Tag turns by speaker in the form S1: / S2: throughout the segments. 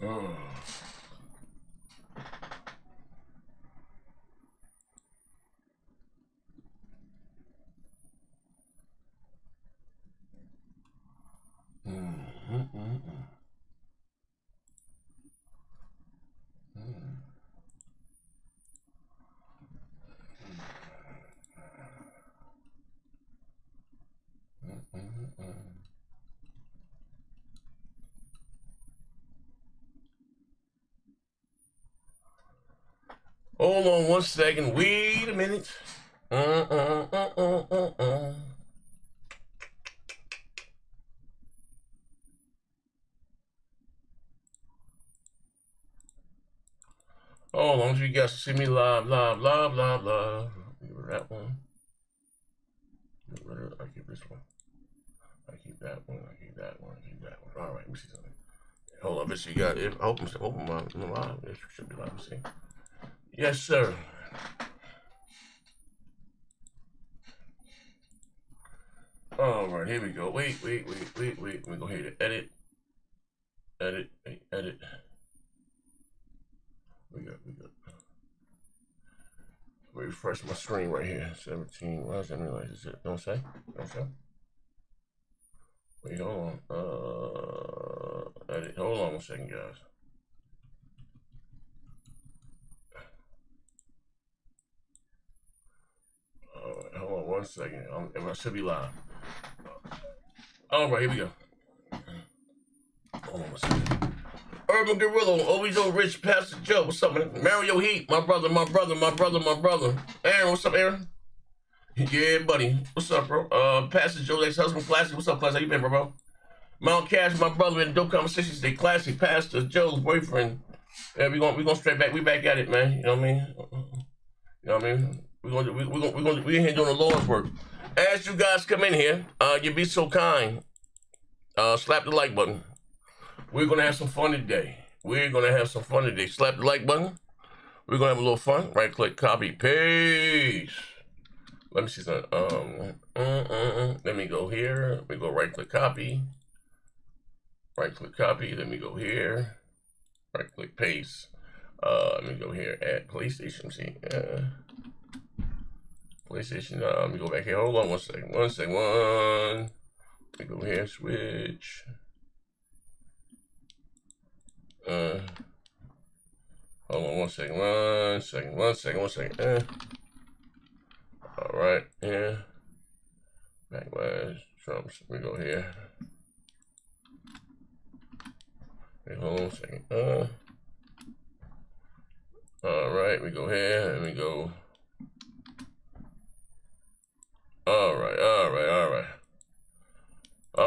S1: Oh. Hold on one second. Wait a minute. Oh, as long as you guys see me live. Give her that one. I keep this one. I keep that one. I keep that one. I keep that one. All right, let me see something. Hold on, bitch. You got it. I hope I'm live. Yes, you should be live. Let's see. Yes, sir. All right, here we go. Wait. Let me go here to edit. Edit. We got. Refresh my screen right here. 17. Why does that realize is it? Don't say. Wait, hold on. Edit. Hold on 1 second, guys. Alright, hold on 1 second. I should be live. Alright, here we go. Hold on 1 second. Urban Gorilla, always on Rich Pastor Joe. What's up, man? Mario Heat, my brother. Aaron, what's up, Aaron? Yeah, buddy. What's up, bro? Pastor Joe, ex-husband, Classic. What's up, Classic? How you been, bro? Mount Cash, my brother, in dope conversations today. Classic, Pastor Joe's boyfriend. Yeah, we gonna straight back. We back at it, man. You know what I mean? We in here doing the Lord's work. As you guys come in here, you be so kind. Slap the like button. We're gonna have some fun today. Slap the like button. We're gonna have a little fun. Right click, copy, paste. Let me see something. Let me go here. We go right click, copy. Let me go here. Right click, paste. Let me go here at PlayStation. See, PlayStation. Let me go back here. Hold on 1 second. Let me go here. Switch. Hold on 1 second. 1 second. All right. Yeah. Backlash. Trumps. We go here. Wait, hold on 1 second. All right. We go here and we go. All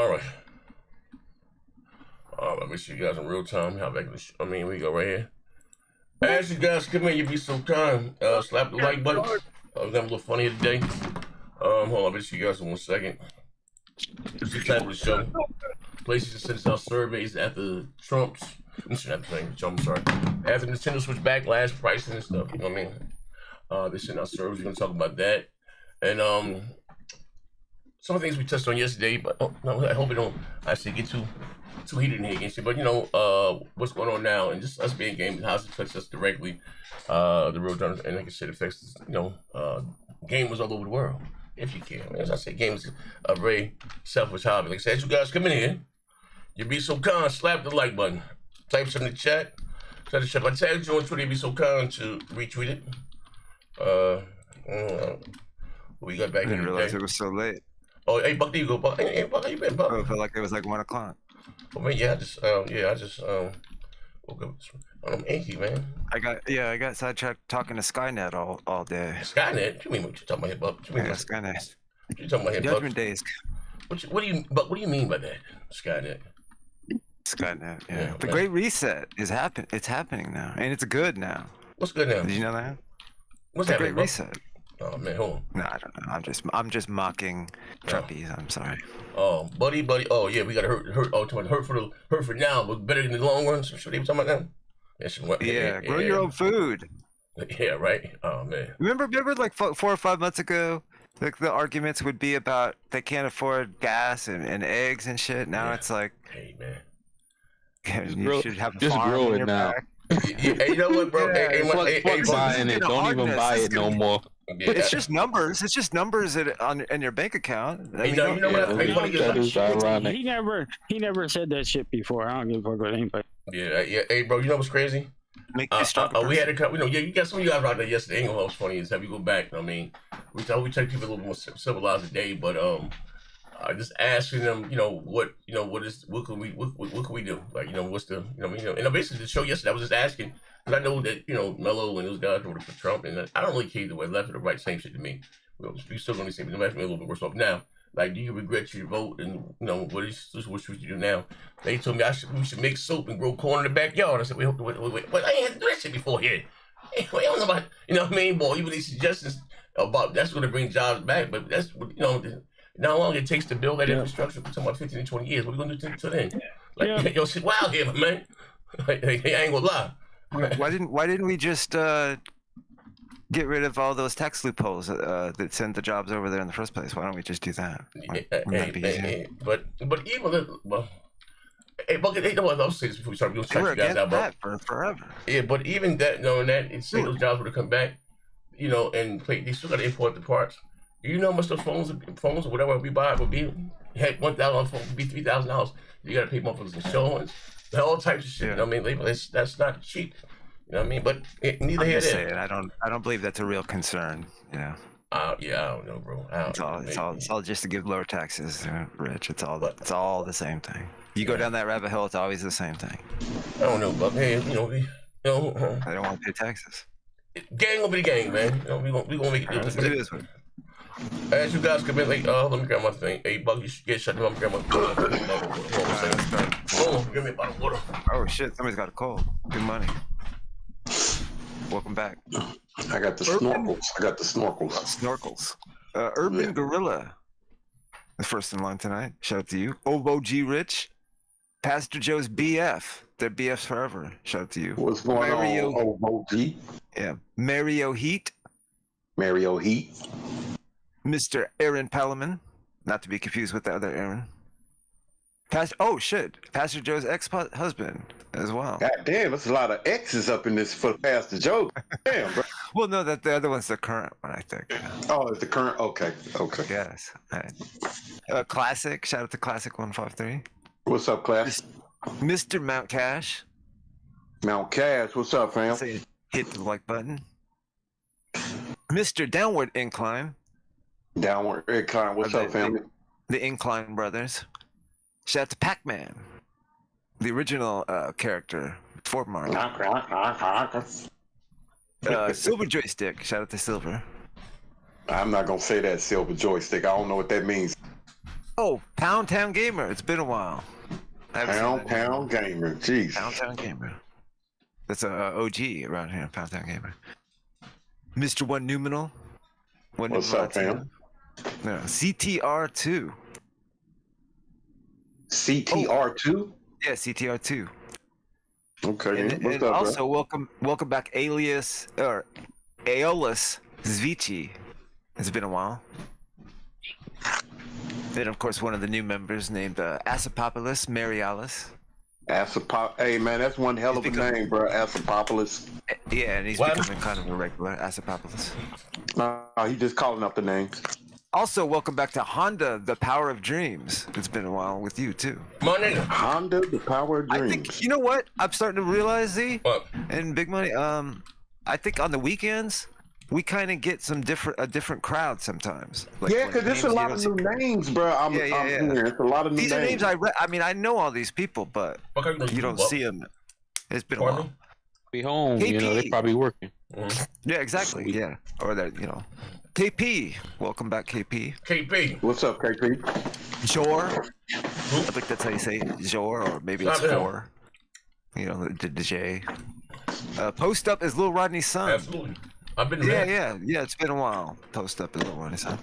S1: right. Let me see you guys in real time. How back we go right here. As you guys come in, you be so kind. Slap the like button. We're gonna have a little funny today. Hold on, let me see you guys in 1 second. This is the type of the show. PlayStation sends out surveys after Trump's. I'm sorry. After Nintendo Switch Backlash pricing and stuff. You know what I mean? They send out surveys. We're gonna talk about that. And some of the things we touched on yesterday, but I hope it don't actually get too heated in here against you. But you know, what's going on now, and just us being gamers, how it affects us directly, the real terms, and like I said, it affects gamers all over the world. If you can, as I say, games is a very selfish hobby. Like I said, as you guys come in here, you be so kind, slap the like button, type something in the chat. I tagged you on Twitter. Be so kind to retweet it. We got back.
S2: I didn't realize it was so late.
S1: Oh, hey, Buck, there you go, Buck. Hey, Buck, how you been, Buck?
S2: Oh, I felt like it was like 1 o'clock.
S1: Well, man, I just woke up. I'm achy, man.
S2: I got sidetracked talking to Skynet all day.
S1: Skynet? What you mean? What you talking about here, Buck? What you mean?
S2: Yeah, Skynet.
S1: What you talking about here,
S2: Judgment
S1: Buck?
S2: Days.
S1: What do you mean by that, Skynet?
S2: Skynet, yeah.
S1: Yeah,
S2: The
S1: man.
S2: Great Reset is It's happening now, and it's good now.
S1: What's good now?
S2: Did you know that?
S1: What's
S2: The
S1: happening,
S2: Great
S1: Buck?
S2: Reset.
S1: Oh man, hold on.
S2: No, I don't know. I'm just mocking Trumpies. I'm sorry.
S1: Oh, buddy. Oh yeah, we gotta hurt. Oh, hurt for now, but better in the long run. So what are you talking about now?
S2: Yeah, grow your own food.
S1: Yeah, right. Oh man.
S2: Remember like 4 or 5 months ago, like the arguments would be about they can't afford gas and eggs and shit. Now it's like,
S1: hey man,
S2: You should have a
S3: just
S2: farm
S3: grow
S2: in
S3: it
S2: your
S3: now.
S2: back.
S1: Hey, you know what, bro?
S3: Fuck buying it. Don't even buy it no more.
S2: It's just numbers. It's just numbers in your bank account. I mean,
S1: you know what?
S3: That is ironic.
S4: He never said that shit before. I don't give a fuck about anybody.
S1: Yeah. Hey, bro, you know what's crazy?
S2: Make you stronger.
S1: We had a couple. You got some of you guys out there yesterday. Ain't gonna know what's funny is have you go back. I mean, we take people a little more civilized today, but just asking them, what can we do? Like, what's the, and basically the show yesterday, I was just asking, because I know that, Mello and those guys voted for Trump, and I don't really care either way, left or the right, same shit to me. We still gonna say, but it makes me a little bit worse off now. Like, do you regret your vote? And what should you do now? They told me we should make soap and grow corn in the backyard. I said, wait, I ain't had to do that shit before here. I don't know about, what I mean, boy, even these suggestions about that's going to bring jobs back, but that's how long it takes to build that infrastructure. We're talking about 15 to 20 years. What are we going to do till then? Like, shit wild here, man. I ain't gonna lie.
S2: Why didn't we just get rid of all those tax loopholes that send the jobs over there in the first place? Why don't we just do that?
S1: But even hey, Bucket, hey, I'll say this before we start. We're gonna check you guys out,
S2: that for forever.
S1: Yeah, but even that, knowing that, it's say those jobs would have come back, and they still got to import the parts. You know how much those phones or whatever we buy would be? Heck, $1,000 phone would be $3,000. You got to pay motherfuckers insurance, all types of shit. You know what I mean? That's not cheap. You know what I mean? But neither here nor there.
S2: I don't believe that's a real concern. Yeah, I don't
S1: know, bro.
S2: It's all just to give lower taxes, Rich. It's all the same thing. You go down that rabbit hole, it's always the same thing.
S1: I don't know, but hey,
S2: I don't want to pay taxes.
S1: Gang will be the gang, man. We gonna make it. As you guys come in, like, let me grab my thing. Hey, Buck, you should get shut down. Grab my give me a bottle of water.
S2: Oh shit, somebody's got a cold. Good money. Welcome back.
S5: I got the snorkels.
S2: Snorkels. Urban Gorilla. The first in line tonight. Shout out to you. Obo G Rich. Pastor Joe's BF. They're BFs forever. Shout out to you.
S5: What's going on, Obo G?
S2: Yeah. Mario Heat. Mr. Aaron Palaman. Not to be confused with the other Aaron. Pastor Joe's ex-husband as well.
S5: God damn, there's a lot of X's up in this for Pastor Joe. Damn, bro.
S2: Well, no, the other one's the current one, I think.
S5: Oh, it's the current? Okay.
S2: Yes. All right. Classic. Shout out to Classic 153.
S5: What's up, class?
S2: Mr. Mount Cash.
S5: Mount Cash, what's up, fam?
S2: Hit the like button. Mr. Downward Incline. What's up, family? The Incline Brothers. Shout out to Pac-Man, the original character for Mario. Silver Joystick. Shout out to Silver.
S5: I'm not gonna say that, Silver Joystick. I don't know what that means.
S2: Oh, Pound Town Gamer. It's been a while.
S5: Pound Gamer. Jeez.
S2: Pound Town Gamer. That's a OG around here. Pound Town Gamer. Mr. One Numinal.
S5: What's up, fam?
S2: No, CTR2.
S5: CTR2?
S2: Yeah, CTR2.
S5: Okay.
S2: And also, welcome back, Aeolus Zvici. It's been a while. Then, of course, one of the new members named Asapopoulos Marialis.
S5: Hey, man, that's one hell of a name, bro. Asapopoulos.
S2: Yeah, and he's becoming kind of a regular Asapopoulos.
S5: He's just calling up the names.
S2: Also, welcome back to Honda, the Power of Dreams. It's been a while with you, too.
S1: Money.
S5: Honda, the Power of Dreams.
S2: I think, you know what? I'm starting to realize, Z,
S1: what?
S2: And Big Money, I think on the weekends, we kind of get a different crowd sometimes.
S5: Like, yeah, because there's a lot of new names, bro. I'm hearing. It's a lot of new names.
S2: These are names I know all these people, but you don't see them. It's been a while.
S3: Be home,
S2: KP.
S3: they're probably working.
S2: Yeah, exactly. Sweet. Yeah, or that, KP, welcome back, KP.
S1: KP,
S5: what's up, KP?
S2: Jor, I think that's how you say it. Jor, or maybe it's Four. The J. Post Up is Lil Rodney's son.
S1: Absolutely. I've been
S2: yeah. It's been a while. Post Up is Lil Rodney's son.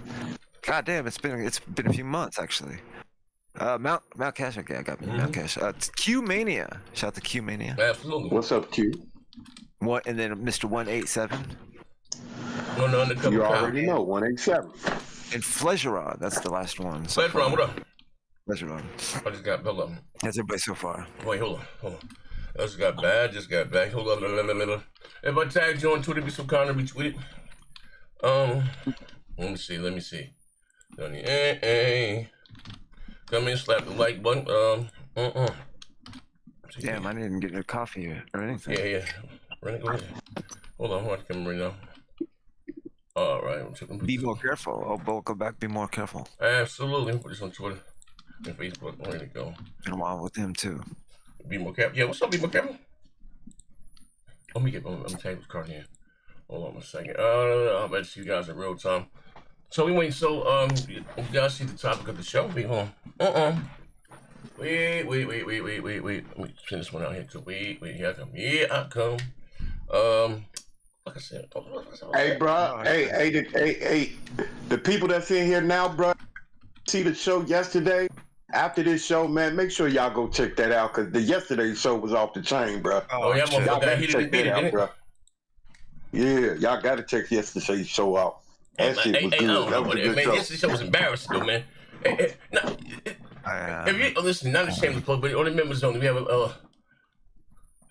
S2: God damn, it's been a few months actually. Mount Cash, okay, I got me. Mount Cash. Q Mania. Shout out to Q Mania.
S1: Absolutely.
S5: What's up, Q?
S2: What? And then Mr. 187.
S5: You already know 187.
S2: And Flegeron, that's the last one.
S1: Flegeron, what up?
S2: Pleasure, man.
S1: I just got, hold on.
S2: How's everybody so far?
S1: Wait, hold on. I just got back. Hold on. If I tag you on Twitter, be so kind to retweet it. Let me see. Come in, slap the like button.
S2: Damn, I didn't get no coffee or anything.
S1: Yeah. Go ahead. Hold on, I'm coming right now. All right,
S2: Be more careful. Oh, Bo, go back. Be more careful.
S1: Absolutely. Put this on Twitter and Facebook. Where to go?
S2: And I'm with him too.
S1: Be more careful. Yeah, what's up? Be more careful. Let me take this card here. Hold on a second. I'll bet you guys in real time. So we wait. So you guys see the topic of the show? Wait, hold on. Wait. Let me send this one out here too. Wait. Here I come. Like I said.
S5: Hey, bro. Hey. The people that's in here now, bro. See the show yesterday. After this show, man, make sure y'all go check that out because the yesterday's show was off the chain, bro.
S1: Oh yeah,
S5: y'all gotta check that out,
S1: bro.
S5: Yeah, y'all gotta check yesterday's show out. That shit was good. That was a good show.
S1: Yesterday's show was embarrassing, though, man. If you listen, not a shameless plug, but on the members only, we have a.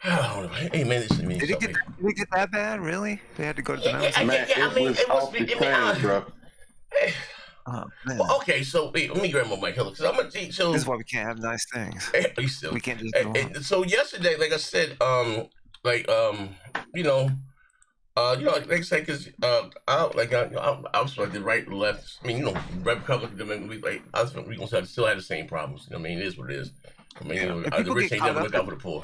S1: Hey man, listen to me.
S2: Did it get that bad? Really? They had to go to the members.
S5: Man, it was off the chain, bro.
S2: Oh, man.
S1: Well, okay, so wait, let me grab my mic. Because I'm gonna teach. So
S2: this is why we can't have nice things. We can't just.
S1: So yesterday, like I said, like I said, because I was like the right and left. I mean, Republican, we gonna still have the same problems. I mean, it is what it is. I mean, the rich ain't never look out for the poor.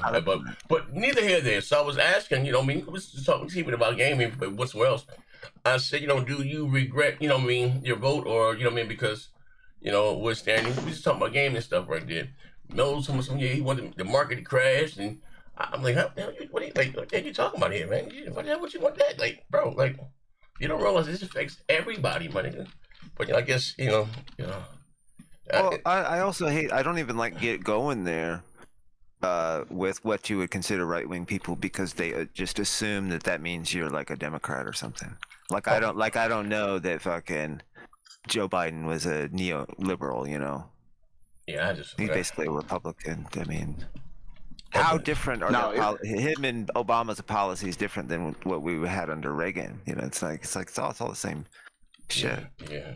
S1: But neither here nor there. So I was asking, I mean, we was just talking about gaming, but whatsoever else. I said, do you regret, your vote, or because, we're standing. We just talking about gaming and stuff right there. Melo told me something. Yeah, he wanted the market to crash, and I'm like, what are you talking about here, man? What you want that? Like, bro, like, you don't realize this affects everybody, my nigga. But I guess,
S2: Well, I also hate. I don't even get going there with what you would consider right-wing people because they just assume that means you're like a Democrat or something. I don't know that fucking Joe Biden was a neoliberal.
S1: Yeah,
S2: he's basically a Republican. I mean, how different are him and Obama's policies different than what we had under Reagan? It's all the same shit.
S1: Yeah.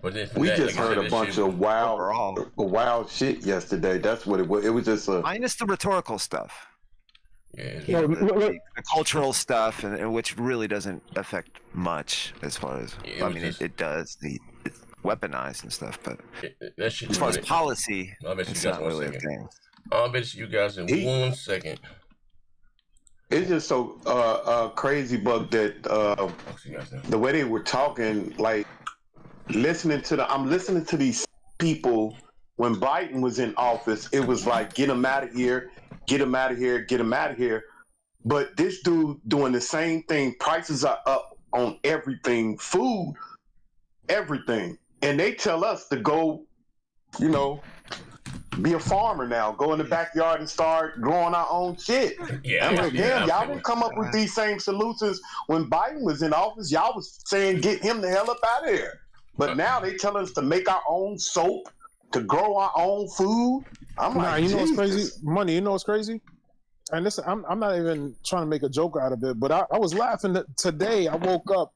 S1: But
S5: we just heard a bunch of wild shit yesterday. That's what it was. It was just
S2: minus the rhetorical stuff.
S1: Yeah,
S2: the cultural stuff, and which really doesn't affect much as far as it does. It's weaponized and stuff, but as far as policy, it's not really a thing.
S1: I'll bet you guys in 1 second.
S5: It's just so crazy, Bug, that the way they were talking, like I'm listening to these people when Biden was in office. It was like, get him out of here, get him out of here, get him out of here. But this dude doing the same thing. Prices are up on everything, food, everything, and they tell us to go, be a farmer now. Go in the backyard and start growing our own shit.
S1: Yeah,
S5: I'm like, damn, y'all didn't come up with these same solutions when Biden was in office. Y'all was saying get him the hell up out of here. But now they tell us to make our own soap, to grow our own food. I'm like,
S6: you know what's crazy? Money, you know what's crazy? And listen, I'm not even trying to make a joke out of it, but I was laughing that today. I woke up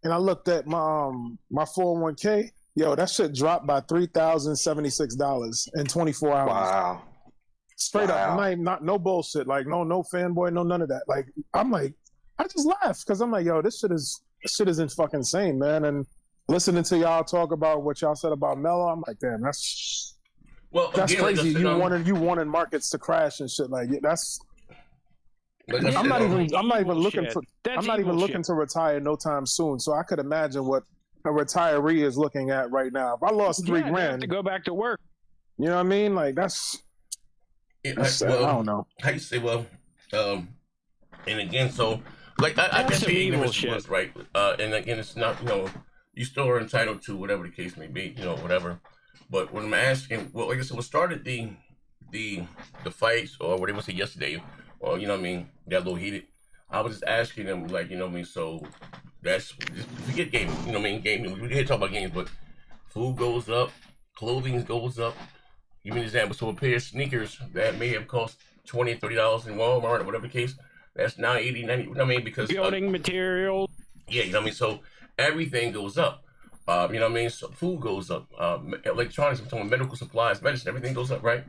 S6: and I looked at my 401k. Yo, that shit dropped by $3,076 in 24 hours.
S5: Wow.
S6: Straight up. Not no bullshit. Like no fanboy, no none of that. Like I'm like, I just laughed because I'm like, yo, this shit isn't fucking insane, man. And listening to y'all talk about what y'all said about Melo, I'm like, damn, that's crazy. You wanted markets to crash and shit. Like that's. I'm not even looking to retire no time soon. So I could imagine what a retiree is looking at right now. If I lost $3,000,
S4: have to go back to work.
S6: You know what I mean? Like that's I don't know.
S1: How you say? Well, and again, so like I guess the ignorance was right. And again, it's not you still are entitled to whatever the case may be, whatever. But when I'm asking, well, like I said, what started the fights or what they would say yesterday, or got a little heated. I was just asking them, like, so that's just forget gaming, gaming. We didn't talk about games, but food goes up, clothing goes up. Give me an example. So a pair of sneakers that may have cost $20, $30 in Walmart or whatever the case, that's now 80, 90. You know what I mean? Because
S4: building material.
S1: Yeah, you know what I mean? So everything goes up. You know what I mean? So food goes up. Electronics, I'm talking medical supplies, medicine, everything goes up, right?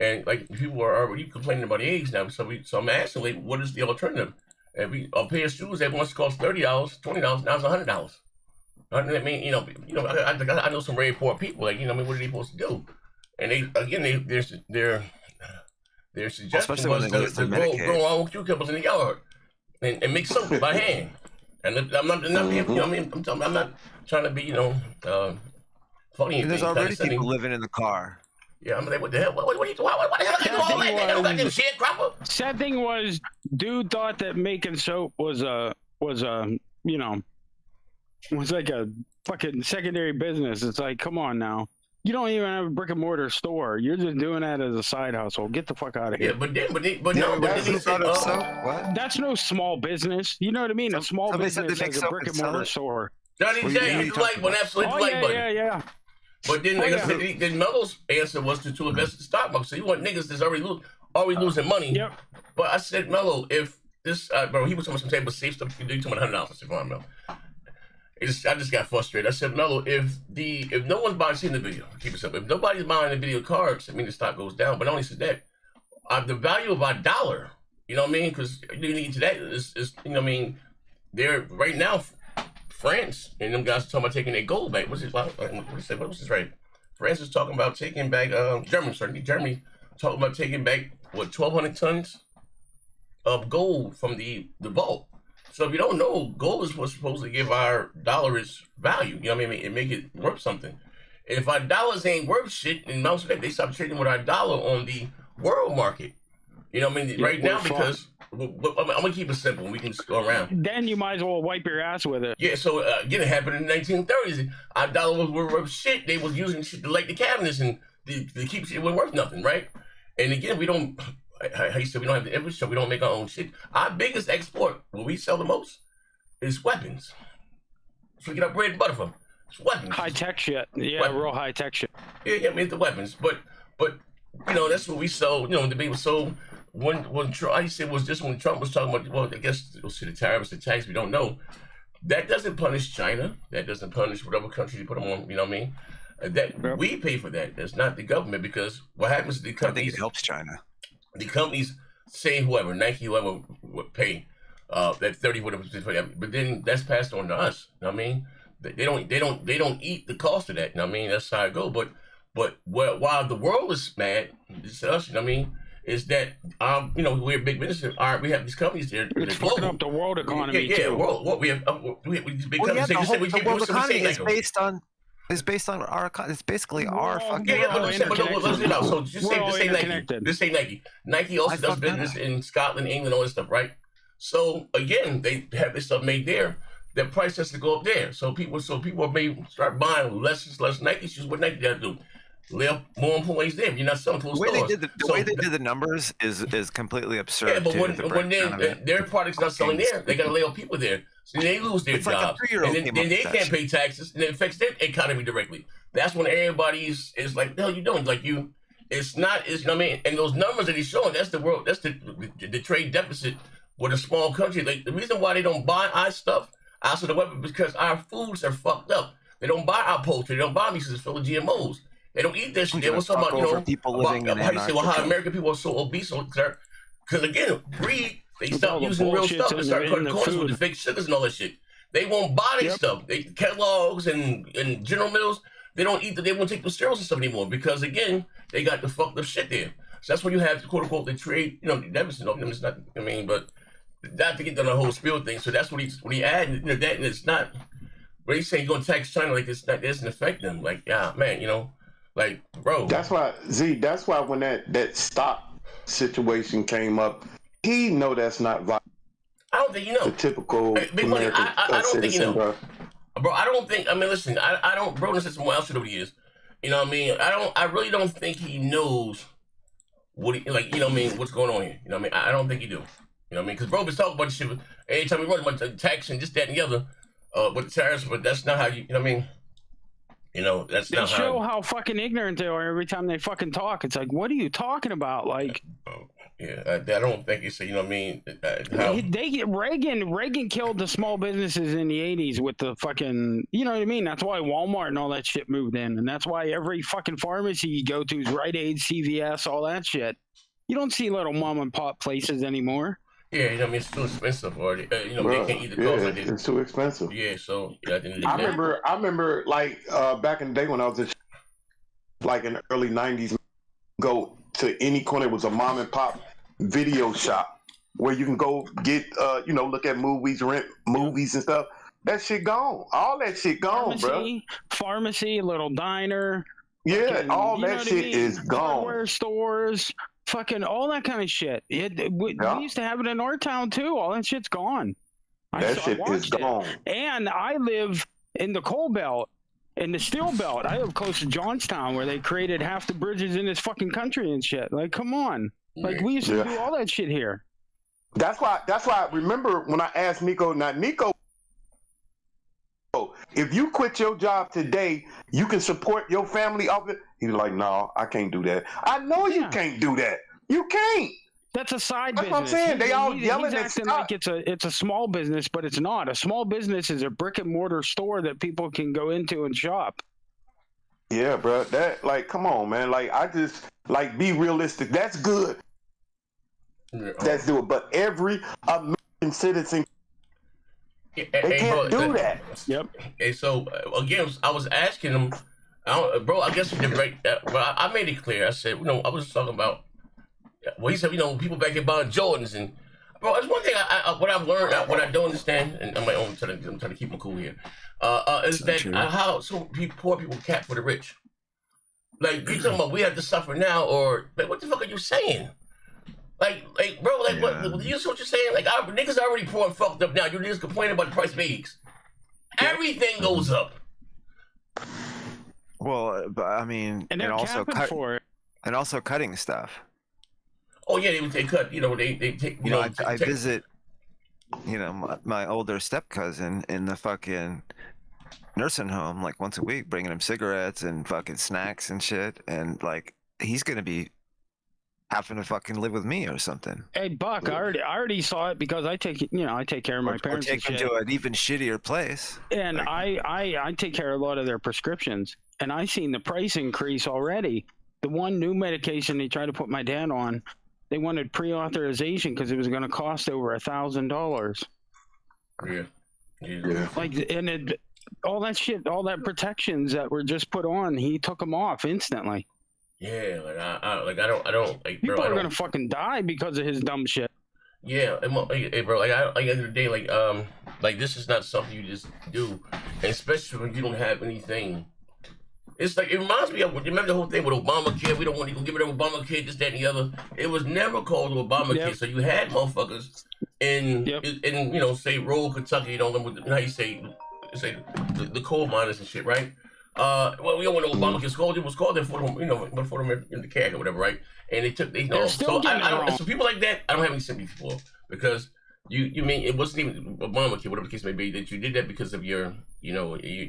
S1: And like people are already complaining about the eggs now. So I'm asking, like, what is the alternative? And a pair of shoes that once cost $30, $20, now it's $100. I mean, you know, I know some very poor people. Like, you know, I mean, what are they supposed to do? And their suggestion was to grow our own cucumbers in the yard and make soap by hand. And I'm not, you know what I mean? I'm not trying to be, you know, funny.
S2: And there's already people living in the car.
S1: Yeah, I'm like, what the hell? What the hell? They don't got them sharecropper.
S4: Sad thing was, dude thought that making soap was you know, was like a fucking secondary business. It's like, come on now. You don't even have a brick and mortar store. You're just doing that as a side hustle. Get the fuck out of here.
S1: Yeah, but what?
S4: That's no small business. You know what I mean? A small business has a brick and mortar store.
S1: Johnny J, you like one, absolutely like button.
S4: Yeah.
S1: But then, like I said, then Melo's answer was to invest in the stock market. So you want niggas that's already losing money.
S4: Yep.
S1: But I said, Melo, if this, bro, he was talking some type of safe stuff. You do $200. I said, fine, Melo. I just got frustrated. I said, Melo, if no one's buying the video, keep it simple. If nobody's buying the video cards, I mean the stock goes down. But I only said that the value of our dollar, you know what I mean? Because you need today is you know what I mean? They're right now. France and them guys are talking about taking their gold back. What was this right? France is talking about taking back Germany talking about taking back 1,200 tons of gold from the vault. So if you don't know, gold is what's supposed to give our dollar its value. You know what I mean? And make it worth something. And if our dollars ain't worth shit, and most of that they stop trading with our dollar on the world market. You know what I mean? Right now, because I'm gonna keep it simple. We can just go around.
S4: Then you might as well wipe your ass with it.
S1: Yeah. So again, it happened in the 1930s. Our dollar was worth shit. They was using shit to light the cabinets and to keep shit worth nothing, right? And again, we don't. How you said we don't have the infrastructure. We don't make our own shit. Our biggest export, what we sell the most, is weapons. So we get our bread and butter from. It's weapons.
S4: High tech shit. Yeah, weapons. Real high tech shit.
S1: Yeah. I mean, it's the weapons, but you know that's what we sell. You know, the people sold. When Trump, I said was just when Trump was talking about, well, I guess we'll see the tariffs, the tax, we don't know. That doesn't punish China. That doesn't punish whatever country you put them on. You know what I mean? We pay for that. That's not the government, because what happens to the companies?
S2: I think it helps China.
S1: The companies say whoever, Nike, whoever would pay that 30 whatever, but then that's passed on to us. You know what I mean? They don't eat the cost of that. You know what I mean? That's how it go. But while the world is mad, it's us. You know what I mean? Is that you know, we're a big business. We have these companies there.
S4: It's fucking up the world economy.
S1: Yeah. World. We have these big companies.
S2: The world economy is based on. It's based on our. It's basically our fucking.
S1: So just say Nike. This say Nike. Nike also does business in Scotland, England, all this stuff, right? So again, they have this stuff made there. Their price has to go up there. So people may start buying less Nike shoes. What Nike got to do? Lay up more employees there. You're not selling close stores.
S2: The way they did the numbers is completely absurd.
S1: Yeah, but when their product's not selling there, they got to lay off people there. So they lose their jobs. And then they can't pay taxes, and it affects their economy directly. That's when everybody is like, the hell you doing? Like it's not, you know what I mean? And those numbers that he's showing, that's the world, that's the trade deficit with a small country. Like the reason why they don't buy our stuff outside the weapon, because our foods are fucked up. They don't buy our poultry. They don't buy meat because it's full of GMOs. They don't eat this shit. They was talking about, you know,
S2: people living in
S1: how you say, well, how American people are so obese, because again, greed. They stop using real stuff and start cutting corners with the fake sugars and all that shit. They won't buy their stuff. Kellogg's and General Mills, they won't take the cereals and stuff anymore, because again, they got the fucked up shit there. So that's when you have, quote unquote, the trade, you know, the deficit. It's not, I mean, but not to get on the whole spiel thing. So that's what he added, you know, that, and it's not, when he's saying you're going to tax China, like it's not, it doesn't affect them. Like, yeah, man, you know. Like, bro.
S5: That's why when that stock situation came up, he know that's not viable.
S1: I don't think you know.
S5: The typical American
S1: I don't think you know.
S5: Bro,
S1: I don't think, I mean, listen, I don't, bro, this is some wild shit over the years. You know what I mean? I really don't think he knows what he, like, you know what I mean, what's going on here. You know what I mean? I don't think he do. You know what I mean? Because bro been talking about this shit every time we run about tax and this, that, and the other, with the tariffs, but that's not how you know what I mean? You know, that's
S4: They
S1: not
S4: show how fucking ignorant they are every time they fucking talk. It's like, what are you talking about? Like,
S1: yeah, I don't think it's, you know what I mean? How,
S4: they get Reagan killed the small businesses in the 80s with the fucking, you know what I mean? That's why Walmart and all that shit moved in. And that's why every fucking pharmacy you go to is Rite Aid, CVS, all that shit. You don't see little mom and pop places anymore.
S1: yeah, you know what I mean? It's too expensive, or you know, they can't eat the cost like
S5: it's too expensive.
S1: Yeah, so yeah,
S5: I remember, like back in the day when I was like in the early '90s, go to any corner. It was a mom and pop video shop where you can go get, you know, look at movies, rent movies and stuff. That shit gone. All that shit gone, bro.
S4: Pharmacy, little diner.
S5: Yeah,
S4: fucking,
S5: all that shit is gone.
S4: Hardware stores. Fucking all that kind of shit. We used to have it in our town too. All that shit's gone.
S5: That shit is gone.
S4: And I live in the coal belt, in the steel belt. I live close to Johnstown, where they created half the bridges in this fucking country and shit. Like, come on. Like, we used to do all that shit here.
S5: That's why I remember when I asked Nico, if you quit your job today, you can support your family off it. He's like, no, I can't do that. I know you can't do that. You can't.
S4: That's a side
S5: business.
S4: That's
S5: what I'm saying. They all yelling
S4: he's
S5: at
S4: acting
S5: Scott.
S4: like it's a small business, but it's not. A small business is a brick and mortar store that people can go into and shop.
S5: Yeah, bro. That, like, come on, man. Like, I just, like, be realistic. That's good. That's good. But every American citizen, they can't do that.
S4: Yep.
S1: Hey, so again, I was asking him, bro. I guess we did right. But I made it clear. I said, you know, I was talking about. Well, he said, you know, people back here buying Jordans, and bro, that's one thing. What I've learned, what I don't understand, and I'm trying to keep them cool here. Is that how some poor people cap for the rich? Like, you talking about we have to suffer now, or like, what the fuck are you saying? Like, bro, like, what? You see what you're saying? Like, niggas already poor and fucked up now. You niggas complaining about the price of eggs. Everything goes up.
S2: Well, but I mean,
S4: and also
S2: cutting stuff.
S1: Oh yeah, they cut. You know, they take. You know,
S2: I visit. You know, my older step cousin in the fucking nursing home like once a week, bringing him cigarettes and fucking snacks and shit, and like he's gonna be having to fucking live with me or something.
S4: Hey Buck, I already saw it because I take care of my parents.
S2: Or take them to an even shittier place.
S4: And like, I take care of a lot of their prescriptions, and I seen the price increase already. The one new medication they tried to put my dad on, they wanted pre-authorization because it was going to cost over $1,000.
S1: Yeah.
S4: Like, and all that shit, all that protections that were just put on, he took them off instantly.
S1: Yeah, like I don't like.
S4: People
S1: bro,
S4: are gonna fucking die because of his dumb shit.
S1: Yeah, hey, bro, like at the end of the day, like this is not something you just do, and especially when you don't have anything. It's like, it reminds me of, remember the whole thing with Obamacare? We don't want to give it to Obamacare, this, that, and the other. It was never called Obamacare, so you had motherfuckers in you know, say rural Kentucky, you know, how you say the coal miners and shit, right? Well, we don't want Obamacare. It was called for you know, for them in the CAG or whatever, right? And they know. So so people like that, I don't have any sympathy for, because you mean it wasn't even Obamacare, whatever the case may be, that you did that because of your, you know, your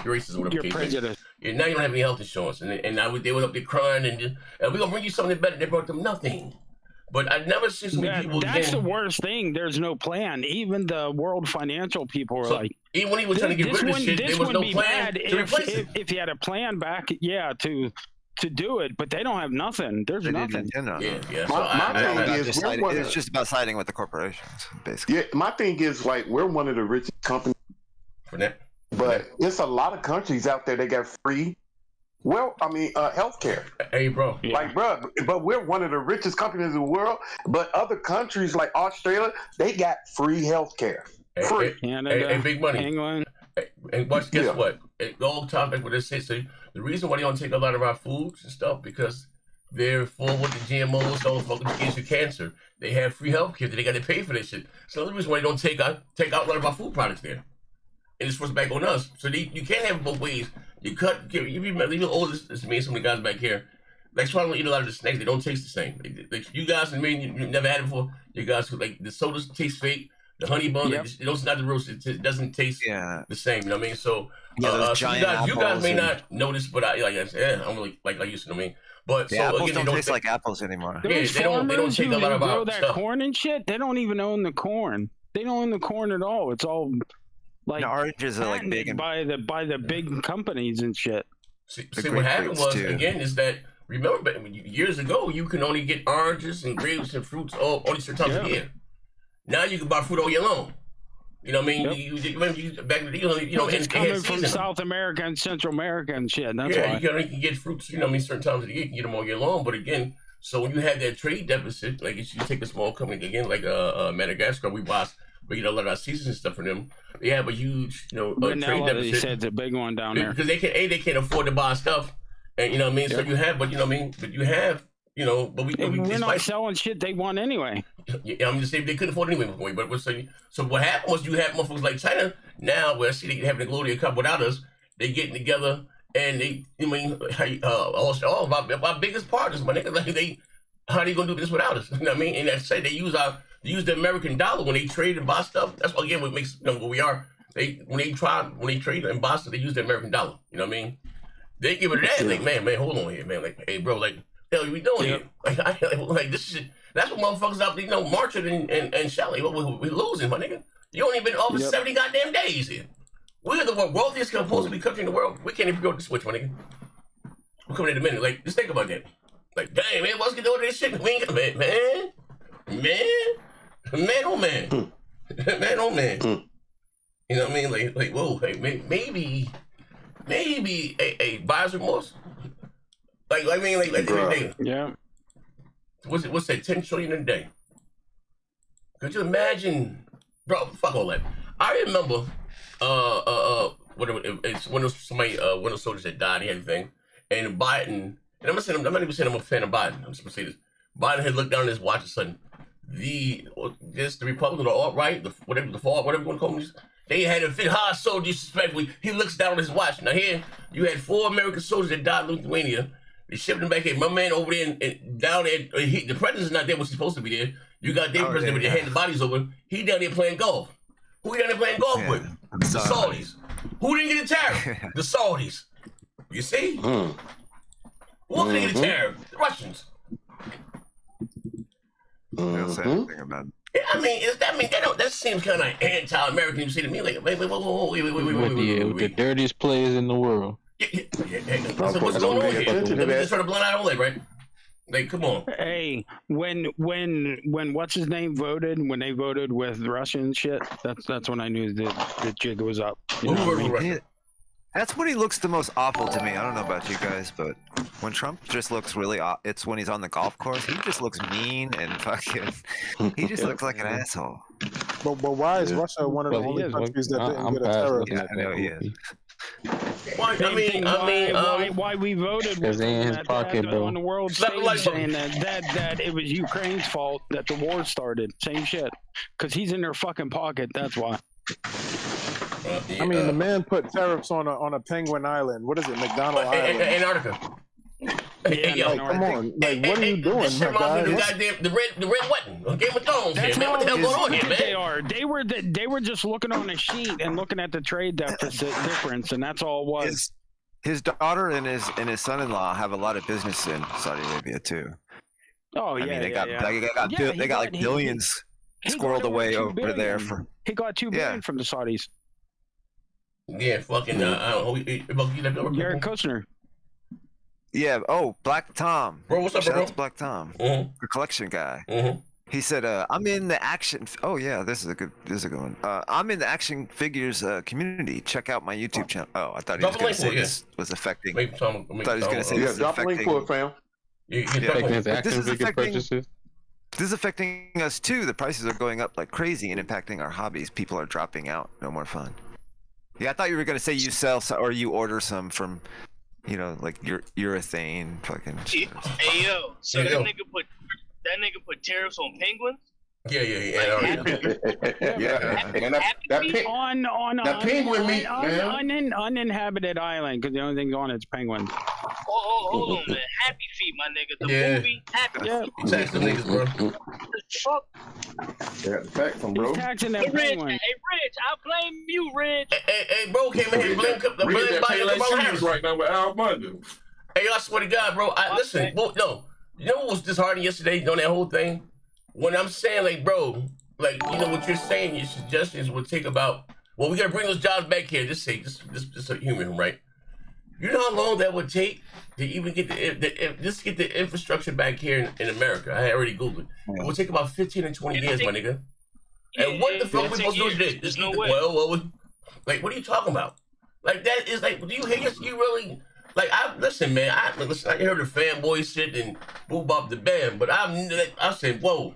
S1: racism, whatever the case
S4: prejudice.
S1: And now you don't have any health insurance, and now they were up there crying, and we're gonna bring you something better. They brought them nothing. But I never see so many people.
S4: That's the worst thing. There's no plan. Even the World Financial people are like,
S1: even when he was trying to get rid of this shit, there was no plan to replace it.
S4: If you had a plan back, to do it, but they don't have nothing. There's nothing.
S1: Yeah.
S5: My thing is,
S2: it's just about siding with the corporations, basically.
S5: Yeah, my thing is, like, we're one of the richest companies.
S1: For that.
S5: But it's a lot of countries out there that got free, healthcare.
S1: Hey, bro.
S5: Like, bro, but we're one of the richest companies in the world. But other countries like Australia, they got free healthcare. Free.
S1: Hey, big money.
S4: England.
S1: And guess what? It all topic what they say. So the reason why they don't take a lot of our foods and stuff, because they're full with the GMOs, all the fucking against your cancer. They have free healthcare. They got to pay for this shit. So the reason why they don't take out a lot of our food products there. And it's forced back on us. So you can't have it both ways. You remember, this is me and some of the guys back here. That's why I don't eat a lot of the snacks. They don't taste the same. Like you guys and me, you never had it before. You guys who like the sodas taste fake. The honey bun, it's not the roast. It doesn't taste the same. You know what I mean? So
S2: those
S1: So
S2: giant
S1: you guys may
S2: apples
S1: not notice, but I I'm really like I used to know me. But
S2: The
S1: so
S2: apples
S1: again,
S2: don't taste like apples anymore.
S1: Yeah,
S4: Those
S1: they don't
S4: farmers
S1: take a lot of
S4: who grow
S1: our
S4: that
S1: stuff.
S4: corn and shit. They don't even own the corn. They don't own the corn at all. It's all like
S2: The oranges are like big and
S4: by the big companies and shit.
S1: See what happened was again is that remember years ago you can only get oranges and grapes and fruits only certain times a year. Now you can buy fruit all year long. You know what I mean? You back in the day,
S4: it's coming from South America and Central America and shit. That's why.
S1: You can get fruits. You know what I mean? Certain times of the year you can get them all year long. But again, so when you have that trade deficit, like if you take a small company again, like Madagascar, we get a lot of our seasons and stuff from them. They have a huge, trade deficit.
S4: They said it's a big one down there
S1: because they can't afford to buy stuff, and you know what I mean. So you have, but you know what I mean. But you have. But we're
S4: not selling shit they want anyway.
S1: Yeah, I'm just saying they couldn't afford it anyway before. But we're saying, so what happened was you have motherfuckers like China now, where I see they having a Gloria Cup without us. They getting together and all of our biggest partners, my nigga, like how they gonna do this without us? You know what I mean? And I say they use the American dollar when they trade and buy stuff. That's what again what makes what we are. When they trade and buy stuff, they use the American dollar. You know what I mean? They give it that like man, hold on here, man. Like, hey, bro, like. Hell, we doing here? Like this shit. That's what motherfuckers out there, marching and shouting. We're losing, my nigga. You only been in office 70 goddamn days here. We're the wealthiest supposed to be country in the world. We can't even go to the switch, my nigga. We're coming in a minute. Like, just think about that. Like, dang, man, what's going on with this shit? We ain't got man, oh man, man, oh man. You know what I mean? Like, whoa, hey, maybe, a buyer's remorse. Like
S4: yeah.
S1: What's that? 10 trillion a day. Could you imagine, bro? Fuck all that. I remember, it's one of the soldiers that died and everything, and Biden. And I'm not even saying I'm a fan of Biden. I'm just gonna say this. Biden had looked down at his watch and said, the Republican or alt-right, whatever you want to call them, they had a fit hard soldier disrespectfully. He looks down at his watch. Now here, you had 4 American soldiers that died in Lithuania. They shipped him back here. My man over there and down there, the president's not there when he's supposed to be there. You got their president, but they hand the bodies over. He down there playing golf. Who he down there playing golf with? The Saudis. Who didn't get a tariff? The Saudis. You see? Who didn't get a tariff? The Russians.
S2: They don't say anything about it.
S1: Yeah, I mean, that seems kind of anti-American. You see to me, like, wait.
S3: The dirtiest players in the world.
S1: So what's going on here? Let me just try to blow out all that, right? Like, come on.
S4: Hey, when what's his name voted? When they voted with Russian shit, that's when I knew the jig was up. You know what I mean?
S2: That's when he looks the most awful to me. I don't know about you guys, but when Trump just looks really it's when he's on the golf course. He just looks mean and fucking. He just looks like an asshole.
S6: But why is Russia one of the only countries that didn't get a tariff?
S2: Yeah, I know he is.
S4: Why we voted
S3: because they in his pocket, bro.
S4: On the world stage saying that it was Ukraine's fault that the war started. Same shit. Because he's in their fucking pocket. That's why.
S6: I mean, the man put tariffs on a penguin island. What is it, McDonald Island?
S1: Antarctica.
S6: Come on, like, what are you doing,
S1: this reminds me of the red button. Game of Thrones here, man. What the hell going on here, man?
S4: They were just looking on a sheet and looking at the trade deficit difference, and that's all it was.
S2: His daughter and his son-in-law have a lot of business in Saudi Arabia too.
S4: Oh yeah,
S2: I mean, they got like billions squirreled away over there for.
S4: He got $2 billion from the Saudis.
S1: Yeah, fucking.
S4: Jared Kushner.
S2: Yeah. Oh, Black Tom.
S1: Bro, what's up,
S2: Shout
S1: bro?
S2: out to Black Tom, the collection guy. He said, "I'm in the action." Oh yeah, this is a good one. I'm in the action figures community. Check out my YouTube channel. Oh, I thought he was going to say this was affecting. I thought he was going to say this is
S5: drop a link for it, fam.
S2: This is affecting us too. The prices are going up like crazy and impacting our hobbies. People are dropping out. No more fun. Yeah, I thought you were going to say you sell or you order some from, like your urethane fucking shit.
S7: Hey yo, so that nigga put tariffs on penguins?
S1: Yeah.
S5: That penguin meat, man.
S4: Uninhabited island, because the only thing on it's penguins.
S7: Hold on, man. Happy Feet, my nigga. The movie Happy Feet.
S1: Tax the niggas, bro.
S7: Fuck.
S5: Yeah, fact from bro.
S4: He's taxing that
S7: Hey, Rich,
S4: penguin.
S7: I blame you, Rich.
S1: Hey, bro, came in here, blame
S8: Payless right now with Al Bundy.
S1: Hey, I swear to God, bro. Listen, well, no. You know what was disheartening yesterday on that whole thing? When I'm saying, like, bro, like, you know what you're saying, your suggestions would take about, well, we gotta bring those jobs back here. Just a human, right? You know how long that would take to even get the infrastructure back here in America? I already Googled it. It would take about 15 and 20 years, my nigga. And what the fuck we supposed to do today?
S7: There's no way.
S1: Well, like, what are you talking about? Like, that is like, do you hear us? You really, like, listen, man, I heard the fanboy shit and boo bop the band, but I said, whoa.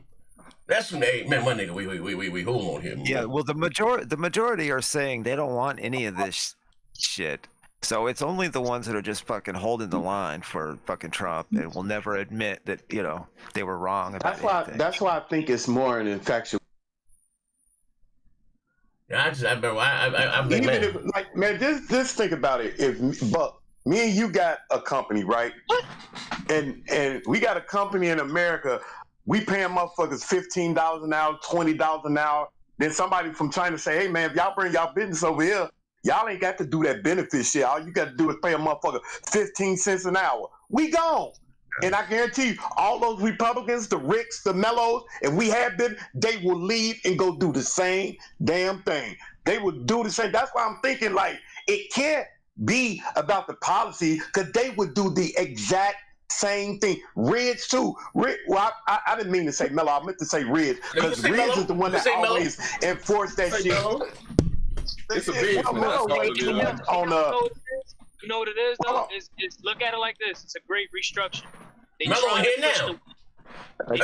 S1: That's from the man, my nigga. Wait, hold on here. Man.
S2: Yeah, well, the majority are saying they don't want any of this shit. So it's only the ones that are just fucking holding the line for fucking Trump and will never admit that, you know, they were wrong about anything.
S5: That's why I think it's more an infection.
S1: Yeah, I'm
S5: Even if, like, man, just think about it. But me and you got a company, right? And we got a company in America. We paying motherfuckers $15 an hour, $20 an hour. Then somebody from China say, hey, man, if y'all bring y'all business over here, y'all ain't got to do that benefit shit. All you got to do is pay a motherfucker 15 cents an hour. We gone. And I guarantee you, all those Republicans, the Ricks, the Mellows, if we had been, they will leave and go do the same damn thing. They would do the same. That's why I'm thinking, like, it can't be about the policy, because they would do the exact same thing. Ridge too. Well, I didn't mean to say Mellow. I meant to say Ridge, because Ridge is the one that always enforced that shit.
S8: It's a big
S7: You know what it is though? Is look at it like this. It's a great restructure. They're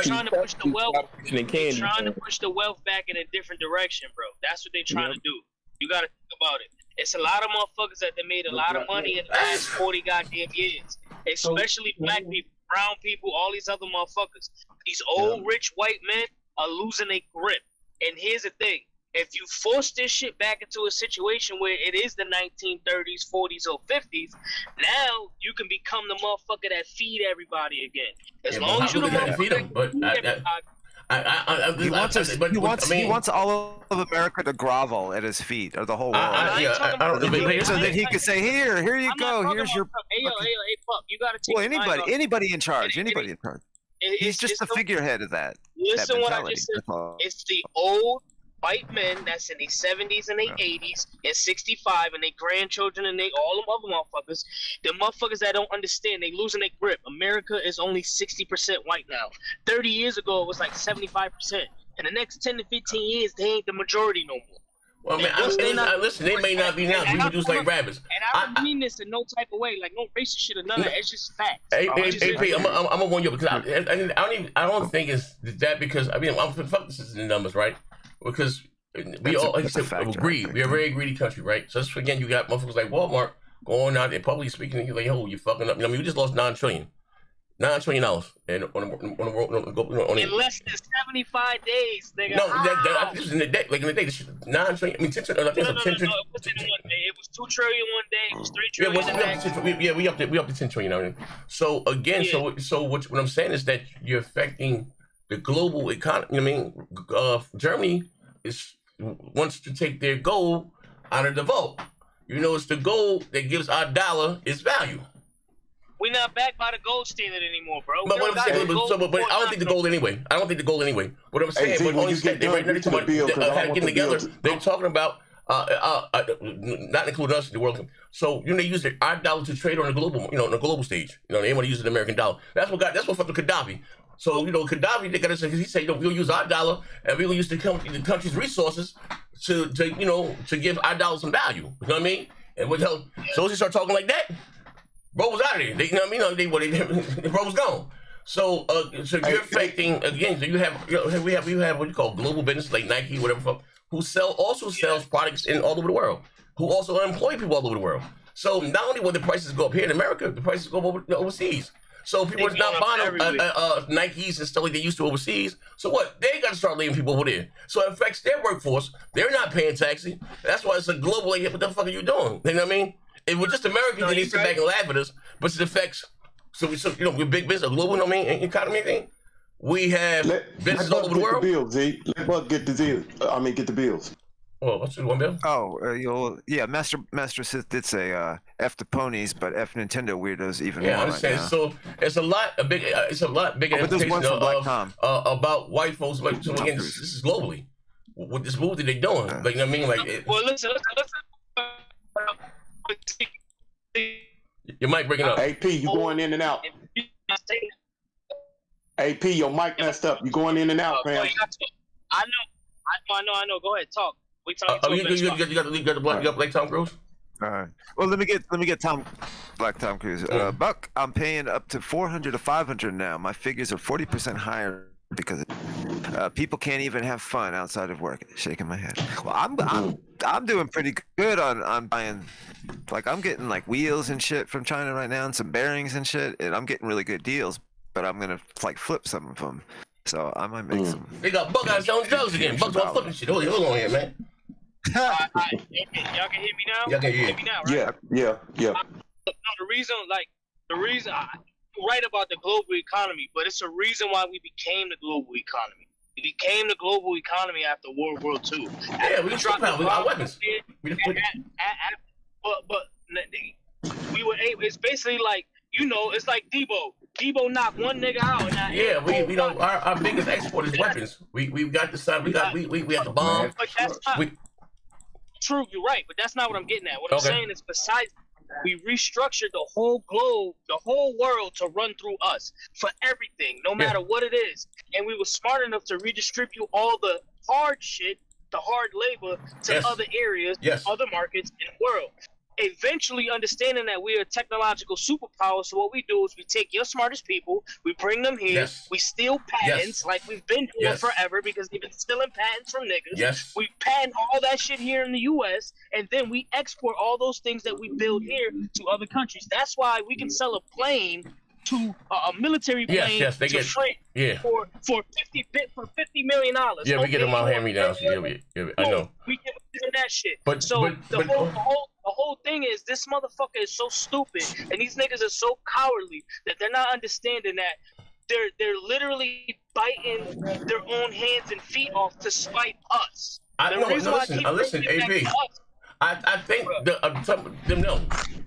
S7: trying to push the wealth. They're trying to push the wealth back in a different direction, bro. That's what they're trying to do. You gotta think about it. It's a lot of motherfuckers that they made a lot of money in the last 40 goddamn years. Especially black people, brown people, all these other motherfuckers. These old rich white men are losing their grip. And here's the thing. If you force this shit back into a situation where it is the 1930s, 40s, or 50s, now you can become the motherfucker that feed everybody again. As long as you don't feed them, but
S2: he wants all of America to grovel at his feet, or the whole world. So that he could say, "Here you go. Here's your."
S7: Hey, Pup, you gotta take.
S2: Well, anybody in charge, anybody in charge. He's just the figurehead of that.
S7: Listen, what I just said. It's the old white men that's in their 70s and their 80s and 65 and their grandchildren and all them other motherfuckers. The motherfuckers that don't understand, they losing their grip. America is only 60% white now. 30 years ago, it was like 75%. In the next 10 to 15 years, they ain't the majority no more.
S1: Well, man, listen, they may not be now. We produce like rabbits.
S7: And I don't mean this in no type of way, like no racist shit or none of that. It's just facts.
S1: Hey, I'm gonna warn you because I don't think it's that, because I mean, fuck this is the numbers, right? Because we all, like I said, agree. We're a very greedy country, right? So this, again, you got motherfuckers like Walmart going out there publicly speaking, and you're like, "Oh, you fucking up." I mean, we just lost $9 trillion, and
S7: in less than 75 days, nigga.
S1: No, this is in the day, like in the day, this shit, $9 trillion. I mean, 10 trillion.
S7: No, it wasn't in one day. It was $2 trillion one day. It was $3 trillion.
S1: We up to 10 trillion now. So again, so what I'm saying is that you're affecting the global economy. You know what I mean? Germany wants to take their gold out of the vault. You know, it's the gold that gives our dollar its value.
S7: We're not backed by the gold standard anymore, bro.
S1: But what I'm saying, but I don't think the gold anyway. What I'm saying, but only they right now getting together. They're talking about not including us in the world. So they use our dollar to trade on the global, on the global stage. They want to use the American dollar. That's what fucked up Gaddafi. So Gaddafi, they gotta say, he said, we'll use our dollar and we'll use the country's resources to give our dollar some value. You know what I mean? And so once you start talking like that, bro was out of there. The bro was gone. So you're affecting again. So we have what you call global business like Nike, whatever, who sells products in all over the world, who also employ people all over the world. So not only will the prices go up here in America, the prices go over overseas. So people are not buying Nikes and stuff like they used to overseas. So what? They got to start leaving people over there. So it affects their workforce. They're not paying taxes. That's why it's a global. Like, what the fuck are you doing? You know what I mean? If we're just Americans, they sit back and laugh at us. But it affects. So we're big business, a global, economy thing. we have business all over the world.
S5: Get the bills, Z. Let Buck get the deal. Get the bills.
S1: Oh, what's the one bill?
S2: Oh, Master Sith did say F the ponies, but F Nintendo weirdos even more.
S1: Yeah, I understand.
S2: Right
S1: so it's a lot bigger implication about white folks. Like, so again, this is globally. What this move that they doing? Like, you know what I mean? Like,
S7: well, listen.
S1: Your mic breaking up.
S5: AP, you going in and out. AP, your mic messed up. You going in and out, man.
S7: I know. Go ahead, talk. We talking.
S1: You got the Black Tom Cruise.
S2: All right. Well, let me get Black Tom Cruise. Buck, I'm paying up to $400 to $500 now. My figures are 40% higher because people can't even have fun outside of work. Shaking my head. Well, I'm doing pretty good on buying. Like, I'm getting like wheels and shit from China right now, and some bearings and shit, and I'm getting really good deals. But I'm gonna like flip some of them, so I might make some.
S1: They got Buck out selling drugs again. Buck's on flipping shit. Hold on here, man.
S7: Y'all can hear me now.
S1: Y'all can hear
S7: me now, right?
S5: Yeah.
S7: No, the reason I write about the global economy, but it's a reason why we became the global economy. We became the global economy after World War II.
S1: Yeah, we dropped out. We got weapons.
S7: But we were able. It's basically like, you know, it's like Debo. Debo knocked one nigga out.
S1: Yeah, we know our biggest export is weapons. We got the sun. We got the bomb.
S7: But that's not true. You're right, but that's not what I'm getting at. What I'm saying is, besides, we restructured the whole globe, the whole world to run through us for everything, no matter what it is. And we were smart enough to redistribute all the hard shit, the hard labor, to other areas, other markets in the world. Eventually understanding that we are a technological superpower, so what we do is we take your smartest people, we bring them here, we steal patents like we've been doing forever because they've been stealing patents from niggas. We patent all that shit here in the US, and then we export all those things that we build here to other countries. That's why we can sell a plane to a military plane to France for $50 million.
S1: Yeah, we get them out hand me down. I know.
S7: We give them that shit.
S1: But
S7: the whole thing is, this motherfucker is so stupid, and these niggas are so cowardly that they're not understanding that they're literally biting their own hands and feet off to spite us.
S1: Listen, AP. I think some of them know,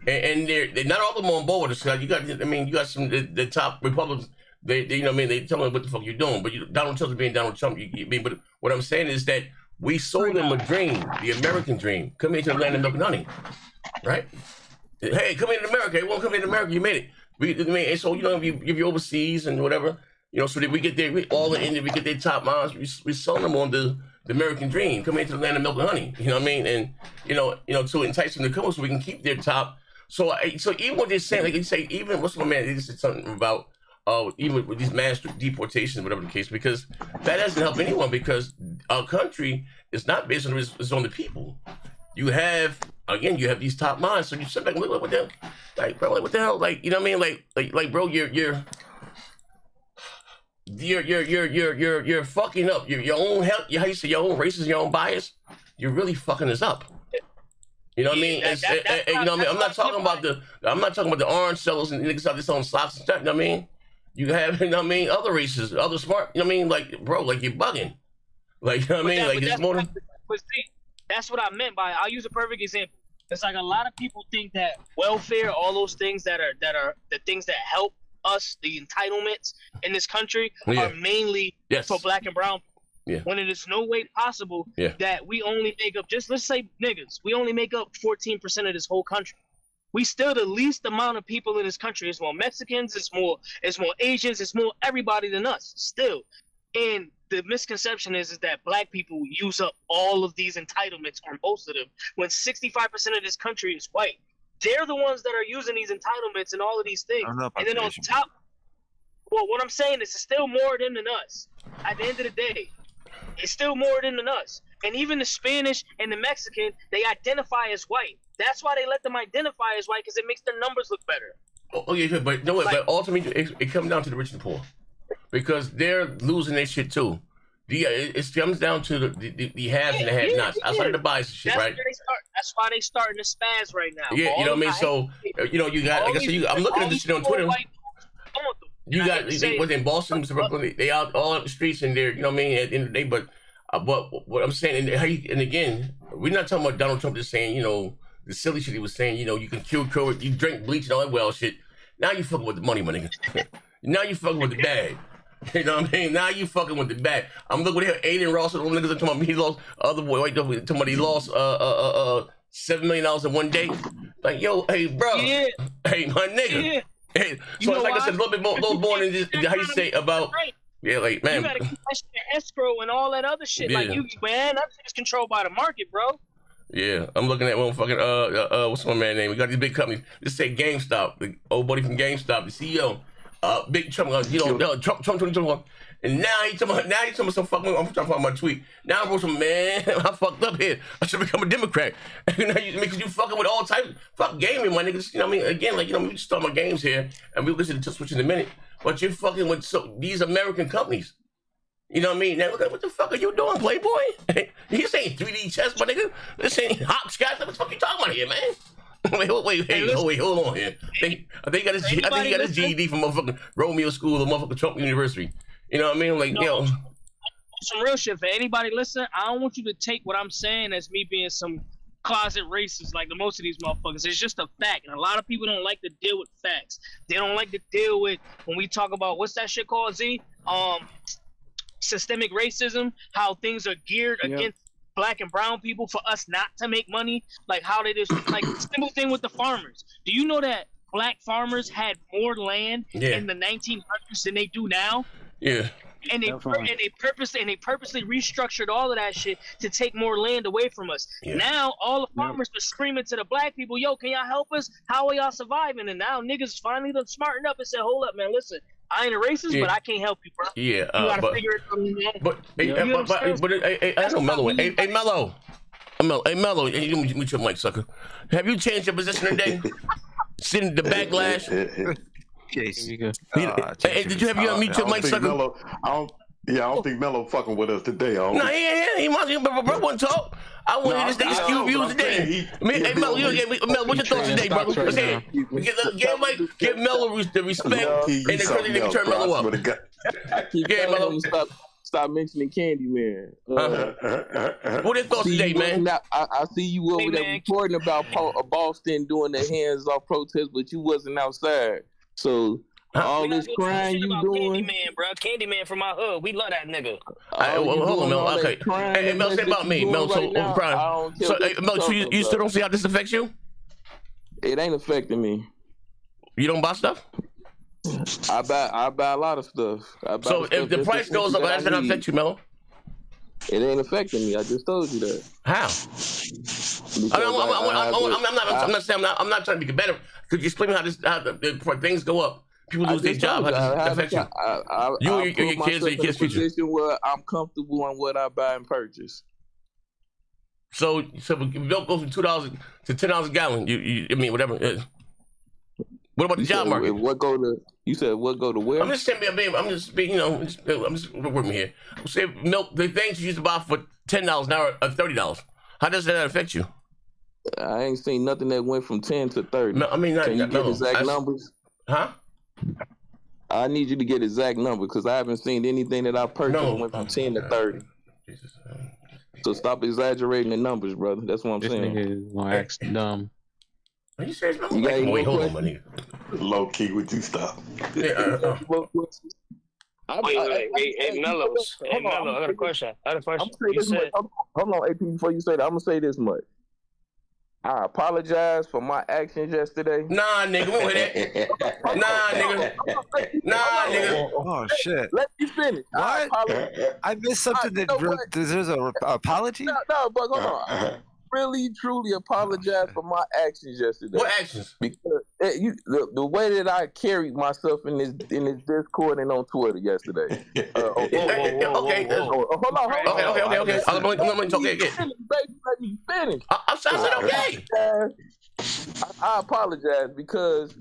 S1: and they're not all of them on board with this. You got some the top Republicans. They you know what I mean, they tell them what the fuck you're doing, but Donald Trump's being Donald Trump. But what I'm saying is that we sold them a dream, the American dream. Come here to the land of milk and honey, right? Hey, come here to America. They won't come here to America. You made it. And so if you overseas and whatever, so that we get there, we get their top minds. We sold them on the American dream. Come into the land of milk and honey. You know what I mean? And to entice them to come so we can keep their top. So even what they're saying, like they say, even what's my man? They said something about even with these mass deportations, whatever the case, because that doesn't help anyone, because our country is not based on it's on the people. You have these top minds. So you sit back and look like, what the hell? Like, bro, like, what the hell? Like, you know what I mean? Like, bro, you're fucking up your own health. How you say your own racism, your own bias. You're really fucking us up. You know what I mean? You know what I mean? I'm not talking about the orange sellers and niggas out there selling socks and stuff. You know what I mean? You have, you know what I mean, other races, other smart. You know what I mean? Like, bro, like you're bugging. Like, you know what I mean? Like, it's more than.
S7: That's what I meant by. I'll use a perfect example. It's like a lot of people think that welfare, all those things that are the things that help us, the entitlements in this country, are mainly for black and brown people. When it is no way possible that we only make up, just let's say niggas, we only make up 14% of this whole country. We still the least amount of people in this country. It's more Mexicans, it's more Asians, it's more everybody than us still. And the misconception is that black people use up all of these entitlements, or most of them, when 65% of this country is white. They're the ones that are using these entitlements and all of these things. And then on top, well, what I'm saying is it's still more of them than us. At the end of the day, it's still more of them than us. And even the Spanish and the Mexican, they identify as white. That's why they let them identify as white, because it makes their numbers look better.
S1: Oh yeah, but no, but ultimately it comes down to the rich and poor, because they're losing their shit too. It comes down to the haves and the have-nots. Outside of the bias and shit, right?
S7: That's why they starting to spaz right now.
S1: Yeah, you know what I mean. So you got, like I said, I'm looking at this shit on Twitter. You got was in Boston, Brooklyn. They out all up the streets in there. You know what I mean? At the end of the day, but what I'm saying, and again, we're not talking about Donald Trump just saying, you know, the silly shit he was saying. You know, you can kill COVID, you drink bleach and all that well shit. Now you fucking with the money, my nigga. Now you fucking with the bag. You know what I mean? Now you fucking with the bag. I'm looking here, Aiden Ross, and all the niggas are talking about he lost other boy. Wait, talking about he lost $7 million in one day. Like, yo, hey, bro, hey, my nigga. Yeah. Hey, so it's like I said, a little more than just how you say about. Yeah, like, man.
S7: You gotta keep that shit in escrow and all that other shit. Yeah. Like, man, that shit is controlled by the market, bro.
S1: Yeah, I'm looking at one fucking, what's my man's name? We got these big companies. Let's say GameStop, the old buddy from GameStop, the CEO, big Trump, Trump 2021. And now he's talking about some fucking, I'm talking about my tweet. Now I wrote some, man, I fucked up here. I should become a Democrat. Because you fucking with all types of fuck gaming, my niggas. You know what I mean? Again, like, you know, we just start my games here, and we'll listen to Switch in a minute. But you're fucking with these American companies. You know what I mean? Now, what the fuck are you doing, Playboy? This ain't 3D chess, my nigga. This ain't hopscotch. What the fuck you talking about here, man? Wait, hold on here. I think he got his GED from motherfucking Romeo School or motherfucking Trump University. You know what I mean? Like, yo.
S7: Some real shit. For anybody listening, I don't want you to take what I'm saying as me being some closet racist like the most of these motherfuckers. It's just a fact. And a lot of people don't like to deal with facts. They don't like to deal with when we talk about, what's that shit called, Z? Systemic racism, how things are geared against black and brown people for us not to make money. Like how they just, like, simple thing with the farmers. Do you know that black farmers had more land in the 1900s than they do now?
S1: Yeah.
S7: And they purposely restructured all of that shit to take more land away from us. Yeah. Now all the farmers are screaming to the black people, yo, can y'all help us? How are y'all surviving? And now niggas finally done smartened up and said, hold up, man, listen, I ain't a racist, but I can't help you, bro.
S1: Yeah,
S7: you gotta figure it from me.
S1: But I know Mello. Hey, Mello. Hey, Mello. You mute your mic, sucker. Have you changed your position today? Seen the backlash?
S2: Jason.
S1: Hey, did you have you unmute your mic, sucker?
S5: I don't think Mello fucking with us today.
S1: No, he must. Bro, one talk. I want to hear this nigga's Q views today. Hey, Mello, what's your thoughts today, brother? Let's hear it. Give Mello the respect and the credit to turn Mello up.
S9: Yeah, Mello. Stop mentioning Candyman.
S1: What are your thoughts today, man?
S9: I see you over there reporting about Boston doing the hands-off protest, but you wasn't outside. So all this crime you doing,
S7: Candyman, bro. Candyman from my hood. We love that nigga.
S1: Hold on, Mel. Okay. Hey, Mel, say about me, Mel. So, crime. So, Mel, so you still don't see how this affects you?
S9: It ain't affecting me.
S1: You don't buy stuff?
S9: I buy a lot of stuff.
S1: So if the price goes up, that's gonna affect you, Mel?
S9: It ain't affecting me. I just told you that.
S1: How? I'm not trying to be competitive. Could you explain how the things go up? People lose their job. How does it affect you? You and your kids or your kids' future.
S9: Position where I'm comfortable on what I buy and purchase.
S1: So milk goes from $2 to $10 a gallon. I mean, whatever. What about the job market?
S9: You said what go to where?
S1: I'm just working here. Say milk, the things you used to buy for $10 now are $30. How does that affect you?
S9: I ain't seen nothing that went from 10 to 30.
S1: No, I mean,
S9: can you get exact numbers?
S1: Huh?
S9: I need you to get exact numbers because I haven't seen anything that I purchased went from 10 to 30. Jesus. So stop exaggerating the numbers, brother. That's what I'm saying.
S3: This nigga is gonna act dumb.
S1: Are you serious? Wait, hold on, my nigga.
S5: Low key, would you stop?
S7: Hey, Mello, I got a question.
S9: Hold on, AP, before you say that, I'm gonna say this much. I apologize for my actions yesterday.
S1: Nah, nigga, won't hear that. Nah, nigga.
S2: Oh shit.
S9: Let me finish.
S2: What? I missed something. There's an apology?
S9: No, but hold on. Really, truly apologize for my actions yesterday.
S1: What actions?
S9: Because the way that I carried myself in this Discord and on Twitter yesterday.
S1: Okay.
S9: Hold on.
S1: Okay. I'm gonna talk again.
S9: Let me finish.
S1: I said okay.
S9: I apologize because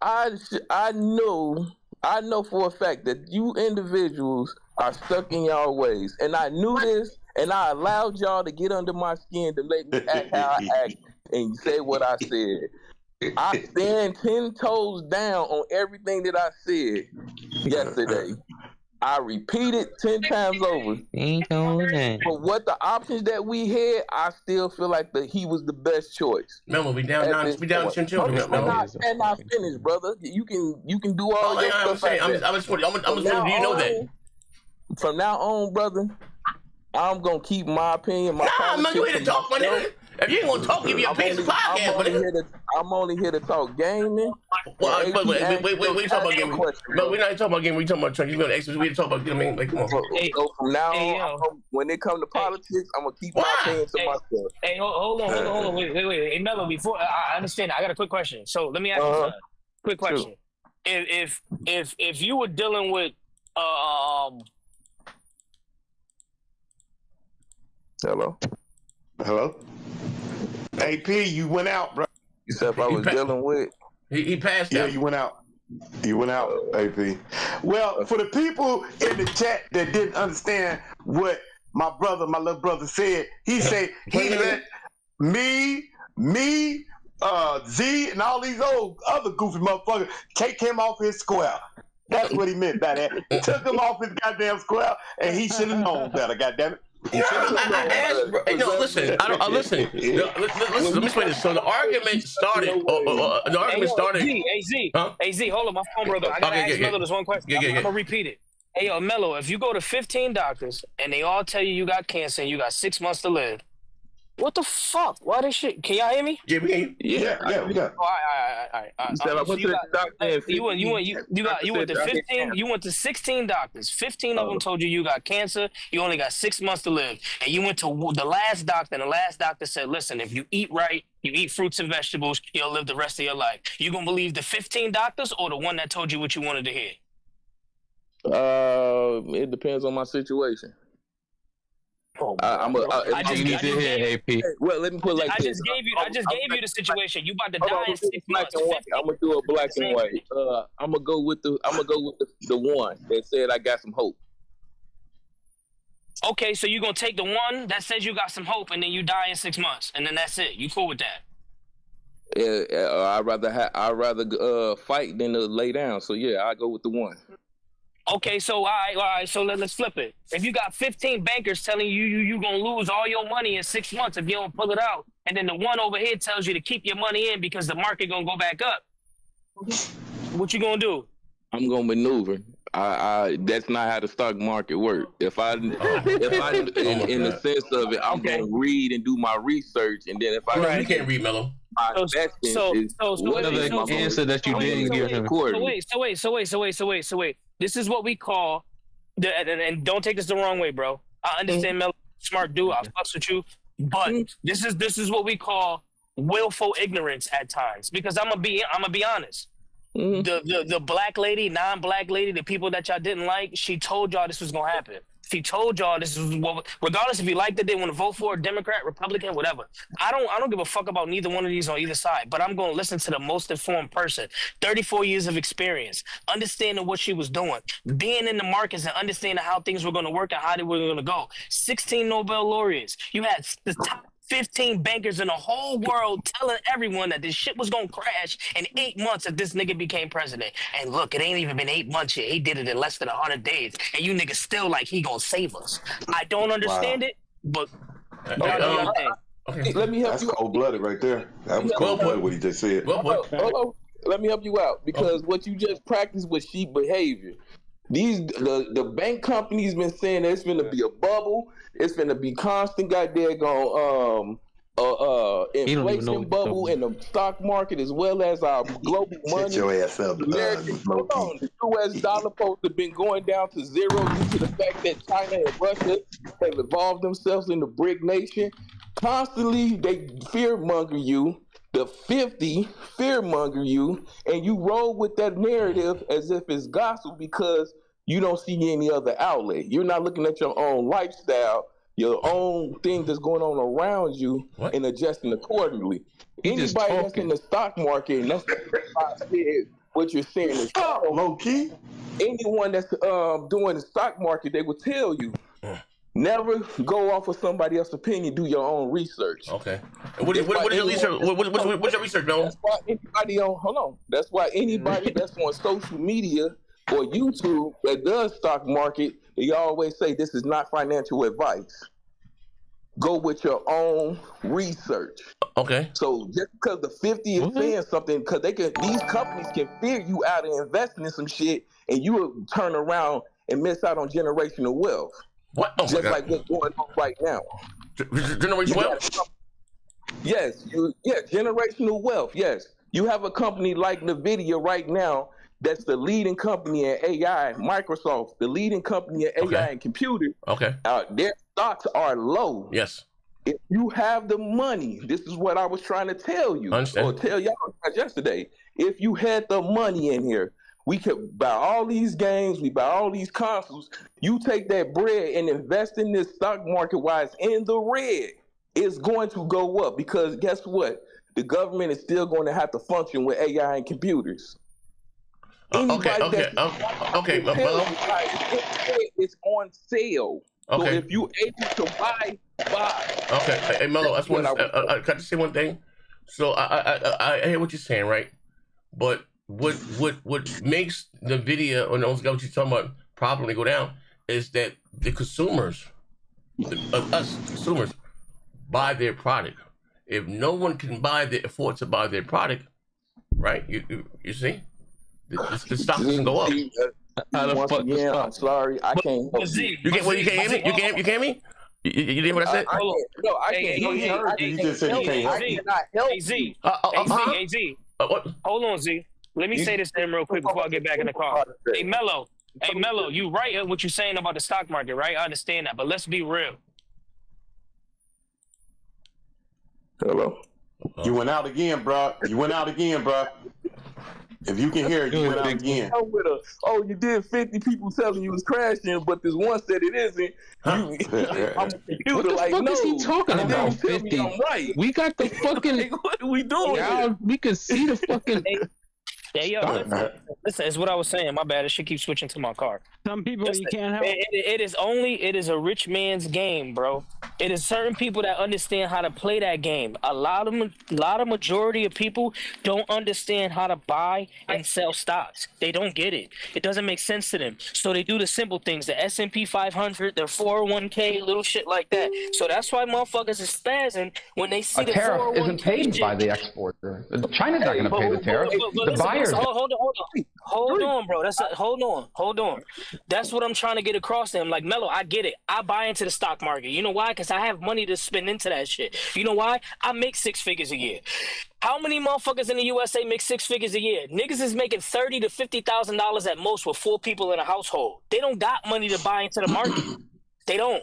S9: I know for a fact that you individuals are stuck in y'all ways, and I knew this. And I allowed y'all to get under my skin to make me act how I act and say what I said. I stand 10 toes down on everything that I said yesterday. I repeat it 10 times over. But what the options that we had, I still feel like he was the best choice.
S1: Memo, we down 10 children.
S9: And I finished, brother. You can do all your stuff.
S1: I'm just wondering, do you know that?
S9: From now on, brother, I'm gonna keep my opinion.
S1: Man, you here to talk, my nigga. If you ain't gonna talk, give me a piece of podcast.
S9: I'm only here to talk gaming.
S1: Well, wait, we talking about gaming. No, we're not talking about gaming. We talking about trunk. You gonna extra? We talk about gaming. Like, come on.
S9: So from now on, when it comes to politics, I'm gonna keep my opinion to myself.
S10: Hey, hold on. Wait. Hey, Mello, before I understand, I got a quick question. So let me ask you a quick question. Sure. If you were dealing with
S5: Hello. AP, you went out, bro.
S9: You said if I was dealing with.
S1: He passed out.
S5: Yeah, you went out. You went out, AP. Well, for the people in the chat that didn't understand what my little brother said, he said he let me, Z, and all these old other goofy motherfuckers take him off his square. That's what he meant by that. He took him off his goddamn square, and he should have known better, goddammit.
S1: Listen. Let me explain this. So the argument started.
S10: Hey Z, hold on, my phone, brother. I gotta ask Mello this one question. I'm gonna repeat it. Hey, yo, Mello, if you go to 15 doctors and they all tell you got cancer and you got 6 months to live, what the fuck? Why this shit? Can y'all hear me?
S1: Yeah, we can.
S5: Yeah, we got.
S10: All right. You went to 15. You went to 16 doctors. 15 of them told you got cancer. You only got 6 months to live. And you went to the last doctor, and the last doctor said, "Listen, if you eat right, you eat fruits and vegetables, you'll live the rest of your life." You gonna believe the 15 doctors or the one that told you what you wanted to hear?
S9: It depends on my situation. I
S3: just need to hear AP.
S9: Well, let me put it like
S10: this. I just gave you the situation. You about to die in 6 months.
S9: I'm gonna do a black and white. I'm gonna go with the one that said I got some hope.
S10: Okay, so you're gonna take the one that says you got some hope, and then you die in 6 months, and then that's it. You cool with that?
S9: Yeah, I'd rather fight than to lay down. So yeah, I go with the one.
S10: Okay, so all right. So let's flip it. If you got 15 bankers telling you gonna lose all your money in 6 months if you don't pull it out, and then the one over here tells you to keep your money in because the market gonna go back up, what you gonna do?
S9: I'm gonna maneuver. That's not how the stock market works. If I in the sense of it, I'm gonna read and do my research, and then if I
S1: you can't read, Mello.
S10: So
S3: answer that you didn't give him.
S10: So wait. This is what we call, and don't take this the wrong way, bro. I understand Mello, smart dude. I fucks with you, but this is what we call willful ignorance at times. Because I'm gonna be honest. The black lady, non-black lady, the people that y'all didn't like, she told y'all this was gonna happen. She told y'all this is what, regardless if you liked it, they want to vote for a Democrat, Republican, whatever. I don't give a fuck about neither one of these on either side, but I'm going to listen to the most informed person. 34 years of experience, understanding what she was doing, being in the markets and understanding how things were going to work and how they were going to go. 16 Nobel laureates. You had the top 15 bankers in the whole world telling everyone that this shit was gonna crash in 8 months if this nigga became president. And look, it ain't even been 8 months yet. He did it in less than 100 days. And you niggas still like he gonna save us. I don't understand it, but
S5: let me help you. That's cold-blooded right there. That was cold-blooded what he just said.
S9: Let me help you out because what you just practiced was sheep behavior. The bank companies been saying there's gonna be a bubble. It's gonna be constant goddamn inflation bubble in the stock market as well as our global money.
S5: Shut your ass up,
S9: the U.S. dollar post have been going down to zero due to the fact that China and Russia have evolved themselves into BRIC nation. Constantly, they fear-monger you. The 50 fear-monger you, and you roll with that narrative as if it's gospel because you don't see any other outlet. You're not looking at your own lifestyle, your own thing that's going on around you, and adjusting accordingly. Anybody that's in the stock market, and that's what you're saying is
S5: low key.
S9: Anyone that's doing the stock market, they will tell you, Never go off of somebody else's opinion. Do your own research.
S1: Okay. And what is your research? What's your research, Nolan?
S9: That's why anybody That's why anybody that's on social media or YouTube that does stock market, they always say this is not financial advice. Go with your own research.
S1: Okay.
S9: So just because the 50 is saying something, because these companies can fear you out of investing in some shit, and you will turn around and miss out on generational wealth.
S1: What? Oh
S9: just like what's going on right now.
S1: Generational wealth?
S9: Yes. Generational wealth. Yes. You have a company like NVIDIA right now that's the leading company in AI, Microsoft, the leading company in AI and computer.
S1: Okay.
S9: Their stocks are low.
S1: Yes.
S9: If you have the money, this is what I was trying to tell you, or tell y'all yesterday. If you had the money in here, we could buy all these games, we buy all these consoles. You take that bread and invest in this stock market while it's in the red. It's going to go up because guess what? The government is still going to have to function with AI and computers.
S1: Okay.
S9: It's on sale.
S1: Okay.
S9: So if you able to buy.
S1: Okay. Hey, Mello, that's one. Can I just say one thing? So I hear what you're saying, right? But what makes the video or what you're talking about properly go down is that the consumers, us consumers, buy their product. If no one can afford to buy their product, right? You see, the stock doesn't go up.
S9: Once again, I'm sorry, I can't.
S1: You can't hear me? You can't hear me? You didn't hear what I said?
S9: No, I can't.
S5: You just said you can't help.
S10: Hey, Z. Hey, Z. Hold on, Z. Let me say this to him real quick before I get back in the car. Hey, Mello, you right at what you're saying about the stock market, right? I understand that, but let's be real.
S9: Hello?
S5: You went out again, bro. If you can hear, you went out again.
S9: You did 50 people telling you was crashing, but this one said it isn't. I'm a computer.
S3: What the fuck is he talking about? 50.
S9: I'm right.
S3: We got the fucking.
S9: What are we doing?
S3: Y'all, we can see the fucking.
S10: Hey, yo, listen, it's what I was saying. My bad. It should keep switching to my car.
S4: Some people you can't help.
S10: It is a rich man's game, bro. It is certain people that understand how to play that game. A lot of majority of people don't understand how to buy and sell stocks. They don't get it. It doesn't make sense to them. So they do the simple things, the S&P 500, their 401k, little shit like that. So that's why motherfuckers is spazzing when they see the
S11: tariff
S10: 401k
S11: isn't paid
S10: shit.
S11: by the exporter. China's not going to pay the tariff. The buyers.
S10: Hold on, bro. Hold on. That's what I'm trying to get across to him. Like, Mello, I get it. I buy into the stock market. You know why? Because I have money to spend into that shit. You know why? I make 6 figures a year. How many motherfuckers in the USA make 6 figures a year? Niggas is making $30,000 to $50,000 at most with 4 people in a household. They don't got money to buy into the market. They don't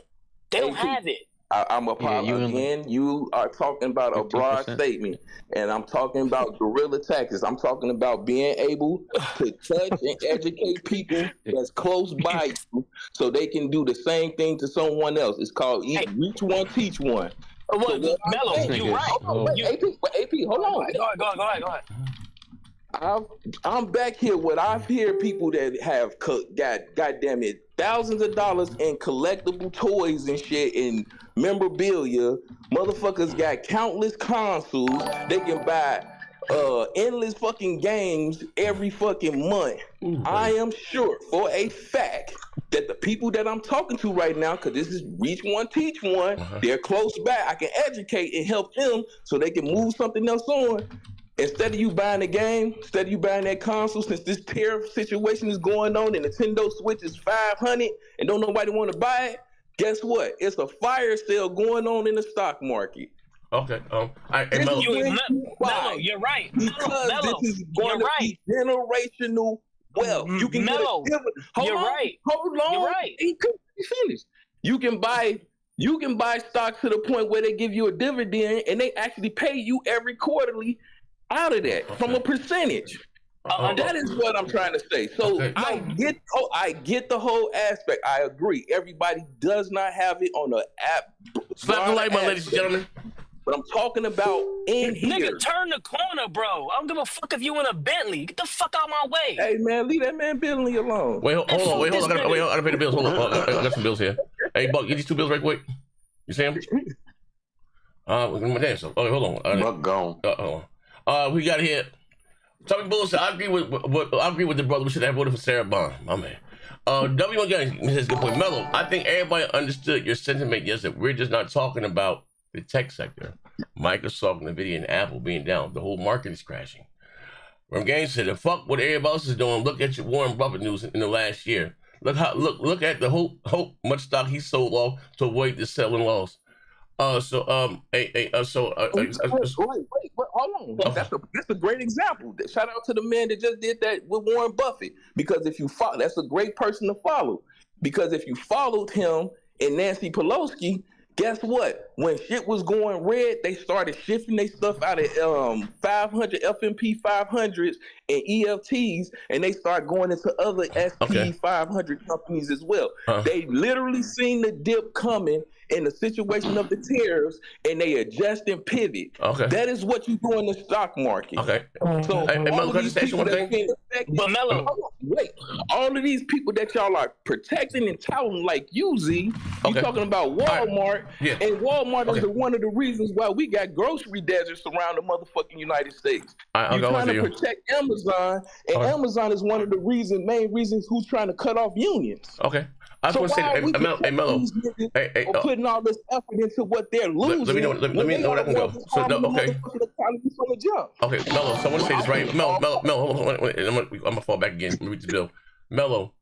S10: have it.
S9: I'm again. You are talking about 50%. A broad statement, and I'm talking about guerrilla tactics. I'm talking about being able to touch and educate people that's close by you, so they can do the same thing to someone else. It's called reach one, teach one.
S10: What, so Mello, you right?
S9: AP, hold on.
S10: Go ahead.
S9: I'm back here. What I've heard people that have got, goddamn it, thousands of dollars in collectible toys and shit and memorabilia. Motherfuckers got countless consoles. They can buy endless fucking games every fucking month. I am sure for a fact that the people that I'm talking to right now, because this is reach one, teach one, they're close by. I can educate and help them so they can move something else on. Instead of you buying the game, instead of you buying that console, since this tariff situation is going on and Nintendo Switch is $500 and don't nobody want to buy it, guess what? It's a fire sale going on in the stock market.
S1: Okay.
S10: Mello, you're right.
S9: Because this is going to be generational wealth. You can
S10: Mello,
S9: Hold on.
S10: You're right.
S9: Finish. You can buy stocks to the point where they give you a dividend and they actually pay you every quarterly out of that from a percentage. That is what I'm trying to say. So I get the whole aspect. I agree. Everybody does not have it on the app.
S1: Slap the light, my ladies and gentlemen.
S9: But I'm talking about in here.
S10: Nigga, turn the corner, bro. I don't give a fuck if you in a Bentley. Get the fuck out my way.
S9: Hey, man, leave that man Bentley alone.
S1: Hold on. I gotta pay the bills. Hold on. I got some bills here. Hey, Buck, get these 2 bills right quick. You see them? Damn, so, oh, hold on.
S5: Buck gone.
S1: Hold on. We got here. Talking bullshit. I agree with the brother. We should have voted for Sarah Bond, my man. W1 Gang says good point. Mello, I think everybody understood your sentiment yesterday. We're just not talking about the tech sector. Microsoft, NVIDIA, and Apple being down. The whole market is crashing. Ram Gang said, fuck what everybody else is doing. Look at your Warren Buffett news in the last year. Look at the hope much stock he sold off to avoid the selling loss.
S9: Wait, hold on.
S1: Okay.
S9: That's a great example. Shout out to the man that just did that with Warren Buffett. Because if you follow, that's a great person to follow. Because if you followed him and Nancy Pelosi, guess what? When shit was going red, they started shifting their stuff out of 500 FMP 500s and EFTs, and they start going into other SP 500 companies as well. They literally seen the dip coming in the situation of the tariffs, and they adjust and pivot. That is what you do in the stock market. So all of these people that being affected,
S10: but Mello,
S9: wait, all of these people that y'all are protecting and touting like you, Z, you talking about Walmart, and Walmart is one of the reasons why we got grocery deserts around the motherfucking United States. You're trying to protect Amazon, and Amazon is one of the main reasons who's trying to cut off unions.
S1: I was going to say, Mello,
S9: putting all this effort into what they're losing.
S1: Let me know what I can go. So, okay, Mello, so I want to say this right. Mello, hold on. I'm going to fall back again. Let me read the bill. Mello,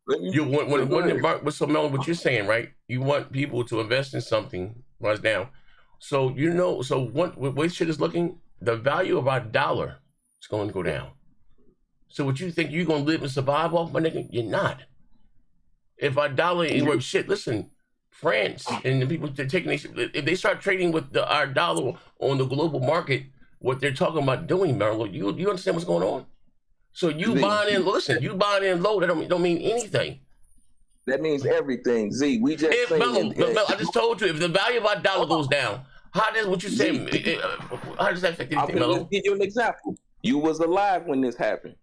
S1: so Mello, what you're saying, right? You want people to invest in something, runs down. So, what shit is looking, the value of our dollar is going to go down. So what you think you're going to live and survive off, my nigga? You're not. If our dollar ain't worth shit, listen, France and the people they're taking, if they start trading with our dollar on the global market, what they're talking about doing, Merlo, you understand what's going on? So you buying in low, that don't mean anything.
S9: That means everything, Z. We just
S1: I just told you, if the value of our dollar goes down, how does what you saying? How does that affect anything, Mello?
S9: I'll give you an example. You was alive when this happened.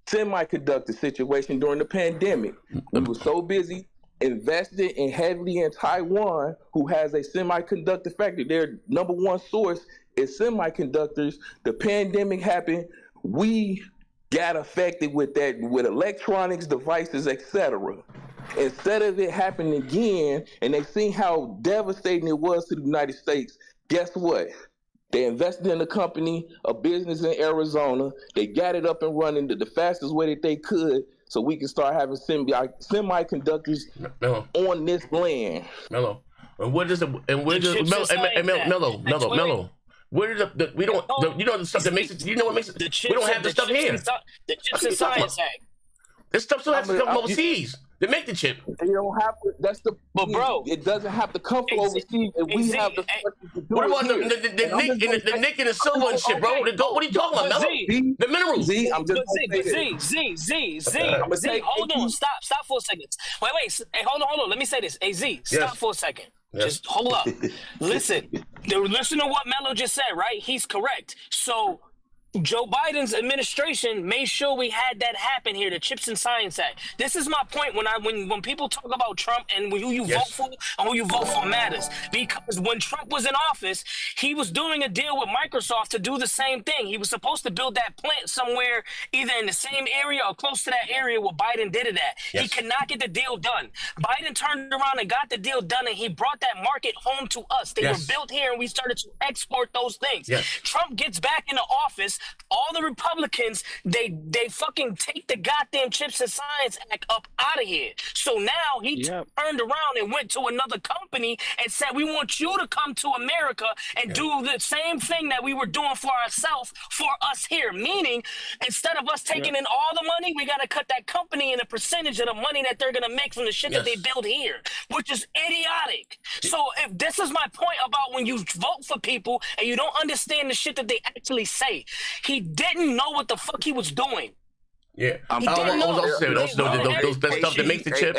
S9: Semiconductor situation during the pandemic. We were so busy invested in heavily in Taiwan, who has a semiconductor factory. Their number one source is semiconductors. The pandemic happened. We got affected with that, with electronics, devices, etc. Instead of it happening again, and they seen how devastating it was to the United States, guess what? They invested in a company, a business in Arizona. They got it up and running the fastest way that they could, so we can start having semiconductors on this land.
S1: Mello, and what is the Mello? Where is the we don't the stuff that makes it? You know what makes it? We don't have the stuff here.
S10: The Chips and Science Act.
S1: This stuff still has to come from overseas. They make the chip.
S9: You don't have to. That's the.
S10: But bro,
S9: it doesn't have to come from overseas, and we have the.
S1: What about the nick and the silver and shit, bro? What are you talking about, Mello? The minerals.
S9: Z, I'm just
S10: Z. Hold on, stop for a second. Wait. Hey, hold on. Let me say this. Hey, Z, stop for a second. Just hold up. Listen to what Mello just said, right? He's correct. So Joe Biden's administration made sure we had that happen here, the Chips and Science Act. This is my point when people talk about Trump and who you vote for and who you vote for matters. Because when Trump was in office, he was doing a deal with Microsoft to do the same thing. He was supposed to build that plant somewhere either in the same area or close to that area where Biden did it at. He could not get the deal done. Biden turned around and got the deal done, and he brought that market home to us. They were built here, and we started to export those things. Trump gets back into office. All the Republicans, they fucking take the goddamn Chips and Science Act up out of here. So now he turned around and went to another company and said, we want you to come to America and do the same thing that we were doing for ourselves for us here. Meaning, instead of us taking in all the money, we got to cut that company in a percentage of the money that they're going to make from the shit that they build here, which is idiotic. So if this is my point about when you vote for people and you don't understand the shit that they actually say, he didn't know what the fuck he was doing.
S1: Yeah, that stuff that makes the chip.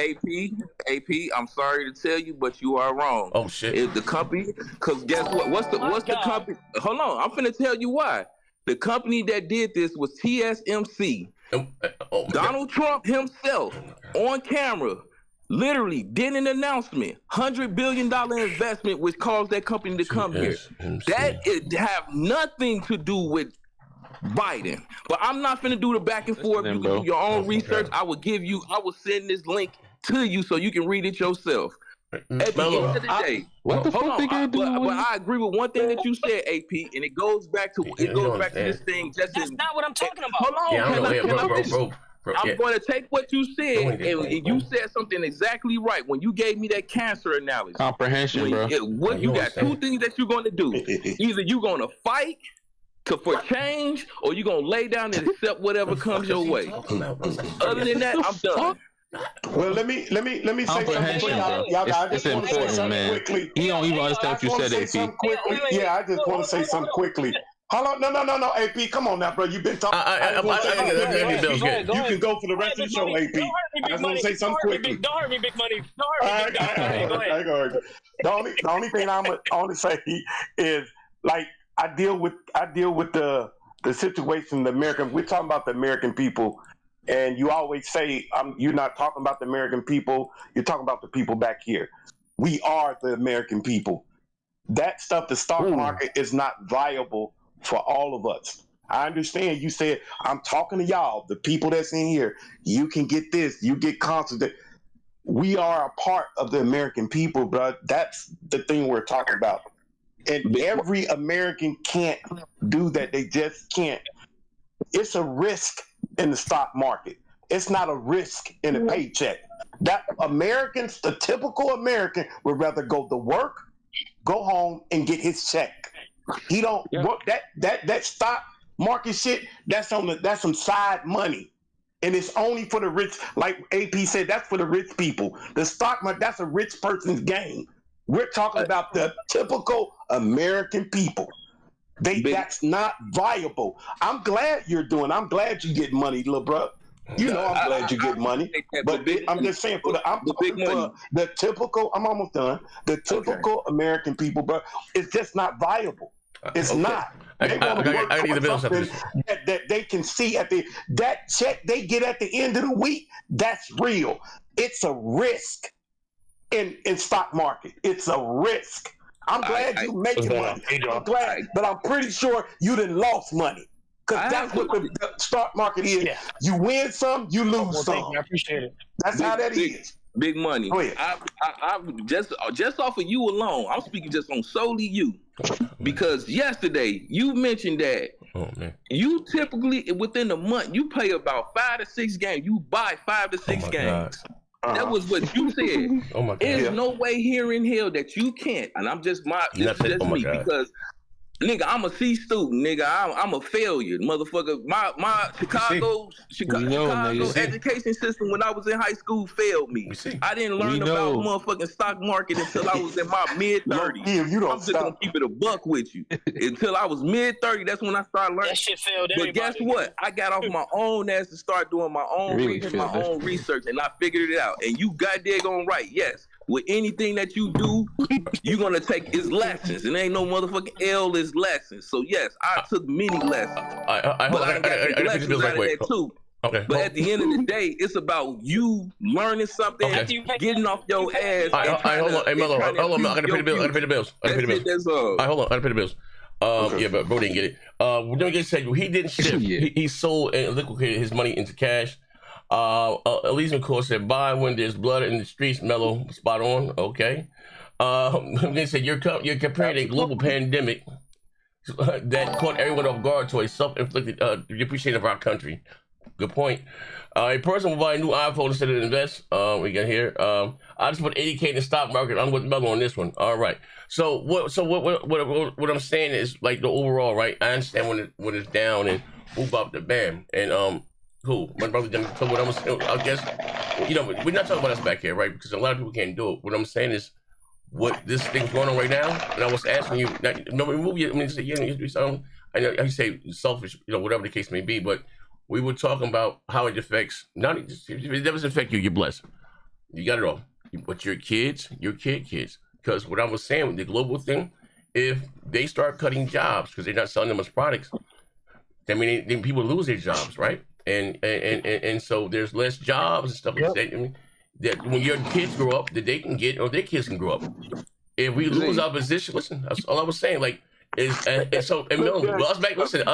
S9: AP, I'm sorry to tell you, but you are wrong.
S1: Oh shit!
S9: It's the company, because guess what? What's the company? Hold on, I'm finna tell you why. The company that did this was TSMC. Donald Trump himself on camera literally did an announcement, $100 billion investment, which caused that company to come here. That it have nothing to do with Biden. But I'm not finna do the back and forth. You can do your own research. I will send this link to you so you can read it yourself. At the end of the day, but I agree with one thing that you said, AP, and it goes back to this thing.
S10: That's not what I'm talking about.
S9: Hold on, I'm going to take what you said, and you said something exactly right when you gave me that cancer analogy.
S3: Comprehension, bro.
S9: You got two things that you're going to do. Either you're going to fight for change, or you're going to lay down and accept whatever comes your way. Other than that, I'm done.
S5: Well, let me say something for y'all. I just want to say something quickly.
S3: He don't even understand what you said, AP.
S5: Yeah, I just want to say something quickly. Hold on, no, AP, come on now, bro. You've been talking. You can go for the rest of the show, AP. I just want to say something quickly.
S10: Don't hurt me, Big Money. Don't hurt me, Big Money. Go ahead.
S5: The only thing I'm gonna say is, like, I deal with the situation, the American. We're talking about the American people, and you always say you're not talking about the American people. You're talking about the people back here. We are the American people. That stuff, the stock market is not viable for all of us. I understand you said, I'm talking to y'all, the people that's in here. You can get this, you get constant. We are a part of the American people, bro. That's the thing we're talking about. And every American can't do that. They just can't. It's a risk in the stock market. It's not a risk in a paycheck. That Americans, the typical American, would rather go to work, go home, and get his check. He don't work that stock market shit. That's some side money, and it's only for the rich. Like AP said, that's for the rich people. The stock market, that's a rich person's game. We're talking about the typical American people. That's not viable. I'm glad you get money, little bro. You know I'm glad you get money, but I'm just saying for the typical. I'm almost done. The typical American people, bro, it's just not viable. It's not. They want to work for something that they can see that check they get at the end of the week. That's real. It's a risk in stock market. It's a risk. I'm glad you making money. I'm glad, but I'm pretty sure you done lost money. Because that's what the stock market is. Yeah. You win some, you lose some.
S10: I appreciate it.
S5: That's how that is.
S9: Big Money. I just off of you alone, I'm speaking just on solely you. Because yesterday you mentioned that you typically within a month you play about 5 to 6 games. You buy 5 to 6 games. That was what you said.
S1: Oh my God.
S9: There's no way here in hell that you can't. And I'm just me because nigga, I'm a C student, nigga. I'm a failure, motherfucker. My Chicago education system when I was in high school failed me. I didn't learn about motherfucking stock market until I was in my mid-30s. I'm just gonna keep it a buck with you. Until I was mid-30, that's when I started learning.
S10: That shit failed
S9: everybody. But guess what? I got off my own ass to start doing my own research, and I figured it out. And you goddamn right, yes. With anything that you do, you're gonna take its lessons. It ain't no motherfucking L is lessons. So yes, I took many lessons. I got lessons out of that too.
S1: Okay.
S9: But at the end of the day, it's about you learning something, getting off your ass.
S1: Hold on. Hey, Mello, hold on. I gotta pay the bills. Hold on. I gotta pay the bills. Yeah, but bro didn't get it. We're gonna get said he didn't shift. He sold and liquidated his money into cash. Elysian Court said, buy when there's blood in the streets. Mellow, spot on. Okay. They said you're comparing a global pandemic that caught everyone off guard to a self-inflicted depreciation of our country. Good point. A person will buy a new iPhone instead of invest. We got here. I just put 80K in the stock market. I'm with Mellow on this one. All right. So what I'm saying is like the overall, right? I understand when it's down and move up the bam and cool. My brother didn't tell what I'm saying. I guess, we're not talking about us back here, right? Because a lot of people can't do it. What I'm saying is, what this thing's going on right now, and I was asking you, remove you. I mean, I know you say selfish, whatever the case may be, but we were talking about how it affects, if it doesn't affect you, you're blessed. You got it all. But your kids. Because what I was saying with the global thing, if they start cutting jobs because they're not selling them as products, I mean, then people lose their jobs, right? And so there's less jobs and stuff like that. I mean, that when your kids grow up, that they can get, or their kids can grow up. If we lose our position, listen, that's all I was saying. Like, us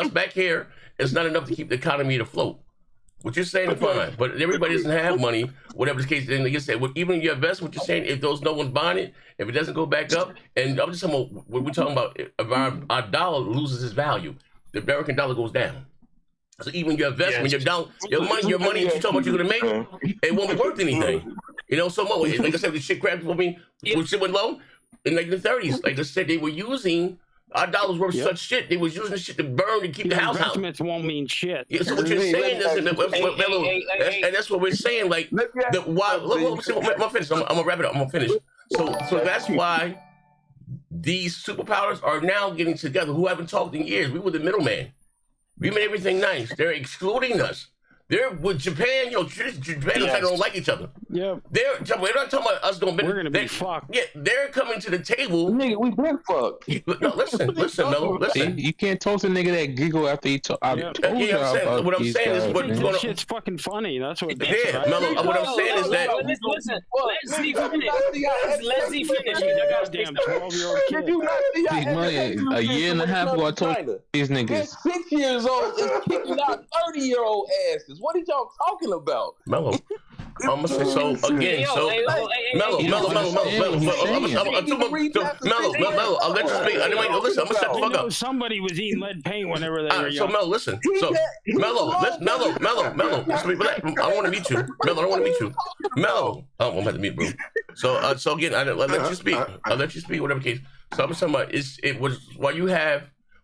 S1: back here, it's not enough to keep the economy afloat. What you're saying is fine, but everybody doesn't have money, whatever the case. Then like I said, even your investment, what you're saying, if there's no one buying it, if it doesn't go back up, and I'm just talking about what we're talking about, if our dollar loses its value, the American dollar goes down. So even your investment, your money that you're talking about you're gonna make, it won't be worth anything. You know, so much. Like I said, the shit crashed. When shit went low in like the 30s, like I said, they were using. Our dollars worth such shit. They was using the shit to burn to keep the house out.
S4: Investments won't mean shit.
S1: Yeah, so what you're saying is, and that's what we're saying. Like, why? Look, I'm finished. I'm gonna wrap it up. I'm gonna finish. So that's why these superpowers are now getting together. Who haven't talked in years? We were the middleman. We made everything nice. They're excluding us. They're with Japan, Japan and China don't like each other.
S4: Yeah.
S1: We're not talking about us going.
S4: We're gonna be fucked.
S1: Yeah, they're coming to the table.
S9: Nigga, we been fucked.
S1: No, listen, Melo, listen.
S3: You can't toast a nigga that giggle after he talk.
S1: What I'm saying is what's going on.
S4: This shit's fucking funny. That's what.
S1: Yeah, Melo. What I'm saying is that.
S10: Listen. Let's see finish.
S4: Goddamn 12-year-old kid.
S3: A year and a half ago, I told these niggas.
S9: 6 years old is kicking out 30-year-old asses. What are y'all talking about?
S1: Melo. I'm gonna say so again. Melo. I'll let you speak. Listen, I'm gonna shut the fuck up.
S4: Somebody was eating lead paint whenever they were young.
S1: So Melo, listen. So Melo. I want to meet you. Melo, I want to meet you. Melo. I'm gonna have to meet, bro. So again, I'll let you speak. I'll let you speak, whatever case. So I'm talking about it was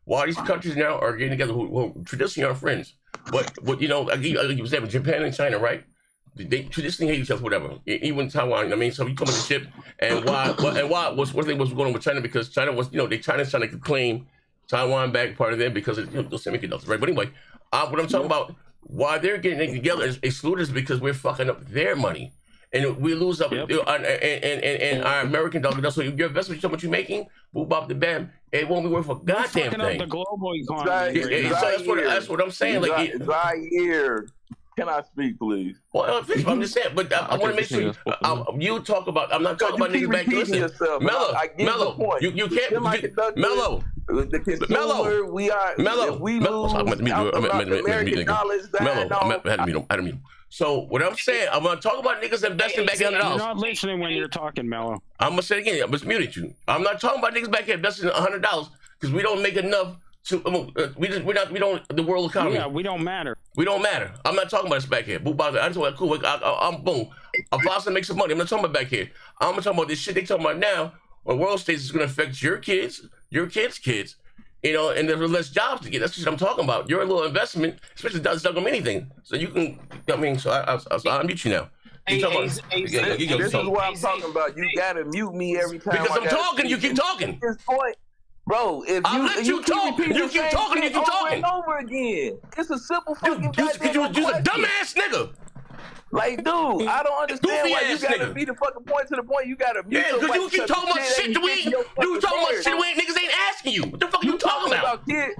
S1: while these countries now are getting together who traditionally are friends. But you know, like you said, Japan and China, right? They traditionally hate each other, whatever. Even Taiwan, I mean, so you come with the ship, and why was going on with China? Because China was, China's trying to claim Taiwan back, part of them, because of those semiconductors, right? But anyway, what I'm talking about, why they're getting together is excluded because we're fucking up their money, and we lose up and our American dollar. That's what your investment, so much you're making, boop bop the bam, it won't be worth a goddamn thing.
S4: The global economy.
S1: So that's what I'm saying. Like
S9: Zaire. Can I speak, please?
S1: Well, I'm just saying, but I want to make sure you talk about. I'm not talking about niggas back. Listen, Melo, you can't. Melo.
S9: The consumer, we are.
S1: Melo.
S9: We lose. American dollars.
S1: Melo. So what I'm saying, I'm gonna talk about niggas investing back $100.
S4: You're not listening when you're talking, Melo.
S1: I'm gonna say it again. I'm just muting you. I'm not talking about niggas back here investing $100 because we don't make enough. We don't the world economy.
S4: Yeah, we don't matter.
S1: We don't matter. I'm not talking about this back here. Boom, I just want cool. I'm boom. I'm about to make some money. I'm not talking about back here. I'm talking about this shit they talking about now. On world stage is going to affect your kids, kids. And there's less jobs to get. That's what I'm talking about. Your little investment, especially doesn't start on anything. So you can. I mean, so I'll mute you now.
S9: This is what I'm talking about. You gotta mute me every time.
S1: Because I'm talking. You keep talking.
S9: This point. Bro, if
S1: you talk, you keep talking, you keep talking
S9: over again. It's a simple fucking goddamn
S1: you're a dumbass nigga.
S9: Like, dude, I don't understand why you gotta be the fucking point to the point. You gotta mute.
S1: Yeah, because you keep talking about shit that we niggas ain't asking you. What the fuck you talking about? You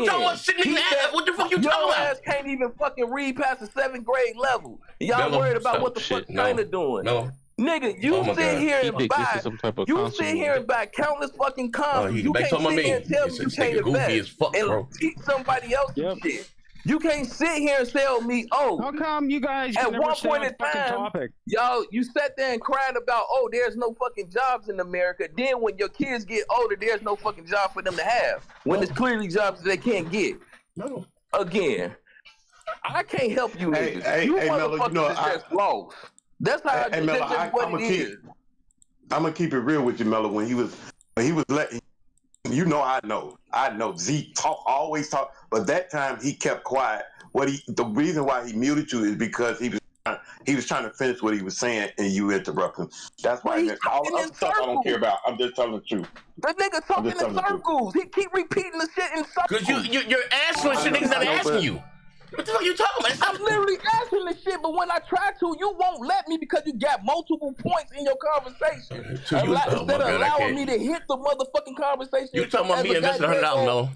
S1: talking about shit niggas ask? What the fuck you talking about?
S9: Your ass can't even fucking read past the 7th grade level. Y'all worried about what the fuck China doing?
S1: No.
S9: Nigga, you sit here and buy countless fucking consoles. You can't sit here and tell me you can't invest and teach somebody else shit. You can't sit here and tell me,
S4: how come you guys
S9: at one point in time, y'all, you sat there and cried about, there's no fucking jobs in America. Then when your kids get older, there's no fucking job for them to have. When there's clearly jobs that they can't get. No. Again, I can't help you niggas. You motherfuckers is just lost. That's how
S5: I'm gonna keep it real with you, Melo. When he was letting, I know Z always talk, but that time he kept quiet. The reason why he muted you is because he was trying to finish what he was saying and you interrupted him. That's why all the stuff I don't care about. I'm just telling the truth.
S9: That nigga talking in circles. He keep repeating the shit in circles.
S1: Because you're asking shit niggas not asking you. What the fuck are you talking about?
S9: I'm literally asking this shit, but when I try to, you won't let me because you got multiple points in your conversation. Instead of allowing me to hit the motherfucking conversation.
S1: You talking about me investing $100, Melo?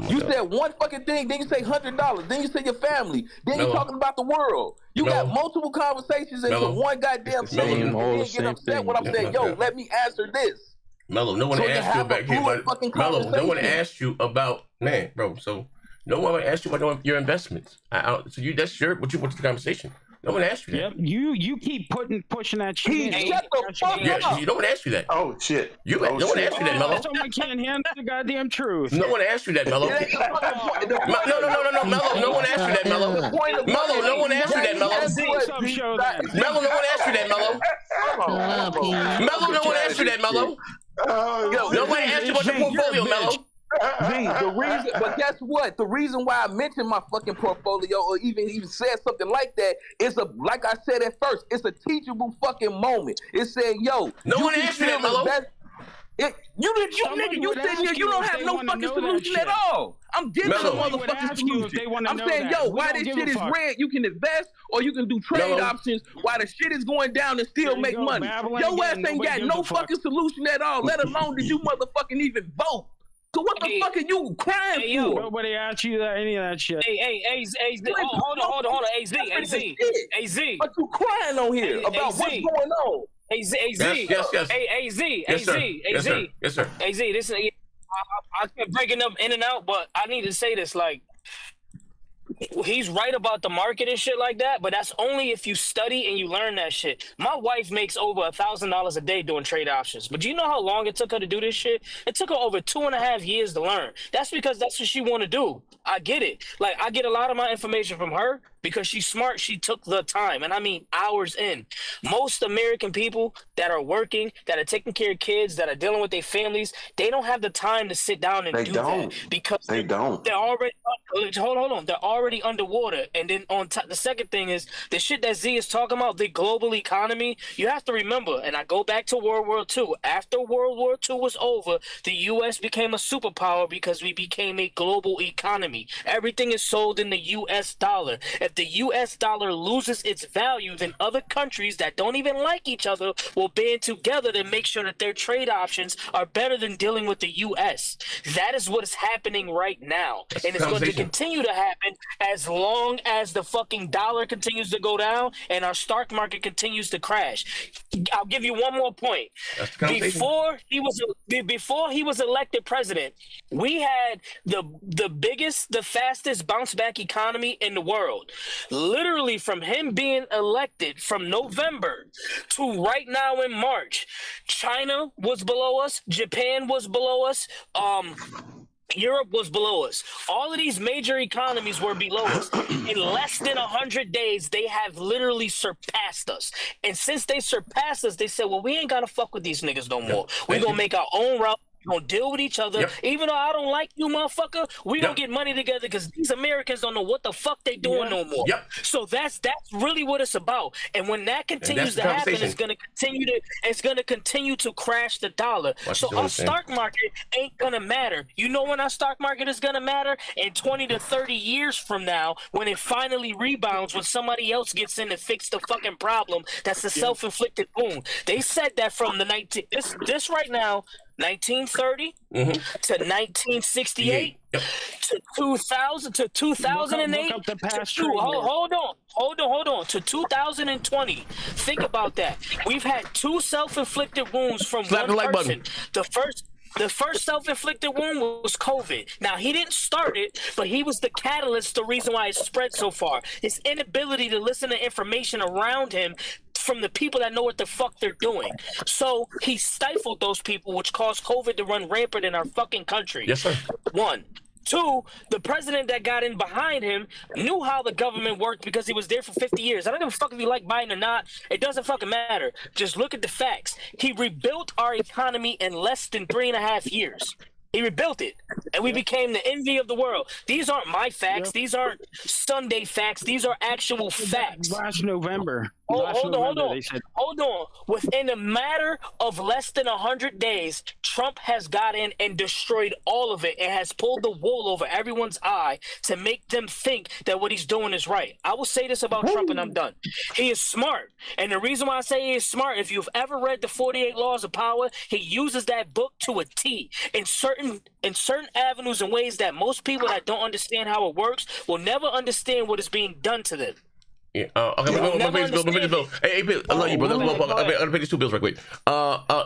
S9: You said one fucking thing, then you say $100, then you say your family, then you're talking about the world. You got multiple conversations into one goddamn thing, and then get upset when I'm saying, yo, let me answer this.
S1: Mello, no one asked you about Mello, no one asked you about bro. So no one asked you about your investments. So that's what you want to the conversation. No one asked you that.
S4: Yep. You keep pushing that shit.
S9: Shut the fuck up.
S1: No one asked you that.
S5: Oh shit.
S1: No one asked you that, Mello.
S4: Someone can't handle the goddamn truth.
S1: No one asked you that, Mello. No, Mello. No one asked you that, Mello. Mello, no one asked you that, Mello. Mello, no one asked you that, Mello. Mello, no one asked you that, Mello. No one asked you about the portfolio, Mello.
S9: But guess what? The reason why I mentioned my fucking portfolio or even said something like that is like I said at first, it's a teachable fucking moment. It said, yo,
S1: no one asked you that, Mello.
S9: You said you don't have no fucking solution at all. I'm giving a motherfucking solution. I'm saying, yo, why this shit is red, you can invest or you can do trade options while the shit is going down and still make money. Your ass ain't got no fucking solution at all, let alone did you motherfucking even vote. So what the fuck are you crying for?
S4: Nobody asked you any of that shit.
S10: Hold on, AZ.
S9: What you crying on here about what's going on?
S10: AZ.
S1: Yes, sir.
S10: AZ, this is, I kept breaking up in and out, but I need to say this, like, he's right about the market and shit like that, but that's only if you study and you learn that shit. My wife makes over $1,000 a day doing trade options, but do you know how long it took her to do this shit? It took her over 2.5 years to learn. That's because that's what she want to do. I get it. Like, I get a lot of my information from her because she's smart. She took the time, and I mean hours in. Most American people that are working, that are taking care of kids, that are dealing with their families, they don't have the time to sit down and do that because they're already hold on. They're already underwater. And then on top, the second thing is the shit that Z is talking about, the global economy. You have to remember, and I go back to World War II. After World War II was over, the U.S. became a superpower because we became a global economy. Everything is sold in the U.S. dollar. If the U.S. dollar loses its value, then other countries that don't even like each other will band together to make sure that their trade options are better than dealing with the U.S. That is what is happening right now. And it's going to continue to happen as long as the fucking dollar continues to go down and our stock market continues to crash. I'll give you one more point. Before he was elected president, we had the biggest, the fastest bounce back economy in the world. Literally from him being elected from November to right now in March, China was below us, Japan was below us, Europe was below us. All of these major economies were below us. In less than 100 days, they have literally surpassed us. And since they surpassed us, they said, well, we ain't got to fuck with these niggas no more. We're going to make our own route. We're going to deal with each other. Even though I don't like you, motherfucker, we going to get money together because these Americans don't know what the fuck they doing no more. So that's really what it's about. And when that continues to happen, it's going to continue to crash the dollar. So our stock market ain't going to matter. You know when our stock market is going to matter? In 20 to 30 years from now, when it finally rebounds, when somebody else gets in and fix the fucking problem, that's a self-inflicted wound. They said that from the this right now, 1930 to 1968 to 2000 to 2008 hold on to 2020. Think about that. We've had two self-inflicted wounds from one person. The first self-inflicted wound was COVID. Now, he didn't start it, but he was the catalyst, the reason why it spread so far. His inability to listen to information around him from the people that know what the fuck they're doing. So he stifled those people, which caused COVID to run rampant in our fucking country.
S1: Yes, sir.
S10: One. Two, the president that got in behind him knew how the government worked because he was there for 50 years. I don't give a fuck if you like Biden or not. It doesn't fucking matter. Just look at the facts. He rebuilt our economy in less than 3.5 years. He rebuilt it, and we became the envy of the world. These aren't my facts. These aren't Sunday facts. These are actual facts.
S4: Last November.
S10: Hold on. Within a matter of less than 100 days, Trump has got in and destroyed all of it and has pulled the wool over everyone's eye to make them think that what he's doing is right. I will say this about Trump and I'm done. He is smart. And the reason why I say he is smart, if you've ever read the 48 Laws of Power, he uses that book to a T in certain avenues and ways that most people that don't understand how it works will never understand what is being done to them.
S1: Yeah. Okay. I'm gonna pay this bill. Hey, I love you, bro. I'm gonna pay these 2 bills right quick.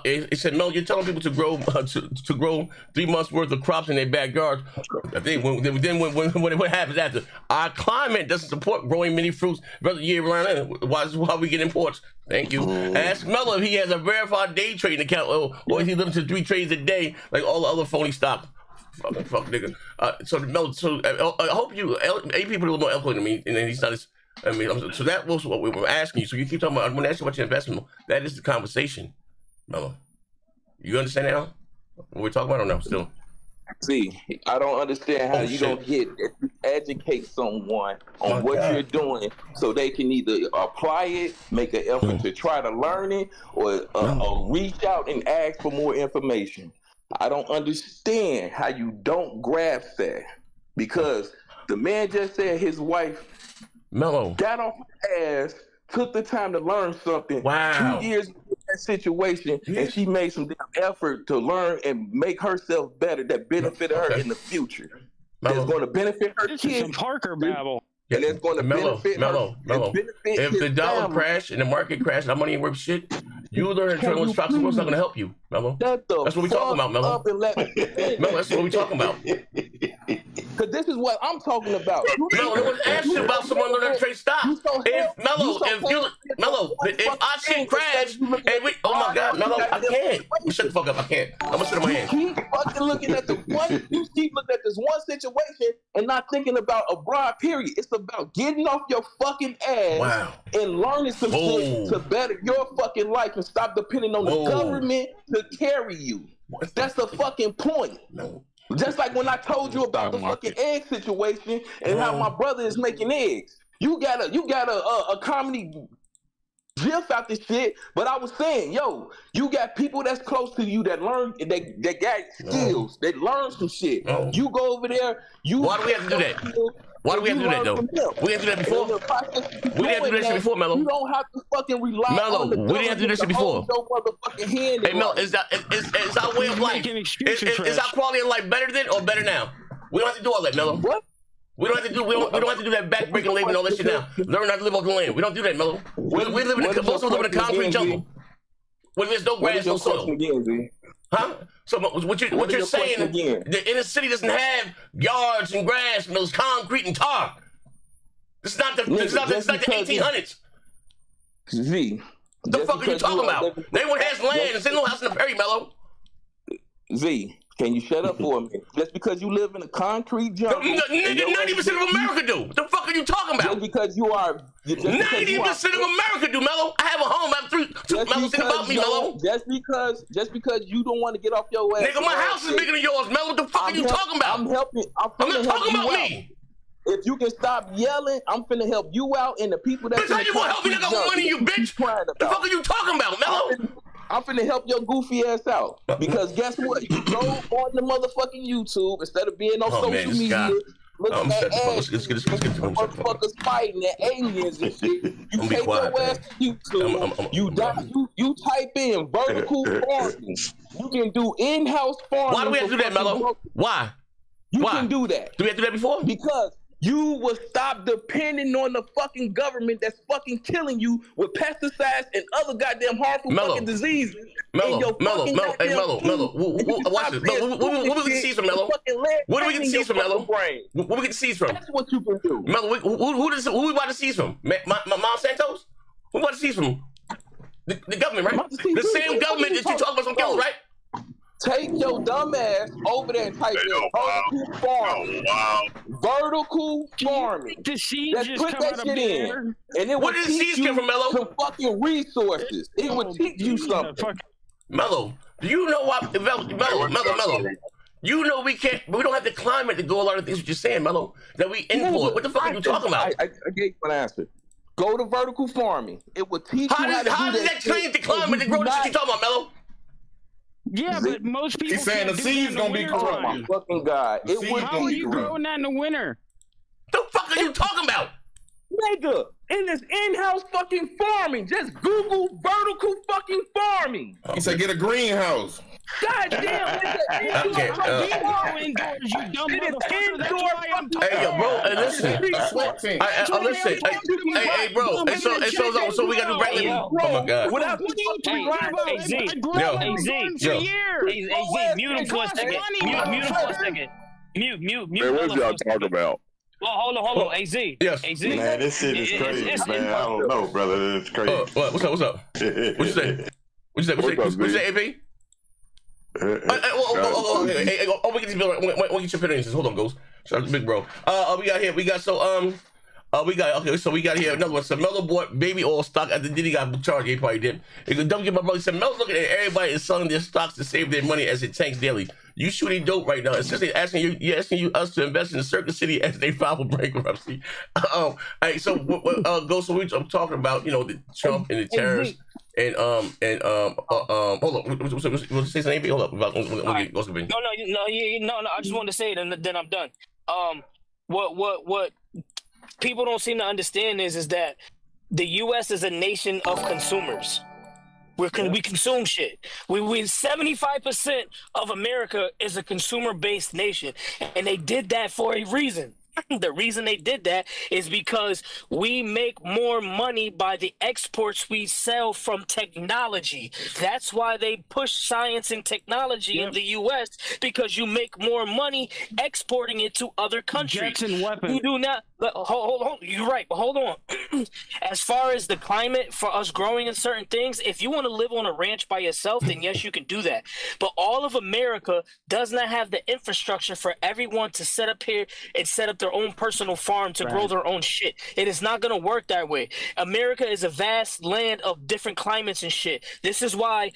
S1: It said, Mel, you're telling people to grow to grow 3 months worth of crops in their backyards. I think what happens after? Our climate doesn't support growing many fruits year round. Why we get imports? Thank you. Ask Mello if he has a verified day trading account, or is he limited to 3 trades a day like all the other phony stock? Fuck nigga. So Mello, I hope you AP people don't know eloquent to me, and then he's not as. I mean, so that was what we were asking you. So you keep talking about, I'm going to ask you about your investment. That is the conversation, Mello. You understand now what we're talking about or no? Still?
S9: See, I don't understand how you don't get educate someone on what you're doing so they can either apply it, make an effort to try to learn it, or reach out and ask for more information. I don't understand how you don't grasp that, because the man just said his wife
S1: Mello
S9: got off her ass, took the time to learn something.
S1: Wow.
S9: 2 years in that situation, and she made some damn effort to learn and make herself better that benefited her in the future. That's going to benefit her kids.
S4: Some Parker babble.
S9: And it's going to benefit her.
S1: If the dollar crash and the market crash and our money ain't worth shit, you learn internal stocks and what's not going to help you, Mello. That's what we talking about, Mello. Mello, that's what we talking about.
S9: Because this is what I'm talking about.
S1: Mello, I was asking you about someone learning to trade stocks. If our shit crash and we, oh my God, Mello, I can't. Shut the fuck up, I can't. I'm gonna sit on my hands.
S9: You keep fucking looking at you keep looking at this one situation and not thinking about a broad period. It's about getting off your fucking ass and learning some shit to better your fucking life and stop depending on the government to carry you. That's the fucking point. Just like when I told you about the fucking egg situation and how my brother is making eggs. You got a comedy gif out this shit, but I was saying, yo, you got people that's close to you that learn, that got skills, that learn some shit. You go over there,
S1: why do we have to do that? Why do we have to do that, though? We had to do that before. We didn't have to do that shit before, Mello.
S9: You don't have to fucking rely on the
S1: we didn't have to do that shit before. Hey, Mello, is our way of life, is our quality of life better then or better now? We don't have to do all that, Mello. What? We don't have to do that back-breaking labor and all that shit now. Learn how to live off the land. We don't do that, Mello. We live in most of us live in a concrete jungle where there's no grass, no soil. Huh? So what you're saying, the inner city doesn't have yards and grass and those concrete and tar. It's not the 1800s.
S9: Z.
S1: What the fuck are you talking about? Everyone has land. There's no house in the Perry, Mello.
S9: Z. Can you shut up for a minute? Just because you live in a concrete jungle.
S1: 90% of America do. What the fuck are you talking about?
S9: Just because you are.
S1: 90% of America do, Mello. I have a home. I have two Mello. Think about me, Mello.
S9: Just because you don't want to get off your ass.
S1: Nigga, my house is bigger than yours, Mello. What the fuck are you talking about?
S9: I'm helping. I'm
S1: not talking about me.
S9: If you can stop yelling, I'm finna help you out and the people that.
S1: Bitch, how you gonna help me? I got more money, you bitch. What the fuck are you talking about, Mello?
S9: I'm finna help your goofy ass out. Because guess what? You go on the motherfucking YouTube instead of being on social media. Looking at ads, motherfuckers fighting at aliens and shit. You take your ass to YouTube. You type in vertical farming. You can do in-house farming.
S1: Why do we have to do that, Mello? Why?
S9: You can do that.
S1: Do we have to do that before?
S9: Because you will stop depending on the fucking government that's fucking killing you with pesticides and other goddamn harmful fucking diseases. Mello. Watch this. What do we get seeds from, Mello? What do we get seeds from, Mello? What do we get seeds from? That's what you can do.
S1: Mello, who we buy the seeds from? Monsanto's? Who bought the seeds from? The government, right? The same government that you talk about some kills, right?
S9: Take your dumb ass over there and type in vertical farming. Vertical farming. Let's put that shit in. And it will teach you some fucking resources. It will teach you something.
S1: Mello, do you know why? Mello. You know we don't have the climate to do a lot of things you're saying, Mello. That we import. What the fuck are you talking about?
S9: I gave you an answer. Go to vertical farming. It will teach you how
S1: does that change the climate and grow the shit you talking about, Mello?
S4: Yeah, but most people.
S8: He's saying the seed's gonna be corrupt.
S9: Oh my fucking God!
S4: How are you growing that in the winter?
S1: The fuck are you talking about?
S9: Nigga, in this in-house fucking farming, just Google vertical fucking farming.
S8: He said get a greenhouse.
S9: God damn, nigga.
S4: Indoors, you dumb motherfucker. That's why I'm talking.
S1: Hey, yo, bro, listen. Listen. Hey, bro. So we got to wrap it. Oh my God.
S10: Hey, Z, mute him for a second. Mute him for a second. Mute.
S12: Man, what y'all talking about?
S10: Well, hold on, AZ.
S1: Yes.
S10: AZ.
S5: Man, this shit is crazy, man. I don't know, brother. It's crazy.
S1: What's up? What you say? What you say, AP? We get your opinions. Hold on, Ghost. Shout out to Big Bro. We got here another one. So Melo bought baby oil stock after Diddy got charged. He probably did. Don't get my brother. Said Melo's looking at everybody is selling their stocks to save their money as it tanks daily. You shooting dope right now. It's just asking you us to invest in Circuit City as they file for bankruptcy. Hey, so Ghost. So I'm talking about the Trump and the tariffs. And hold on. We'll say something. Hold up. No. I
S10: just wanted to say it, and then I'm done. What people don't seem to understand is that the U.S. is a nation of consumers. We consume shit. We 75% of America is a consumer-based nation, and they did that for a reason. The reason they did that is because we make more money by the exports we sell from technology. That's why they push science and technology in the U.S. because you make more money exporting it to other countries.
S4: Jets and weapons.
S10: You do not. Hold. You're right, but hold on. As far as the climate for us growing in certain things, if you want to live on a ranch by yourself, then yes, you can do that. But all of America does not have the infrastructure for everyone to set up here and set up their own personal farm to grow their own shit. It is not going to work that way. America is a vast land of different climates and shit. This is why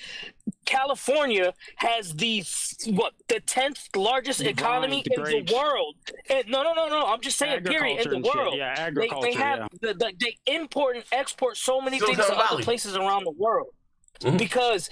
S10: California has the 10th largest economy in the world. And no. I'm just saying, period. In the world,
S4: yeah, agriculture.
S10: They have they import and export so many things to other places around the world because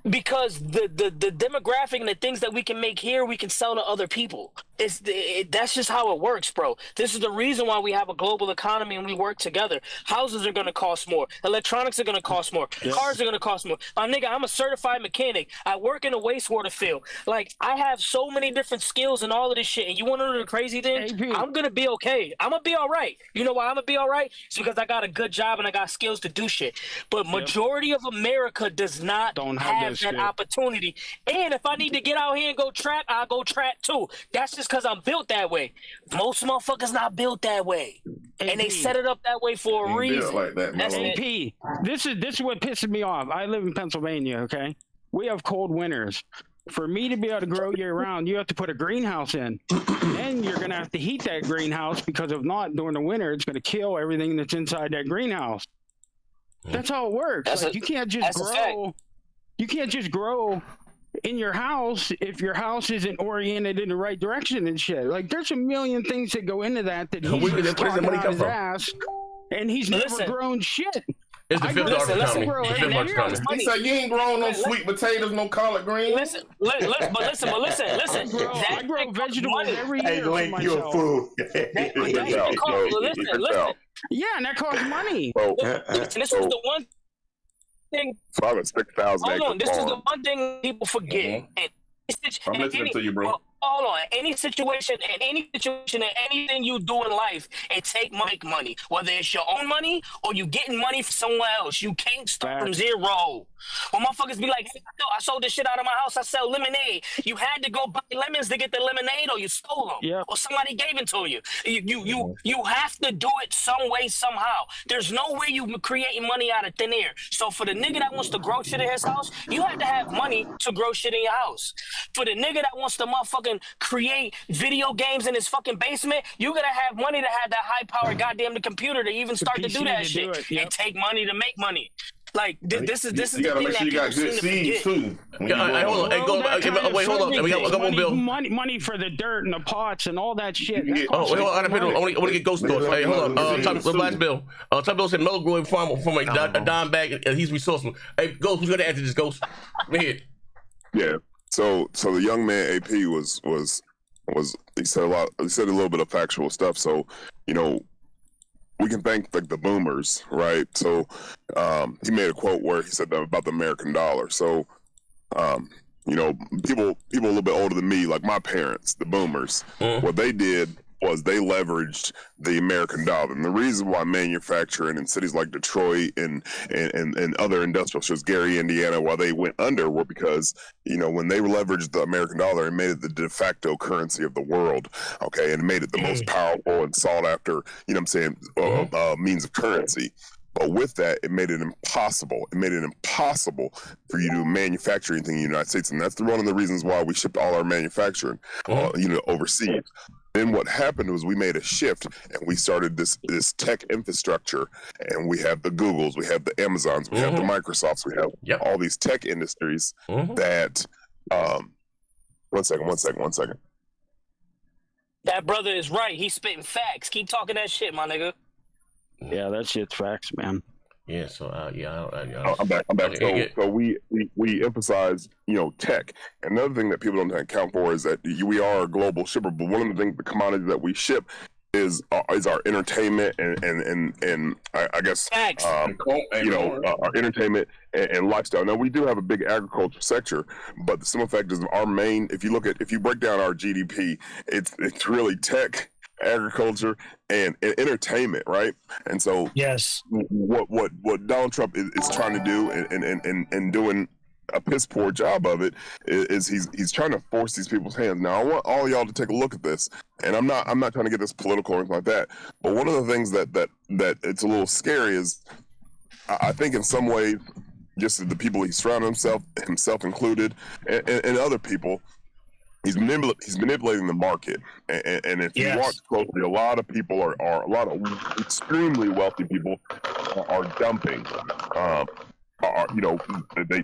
S10: the demographic and the things that we can make here, we can sell to other people. That's just how it works, bro. This is the reason why we have a global economy and we work together. Houses are going to cost more. Electronics are going to cost more. Yes. Cars are going to cost more. My nigga, I'm a certified mechanic. I work in a wastewater field. Like, I have so many different skills and all of this shit. And you want to know the crazy thing? I'm going to be okay. I'm going to be all right. You know why I'm going to be all right? It's because I got a good job and I got skills to do shit. But majority of America does not have that opportunity. And if I need to get out here and go trap, I'll go trap too. That's just because I'm built that way. Most motherfuckers not built that way. And they set it up that way for a reason.
S8: Like that,
S10: that's
S4: AP. This is what pisses me off. I live in Pennsylvania, okay? We have cold winters. For me to be able to grow year round, you have to put a greenhouse in. Then you're going to have to heat that greenhouse because if not, during the winter, it's going to kill everything that's inside that greenhouse. That's how it works. Like, you can't just grow. You can't just grow in your house if your house isn't oriented in the right direction and shit. Like, there's a million things that go into that he's just talking out his ass, and he's never grown shit.
S1: It's the fifth largest economy.
S8: He said you ain't growing no sweet potatoes, no collard greens.
S10: Listen.
S4: I grow vegetables every year.
S5: Hey, Link, you're a fool.
S10: Listen.
S4: Yeah, and that costs money.
S10: Listen, this is the one thing.
S12: So I have a 6,000 acre farm.
S10: This is the one thing people forget.
S8: I'm listening to you, bro.
S10: Hold on. Any situation, and anything you do in life, it take money. Whether it's your own money or you getting money from somewhere else, you can't start from zero. When motherfuckers be like, hey, I sold this shit out of my house, I sell lemonade. You had to go buy lemons to get the lemonade, or you stole them, or somebody gave it to you. You have to do it some way, somehow. There's no way you creating money out of thin air. So for the nigga that wants to grow shit in his house, you have to have money to grow shit in your house. For the nigga that wants to motherfucking create video games in his fucking basement, you gotta have money to have that high-powered goddamn computer to even start to do that shit. It take money to make money. Like this is
S8: You
S10: the
S8: gotta
S10: thing
S8: make
S10: that
S8: sure you got
S10: people
S8: good
S10: seem to
S8: seeds
S10: forget.
S8: too.
S1: Hold on. Hey, wait, hold on. We got one bill.
S4: Money for the dirt and the pots and all that shit. That
S1: Oh,
S4: costs
S1: wait, hold on. I
S4: money.
S1: want to get ghost thoughts. Hey, hold on. The last bill. Tom Bill said Melo grew from a dime bag, and he's resourceful. Hey, Ghost, who's gonna answer this, Ghost? Come here.
S12: Yeah. So the young man AP was he said a little bit of factual stuff. So, you know, we can thank like the boomers, right? So he made a quote where he said that about the American dollar. So you know, people a little bit older than me, like my parents, the boomers, what they did was they leveraged the American dollar. And the reason why manufacturing in cities like Detroit and other industrial cities, Gary, Indiana, why they went under were because, you know, when they leveraged the American dollar, it made it the de facto currency of the world, okay, and it made it the most powerful and sought after, you know what I'm saying, means of currency. But with that, it made it impossible. It made it impossible for you to manufacture anything in the United States. And that's one of the reasons why we shipped all our manufacturing, you know, overseas. Then what happened was we made a shift and we started this tech infrastructure, and we have the Googles, we have the Amazons, we have the Microsofts, we have all these tech industries that, one second.
S10: That brother is right. He's spitting facts. Keep talking that shit, my nigga.
S4: Yeah, that shit's facts, man.
S1: Yeah, so
S12: I'm back. So we emphasize, you know, tech. Another thing that people don't account for is that we are a global shipper, but one of the things, the commodities that we ship is our entertainment and I guess you know, our entertainment and lifestyle. Now we do have a big agriculture sector, but the simple fact is our main, if you break down our GDP, it's really tech, agriculture, and entertainment, right? And so
S10: yes,
S12: what Donald Trump is trying to do and doing a piss poor job of it is he's trying to force these people's hands. Now I want all y'all to take a look at this, and I'm not trying to get this political or anything like that, but one of the things that it's a little scary is I think in some ways, just the people he surrounded himself included, and other people, he's manipulating the market, and if you watch closely, a lot of people are a lot of extremely wealthy people are dumping. You know, they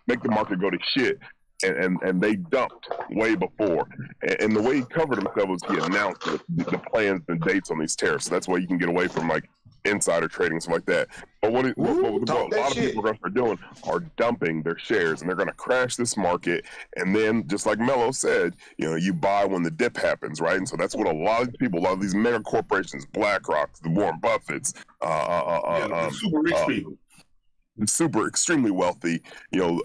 S12: make the market go to shit, and they dumped way before. And the way he covered himself was he announced the plans and dates on these tariffs. So that's why you can get away from like insider trading and stuff like that. But what a lot of people are doing are dumping their shares, and they're going to crash this market. And then, just like Mello said, you know, you buy when the dip happens, right? And so that's what a lot of people, a lot of these mega corporations, BlackRock, the Warren Buffetts,
S8: super rich people,
S12: super extremely wealthy, you know,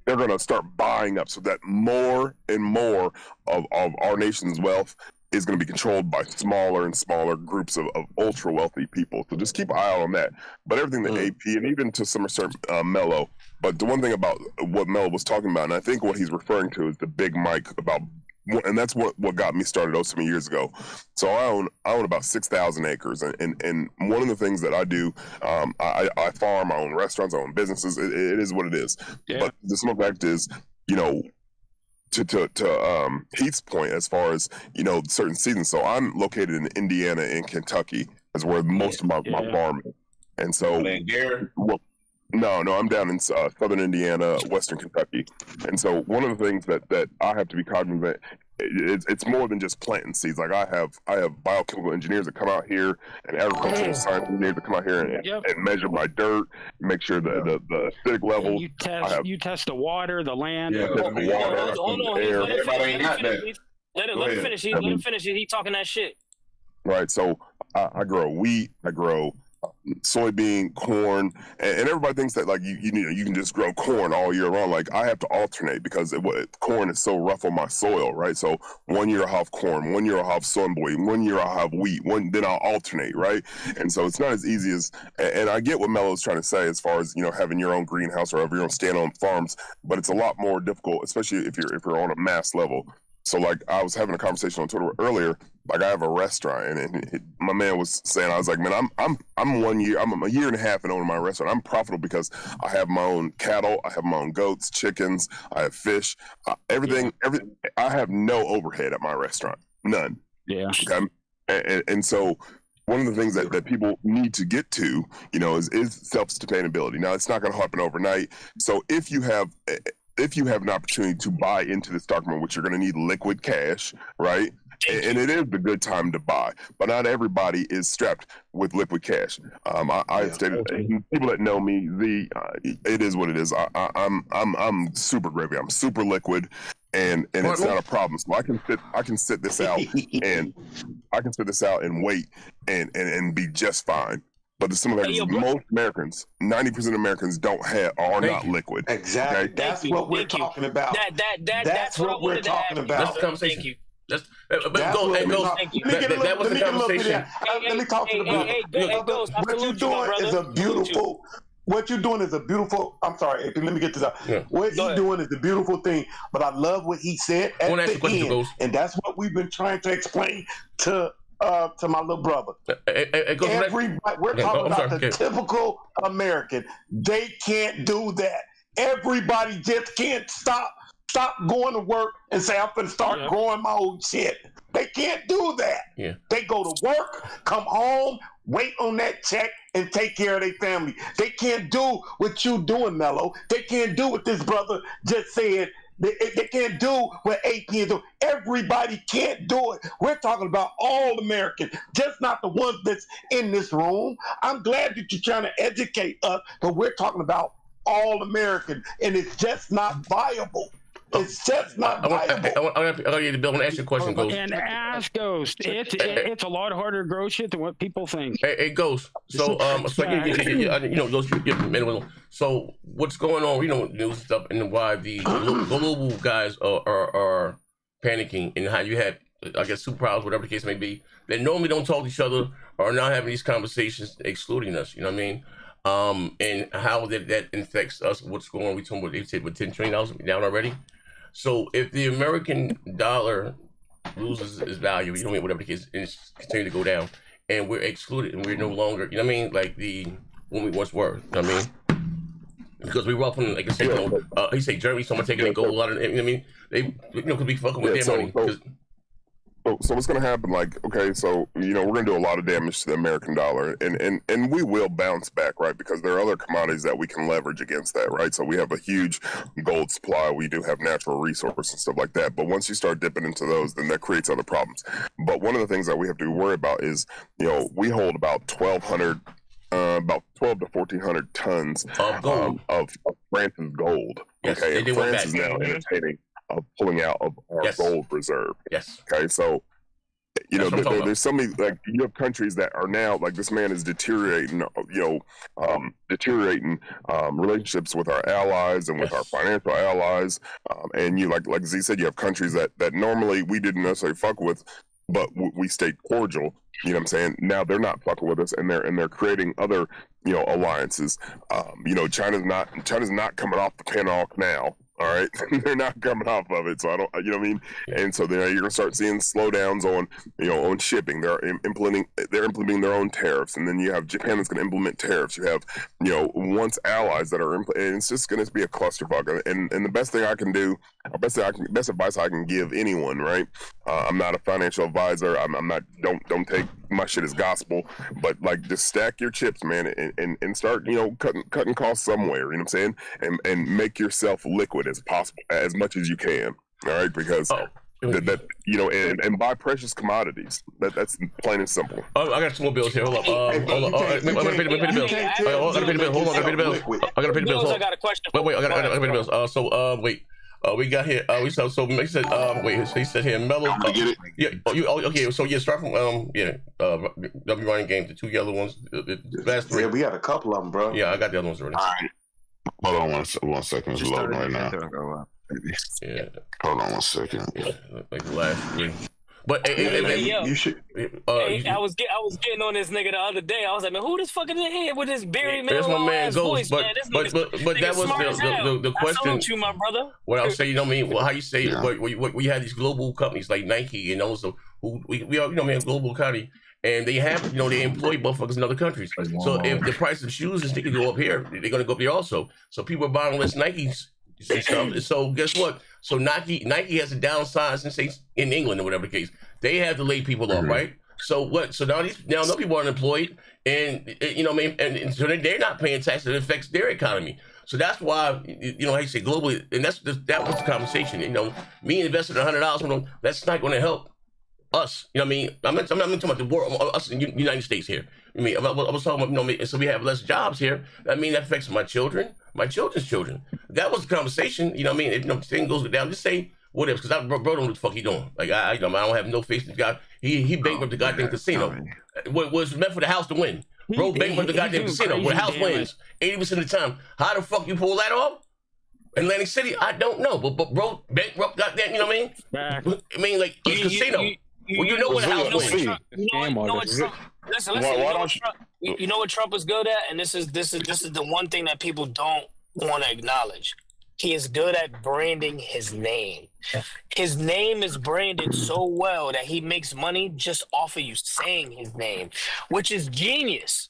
S12: they're going to start buying up so that more and more of our nation's wealth is going to be controlled by smaller and smaller groups of ultra wealthy people. So just keep an eye out on that. But everything that AP and even to some extent Mello. But the one thing about what Mello was talking about, and I think what he's referring to is the big mic about, and that's what got me started so many years ago. So I own about 6,000 acres, and one of the things that I do, I farm, I own restaurants, I own businesses. It is what it is. Yeah. But the simple fact is, you know, to Heath's point, as far as, you know, certain seasons. So I'm located in Indiana and Kentucky, is where most of my farm is. And so, no, I'm down in southern Indiana, western Kentucky. And so one of the things that I have to be cognizant, it's more than just planting seeds. Like I have biochemical engineers that come out here, and agricultural science engineers that come out here and measure my dirt, make sure the acidic levels.
S4: You test the water, the land.
S10: Hold on. Let him finish. Let him finish. He talking that shit.
S12: Right. So I grow wheat. I grow soybean, corn, and everybody thinks that like you can just grow corn all year round. Like I have to alternate because corn is so rough on my soil, right? So 1 year I'll have corn, 1 year I'll have soybean, 1 year I'll have wheat, then I'll alternate, right? And so it's not as easy as, and I get what Mello's trying to say as far as, you know, having your own greenhouse or your own stand-on farms, but it's a lot more difficult, especially if you're on a mass level. So like I was having a conversation on Twitter earlier. Like I have a restaurant, and my man was saying, I was like, man, I'm a year and a half in owning my restaurant. I'm profitable because I have my own cattle, I have my own goats, chickens, I have fish, everything. I have no overhead at my restaurant, none.
S4: Yeah.
S12: Okay. And so one of the things that people need to get to, you know, is self-sustainability. Now, it's not going to happen overnight. So if you have an opportunity to buy into the stock market, which you're going to need liquid cash, right? And it is a good time to buy, but not everybody is strapped with liquid cash. I stated, people that know me, it is what it is. I'm super gravy. I'm super liquid, and it's not a problem. So I can sit this out and wait and be just fine. But the similarities, most Americans, 90% of Americans are not liquid.
S5: Exactly. Okay? That's what we're talking about. That's what we're talking about.
S1: That's the conversation.
S5: Thank you.
S1: That was the conversation.
S5: Let me talk to the brother. What you're doing is a beautiful. What you're doing is a beautiful. I'm sorry, let me get this out. Yeah. What he's doing is a beautiful thing. But I love what he said at the end, and that's what we've been trying to explain to my little brother. We're talking about the typical American. They can't do that. Everybody just can't stop going to work and say, I'm going to start growing my own shit. They can't do that. Yeah. They go to work, come home, wait on that check, and take care of their family. They can't do what you doing, Mello. They can't do what this brother just said. They can't do what AP is doing. Everybody can't do it. We're talking about all Americans, just not the ones that's in this room. I'm glad that you're trying to educate us, but we're talking about all Americans, and it's just not viable. It's just not viable.
S1: I got you to build and ask you a question, Ghost.
S4: And ask Ghost. It's a lot harder to grow shit than what people think.
S1: Hey, Ghost. So, so what's going on? News stuff, and why the global guys are panicking, and how you had, I guess, superpowers, whatever the case may be, that normally don't talk to each other, are now having these conversations, excluding us. You know what I mean? And how that affects us. What's going on? We talking about, they said, with $10 trillion down already. So if the American dollar loses its value, whatever the case, and it's continuing to go down, and we're excluded, and we're no longer, you know what I mean, like when we once were, you know what I mean? Because we were up on, like I said, he said Germany, someone taking a gold, a lot of, you know what I mean? They, could be fucking with their money.
S12: So what's going to happen? Like, okay, so we're going to do a lot of damage to the American dollar, and we will bounce back, right? Because there are other commodities that we can leverage against that, right? So we have a huge gold supply. We do have natural resources and stuff like that. But once you start dipping into those, then that creates other problems. But one of the things that we have to worry about is, we hold about 1,200. About 12 to 1,400 tons of France's gold.
S1: Yes,
S12: okay, and France is now entertaining of pulling out of our gold reserve.
S1: Yes.
S12: Okay, so there's so many, like, you have countries that are now, like, this man is deteriorating relationships with our allies and with our financial allies, and like Z said, you have countries that normally we didn't necessarily fuck with, but we stayed cordial. You know what I'm saying? Now they're not fucking with us, and they're creating other alliances. China's not coming off the pinnock now. All right, they're not coming off of it, so I don't, you know what I mean. And so then you're gonna start seeing slowdowns on, on shipping. They're implementing their own tariffs, and then you have Japan that's gonna implement tariffs. You have, once allies that are, and it's just gonna be a clusterfuck. And the best thing I can do, best advice I can give anyone, right? I'm not a financial advisor. I'm not. Don't take my shit as gospel, but like, just stack your chips, man, and start, cutting costs somewhere. You know what I'm saying? And make yourself liquid as possible, as much as you can. All right, because and buy precious commodities. That's plain and simple.
S1: I got some more bills here. Hold up. I'm gonna pay the bills. I gotta pay the bills. Hold on, I gotta pay the bills. I gotta pay the bills.
S10: I got a question.
S1: Wait, I gotta pay the bills. Wait. We got here. He said. He said here, Mello. Yeah. Okay. So start from W running game. The two yellow ones. The last three.
S5: Yeah, we got a couple of them, bro.
S1: Yeah, I got the other ones already.
S8: All right. Hold on one second. It's loading right now.
S1: Yeah.
S8: Hold on 1 second.
S1: Yeah, like the last three. But
S10: you should. I was getting on this nigga the other day. I was like, man, who this fucking in here with this Barry
S1: Manilow? That's my man Ghost. But that was the question.
S10: I salute you, my brother.
S1: What I'll say, you know what I mean? Well, how you say it? We had these global companies like Nike and also who we are, man, global economy. And they have, they employ motherfuckers in other countries. So if the price of shoes is going to go up here, they're going to go up there also. So people are buying less Nikes and stuff. So guess what? So Nike has a downside since they in England or whatever the case. They have to lay people off, right? So what? So now no people are unemployed, and you know what I mean, and so they're not paying taxes. It affects their economy. So that's why, you know, I say globally, and that was the conversation. You know, me investing $100, that's not going to help us. You know what I mean? I'm not talking about the world, us in the United States here. I mean, I was talking about, you know, so we have less jobs here. I mean, that affects my children, my children's children. That was the conversation. You know what I mean? If, you know, the thing goes down, just say whatever, because bro don't know what the fuck he doing. Like, I don't have no faith in the guy. He bankrupt the goddamn casino. What was meant for the house to win. Bro, bankrupt the goddamn casino where the house wins 80% of the time. How the fuck you pull that off? Atlantic City, I don't know. But bro, bankrupt goddamn, you know what I mean? I mean, like, it's a casino. Well, you know what the house wins.
S10: You know what Trump, listen, you know what Trump is good at? And this is the one thing that people don't want to acknowledge. He is good at branding his name. His name is branded so well that he makes money just off of you saying his name, which is genius.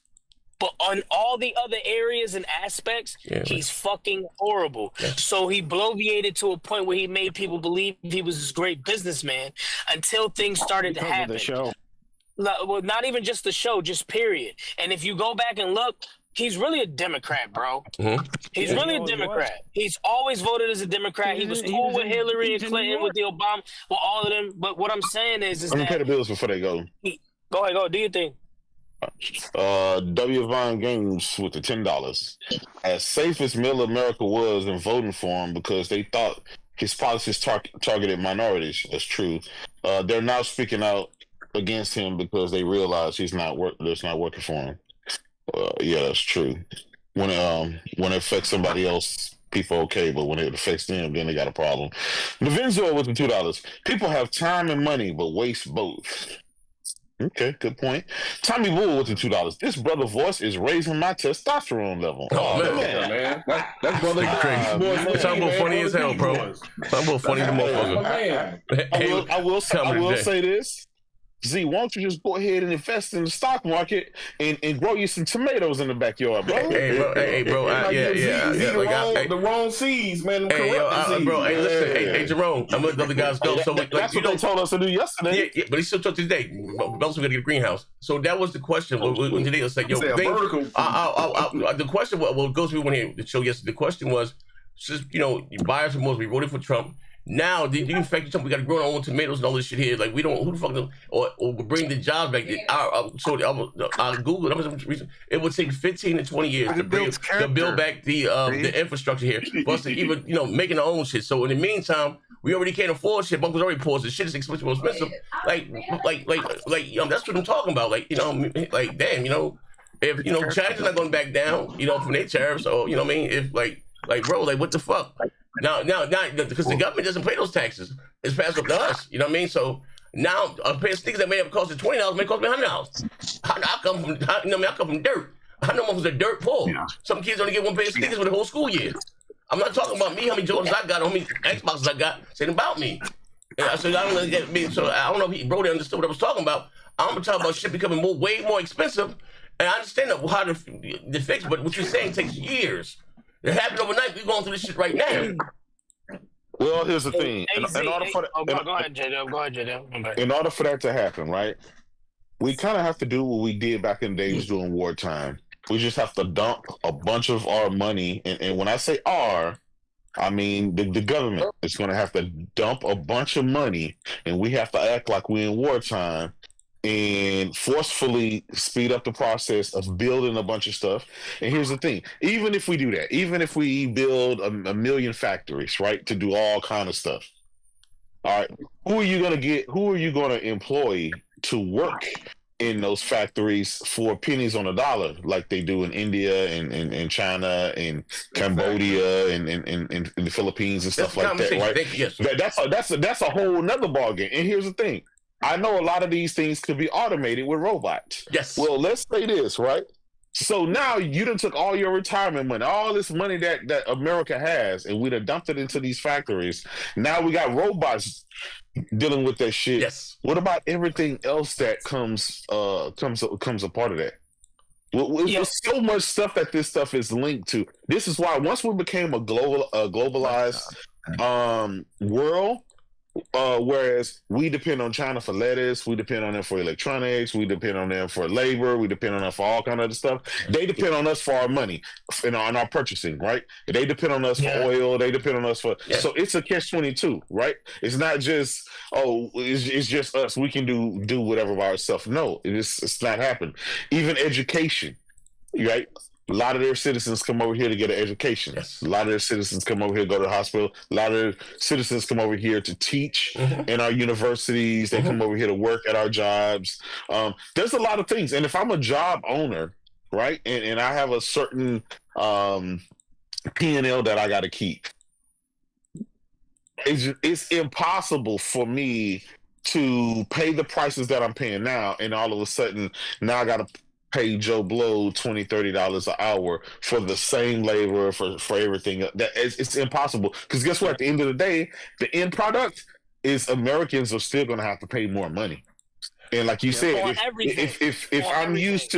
S10: But on all the other areas and aspects, he's fucking horrible. Yeah. So he bloviated to a point where he made people believe he was this great businessman until things started to happen.
S4: The show.
S10: Well, not even just the show, just period. And if you go back and look, he's really a Democrat, bro. Mm-hmm. He's really a Democrat. He's always voted as a Democrat. He was cool with Hillary and Clinton, with the Obama, with all of them. But what I'm saying is
S8: Let me pay the bills before they go.
S10: Go ahead, do your thing.
S8: W. Vaughn Games with the $10. As safe as Middle America was in voting for him because they thought his policies targeted minorities. That's true. They're now speaking out against him because they realize it's not working for him. Yeah, that's true. When it affects somebody else, people okay, but when it affects them, then they got a problem. Navinzo with the $2. People have time and money, but waste both. Okay, good point. Tommy Bull with the $2. This brother voice is raising my testosterone level.
S1: Oh man. That's brother crazy. Talking about funny as hell, bro. Talking about funny as a motherfucker.
S8: I will say this. Z, why don't you just go ahead and invest in the stock market and grow you some tomatoes in the backyard, bro?
S1: Hey, bro.
S13: The wrong seeds, man.
S1: Bro, hey, Jerome. I'm gonna let the guys go. So
S8: that's what they told us to do yesterday.
S1: Yeah, but he still took today. Also, gonna get a greenhouse. So that was the question. When today was like, yo, the question what goes through when he the show yesterday. The question was, just buyers and most we voted for Trump. Now, the infected Trump, we got to grow our own tomatoes and all this shit here. Like, we don't, who the fuck, or bring the jobs back. So I Googled, it would take 15 to 20 years to build back the infrastructure here for us to even, making our own shit. So in the meantime, we already can't afford shit. Uncle's already poor, so shit is expensive. Like, that's what I'm talking about. Like, damn, if China's not going back down, from their tariffs, or, if, bro, what the fuck? Now, because the government doesn't pay those taxes, it's passed up to us. You know what I mean? So now, a pair of sneakers that may have costed $20 may cost me $100. I come from dirt. I know motherfuckers are dirt poor. Yeah. Some kids only get one pair of sneakers for the whole school year. I'm not talking about me, how many Jordans I got, how many Xboxes I got, saying about me. And I said, I don't know if bro, they understood what I was talking about. I'm talking about shit becoming way more expensive. And I understand how to fix, but what you're saying takes years. It happened overnight. We're going through this shit right now.
S8: Well, here's the thing.
S10: Go ahead, JW.
S8: In order for that to happen, right, we kind of have to do what we did back in the days during wartime. We just have to dump a bunch of our money. And when I say our, I mean the government is going to have to dump a bunch of money, and we have to act like we're in wartime and forcefully speed up the process of building a bunch of stuff. And here's the thing, even if we do that, even if we build a million factories, right, to do all kind of stuff, all right, who are you going to employ to work in those factories for pennies on a dollar, like they do in India and China and Cambodia and the Philippines and stuff like that, right?
S1: Yes.
S8: That's a whole nother ballgame. And here's the thing, I know a lot of these things could be automated with robots.
S1: Yes.
S8: Well, let's say this, right? So now you done took all your retirement money, all this money that America has, and we done dumped it into these factories. Now we got robots dealing with that shit.
S1: Yes.
S8: What about everything else that comes a part of that? Well, there's so much stuff that this stuff is linked to. This is why once we became a globalized world, Whereas we depend on China for lettuce, we depend on them for electronics, we depend on them for labor, we depend on them for all kind of other stuff. They depend on us for our money and on our purchasing, right? They depend on us for oil. They depend on us for. So it's a catch-22, right? It's not just it's just us. We can do whatever by ourselves. No, it's not happening. Even education, right? A lot of their citizens come over here to get an education. Yes. A lot of their citizens come over here to go to the hospital. A lot of their citizens come over here to teach in our universities. They come over here to work at our jobs. There's a lot of things. And if I'm a job owner, right, and I have a certain P&L that I got to keep, it's impossible for me to pay the prices that I'm paying now, and all of a sudden now I got to pay Joe Blow $20, $30 an hour for the same labor for everything. It's impossible, because guess what? At the end of the day, the end product is Americans are still going to have to pay more money. And like you said, if I'm used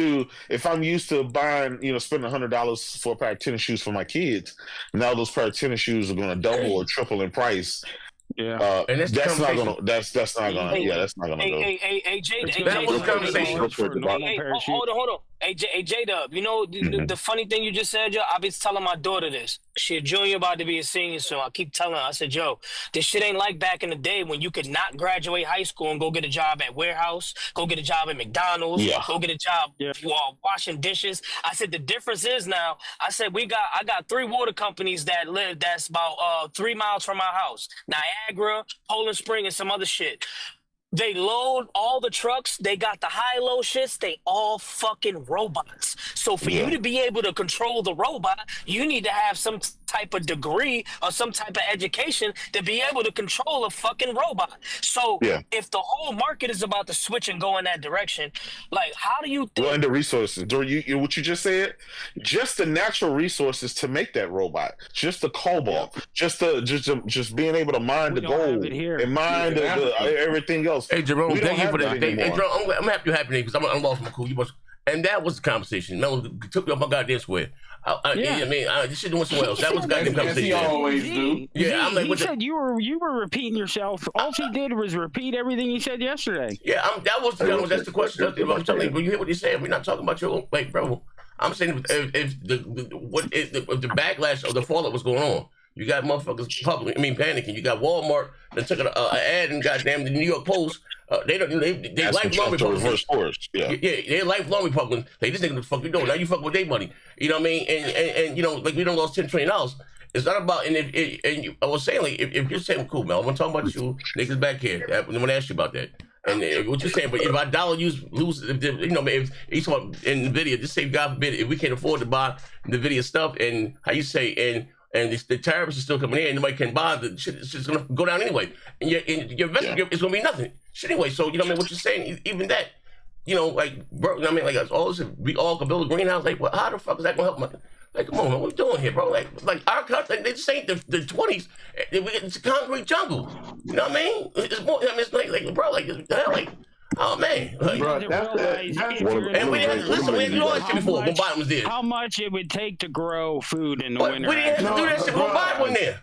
S8: to buying, spending $100 for a pair of tennis shoes for my kids, now those pair of tennis shoes are going to double or triple in price. Yeah, and that's not gonna. That's not gonna. That's not gonna go.
S10: Hey, that was a conversation. Hold on. Hey, J-Dub, the funny thing you just said, yo, I be telling my daughter this. She a junior, about to be a senior, so I keep telling her, I said, yo, this shit ain't like back in the day when you could not graduate high school and go get a job at warehouse, go get a job at McDonald's, go get a job washing dishes. I said, the difference is now, I said, I got 3 water companies that's about 3 miles from my house. Niagara, Poland Spring, and some other shit. They load all the trucks. They got the high-low shits. They all fucking robots. So for you to be able to control the robot, you need to have some type of degree or some type of education to be able to control a fucking robot. So if the whole market is about to switch and go in that direction, like, how do you think?
S8: Well, and the resources, what you just said, just the natural resources to make that robot, just the cobalt, just being able to mine the gold and mine everything else.
S1: Hey, Jerome, thank you for that. Hey, Jerome, I'm happy you're happy because I'm lost my cool. And that was the conversation. Mel took me off my goddamn square. This shit doing somewhere else. That was the goddamn conversation.
S13: He always do.
S4: Yeah, I'm like, he said you were repeating yourself. All he did was repeat everything he said yesterday.
S1: Yeah, that's the question. I'm telling you, when you hear what he said, we're not talking about your bro. I'm saying if the backlash or the fallout was going on. You got motherfuckers panicking. You got Walmart that took an ad and goddamn the New York Post. They lifelong Republicans. They're lifelong Republicans. They just think what the fuck you doing. Now you fuck with their money. You know what I mean? And like we don't lost $10 trillion. It's not about I was saying, like, if you're saying, cool, man, I'm gonna talk about you niggas back here. I'm gonna ask you about that. And what you're saying, but if our dollar loses, if each one in NVIDIA, just say God forbid, if we can't afford to buy NVIDIA stuff, and how you say, and the tariffs are still coming in, and nobody can buy the shit. It's just gonna go down anyway, and your investment is gonna be nothing. Shit anyway. So what you're saying, even that, like, bro, like all this, we all can build a greenhouse. Like, well, how the fuck is that gonna help? Like, come on, man, what we doing here, bro? Like our country, they just ain't the 20s. It's a concrete jungle. You know what I mean? It's more. It's like, bro, like, oh man, like,
S4: bro,
S1: and we had all that shit before when Biden was there.
S4: How much it would take to grow food in the winter?
S1: We didn't have to do that shit when Biden wasn't there.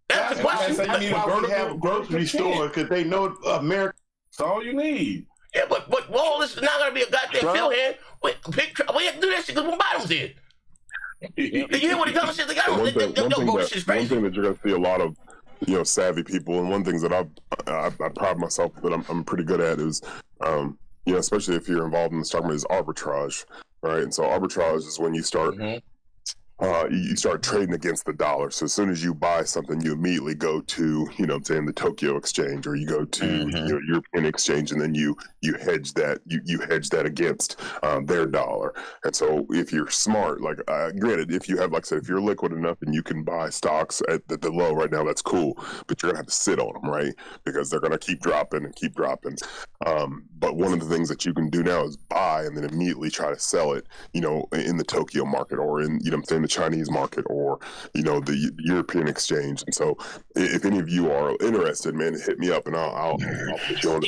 S1: That's the question.
S5: That's why we have a grocery store, because they know America.
S13: That's all you need.
S1: Yeah, but all this is not gonna be a goddamn field hand. We had to do that shit because when Biden was there. You hear what he comes and says?
S12: One thing that you're gonna see a lot of, savvy people, and one thing that I pride myself that I'm pretty good at is, especially if you're involved in the stock market, is arbitrage, right? And so arbitrage is when you start. You start trading against the dollar. So as soon as you buy something, you immediately go to, the Tokyo exchange, or you go to your European exchange, and then you hedge that. You hedge that against their dollar. And so if you're smart, like, granted, if you have, like I said, if you're liquid enough and you can buy stocks at the low right now, that's cool. But you're gonna have to sit on them, right? Because they're gonna keep dropping and keep dropping. But one of the things that you can do now is buy and then immediately try to sell it, in the Tokyo market, or in, the Chinese market or the European exchange. And so, if any of you are interested, man, hit me up and I'll put you on.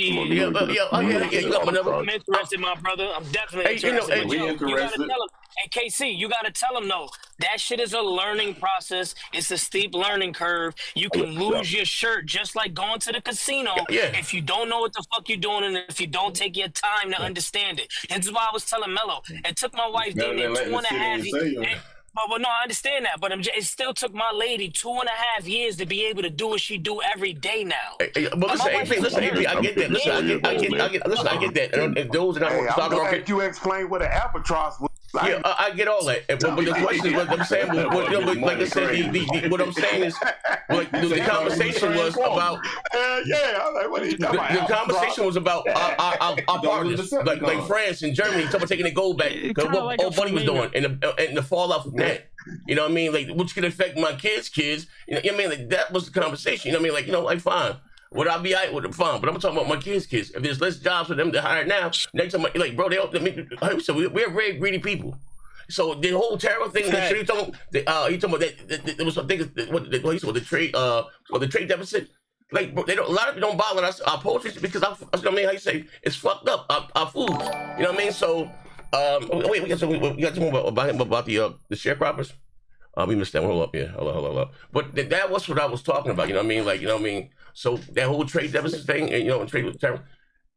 S10: I'm interested, my brother. I'm definitely interested. You gotta tell him. Hey, KC, you gotta tell him though. That shit is a learning process. It's a steep learning curve. You can lose your shirt just like going to the casino if you don't know what the fuck you're doing and if you don't take your time to understand it. And this is why I was telling Mello. It took my wife damn near 2.5 years. Well, no, I understand that, but it still took my lady 2.5 years to be able to do what she do every day now.
S1: But listen, AP, I get that. Listen, I get that. And those that I'm talking about,
S5: you explain what an albatross was.
S1: Yeah, I get all that, but the question is what I'm saying. Like I said, what I'm saying is, like the conversation was about. The conversation was about our partners, like France and Germany, talking about taking the gold back because what old buddy was doing, and the fallout from that. You know what I mean? Like, which could affect my kids. You know what I mean? Like that was the conversation. You know what I mean? Like fine. Would I be out with them? Fine, but I'm talking about my kids. If there's less jobs for them to hire now, next time, like, bro, we're very greedy people. So the whole tariff thing, he talking about that there was something the trade, or the trade deficit. Like, bro, a lot of people don't bother us, our poetry because how you say it's fucked up. Our foods, you know what I mean? So, we got some more about the sharecroppers. We missed that one. Hold up. But that was what I was talking about. You know what I mean? Like, you know what I mean? So that whole trade deficit thing, and and trade with tariff.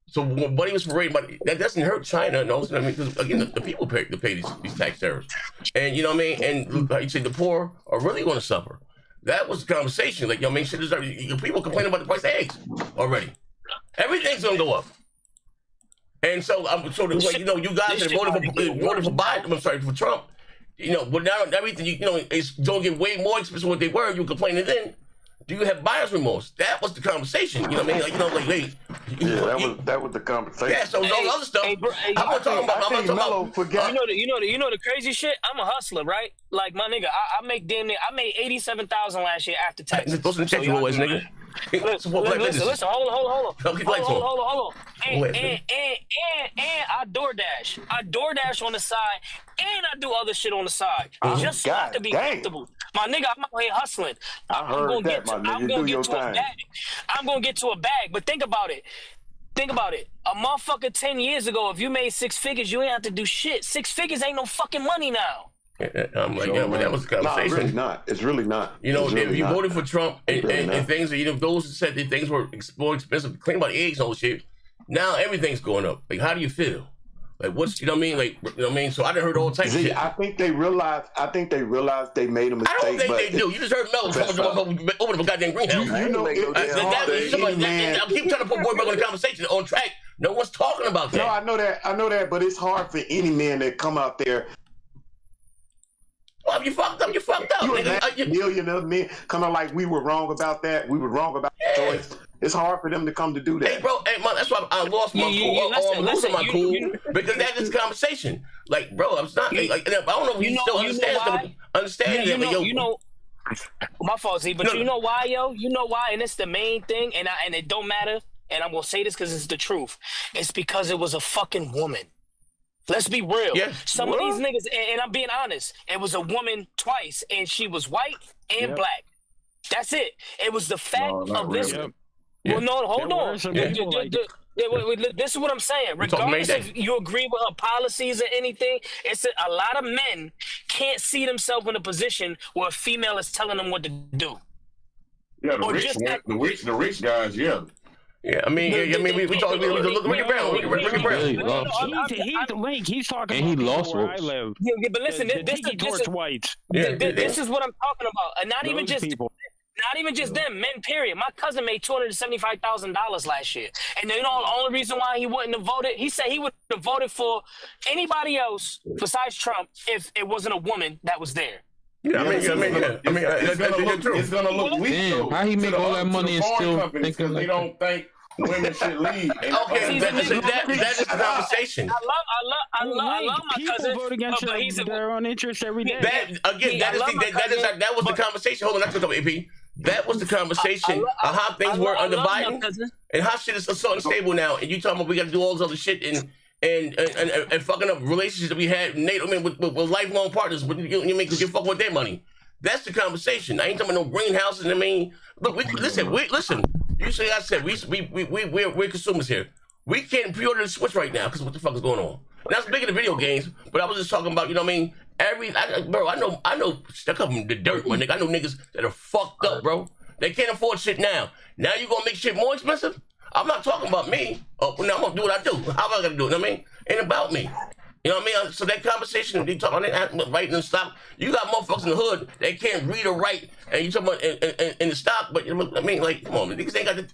S1: So when Buddy was worried about it, that doesn't hurt China and all this. You know what I mean? Because again, the people pay these tax tariffs, and you know what I mean. And like you say, the poor are really going to suffer. That was the conversation. Like, you know what I mean? People complain about the price of eggs already. Everything's going to go up. And so, like, you guys that voted for Biden. I'm sorry, for Trump. But now everything it's going to get way more expensive than what they were. You complaining then. Do you have buyer's remorse? That was the conversation. You know what I mean? Like, hey.
S5: That was the conversation.
S1: Yeah, so all other stuff. I'm not talking about.
S10: You know the crazy shit? I'm a hustler, right? Like, my nigga, I make damn near, I made $87,000 last year after taxes.
S1: Those are the tax always, nigga.
S10: Listen, hold on. And I DoorDash. I DoorDash on the side, and I do other shit on the side. Just so I can be comfortable. My nigga, I'm out here hustling. I'm gonna get to a bag. But think about it. A motherfucker 10 years ago, if you made 6 figures, you ain't have to do shit. 6 figures ain't no fucking money now.
S1: I'm like, but that was the conversation.
S5: No, it's really not.
S1: If you voted for Trump and things, those who said that things were more expensive, claim about eggs and all shit, now everything's going up. Like, how do you feel? Like, what's, you know what I mean? Like, you know what I mean? So I done heard all types of shit.
S5: I think they realized they made a mistake. I
S1: don't think they do. You just heard Mel talking about opening a goddamn greenhouse. I keep trying to put Boy back on the conversation on track. No one's talking about that.
S5: No, I know that, but it's hard for any man that come out there.
S1: Well, you fucked up.
S5: Million of men kind of like we were wrong about that. We were wrong about the choice. It's hard for them to come to do that.
S1: Hey, bro, man, that's why I lost my cool. I'm losing my cool because that is conversation. Like, bro, I'm not. I don't know if you still understand that.
S10: My fault, Z. But you know why, yo? You know why? And it's the main thing. And it don't matter. And I'm gonna say this because it's the truth. It's because it was a fucking woman. Let's be real. Yeah. Some of these niggas, and I'm being honest, it was a woman twice, and she was white and black. That's it. It was the fact of this. Well, no, hold on. This is what I'm saying. Regardless if you agree with her policies or anything, it's a lot of men can't see themselves in a position where a female is telling them what to do.
S13: Yeah, the rich guys, yeah.
S1: Yeah, I mean, we talking about Ricky Brown.
S4: He's talking
S3: and he lost
S4: where I live.
S10: Yeah, but listen, this is what I'm talking about, and not even just them, men. Period. My cousin made $275,000 last year, and the only reason why he wouldn't have voted, he said he would have voted for anybody else besides Trump if it wasn't a woman that was there.
S1: Yeah,
S13: it's gonna look weak.
S3: Damn, how he make all that money and still thinking
S13: they don't think women should lead?
S1: Okay, that is the conversation.
S10: I love my cousin.
S4: People vote against their own interest every day.
S1: That was the conversation. Hold on, that's what AP. That was the conversation of how things were under Biden and how shit is so unstable now. And you talking about we got to do all this other shit and and fucking up relationships that we had with lifelong partners. But you make you fuck with their money. That's the conversation. I ain't talking about no greenhouses. I mean, look, listen. You see, I said we're consumers here. We can't pre-order the Switch right now because what the fuck is going on? Now, speaking of video games, but I was just talking about, you know what I mean? I know stuck up in the dirt, my nigga. I know niggas that are fucked up, bro. They can't afford shit now. Now you gonna make shit more expensive? I'm not talking about me. Oh, now I'm gonna do what I do. How am I gonna do it? You know what I mean? Ain't about me. You know what I mean? So that conversation, they talk about writing in stock. You got motherfuckers in the hood that can't read or write, and you talking about in the stock, but you know, I mean, like, come on, niggas ain't got the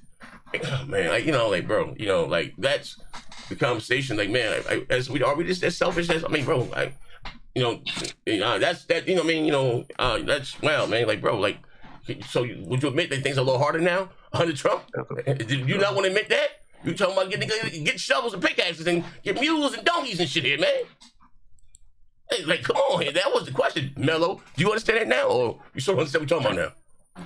S1: man, like, you know, like, bro, you know, like, that's the conversation. Like, man, as we are we just as selfish as, I mean, bro, like, you know, that's that, you know what I mean, you know, that's wow, man, like, bro, like, so would you admit that things are a little harder now under Trump? Did you not want to admit that? You talking about get shovels and pickaxes and get mules and donkeys and shit here, man. Hey, like, come on here. That was the question, Mello. Do you understand that now, or you sort of understand what we're talking about now?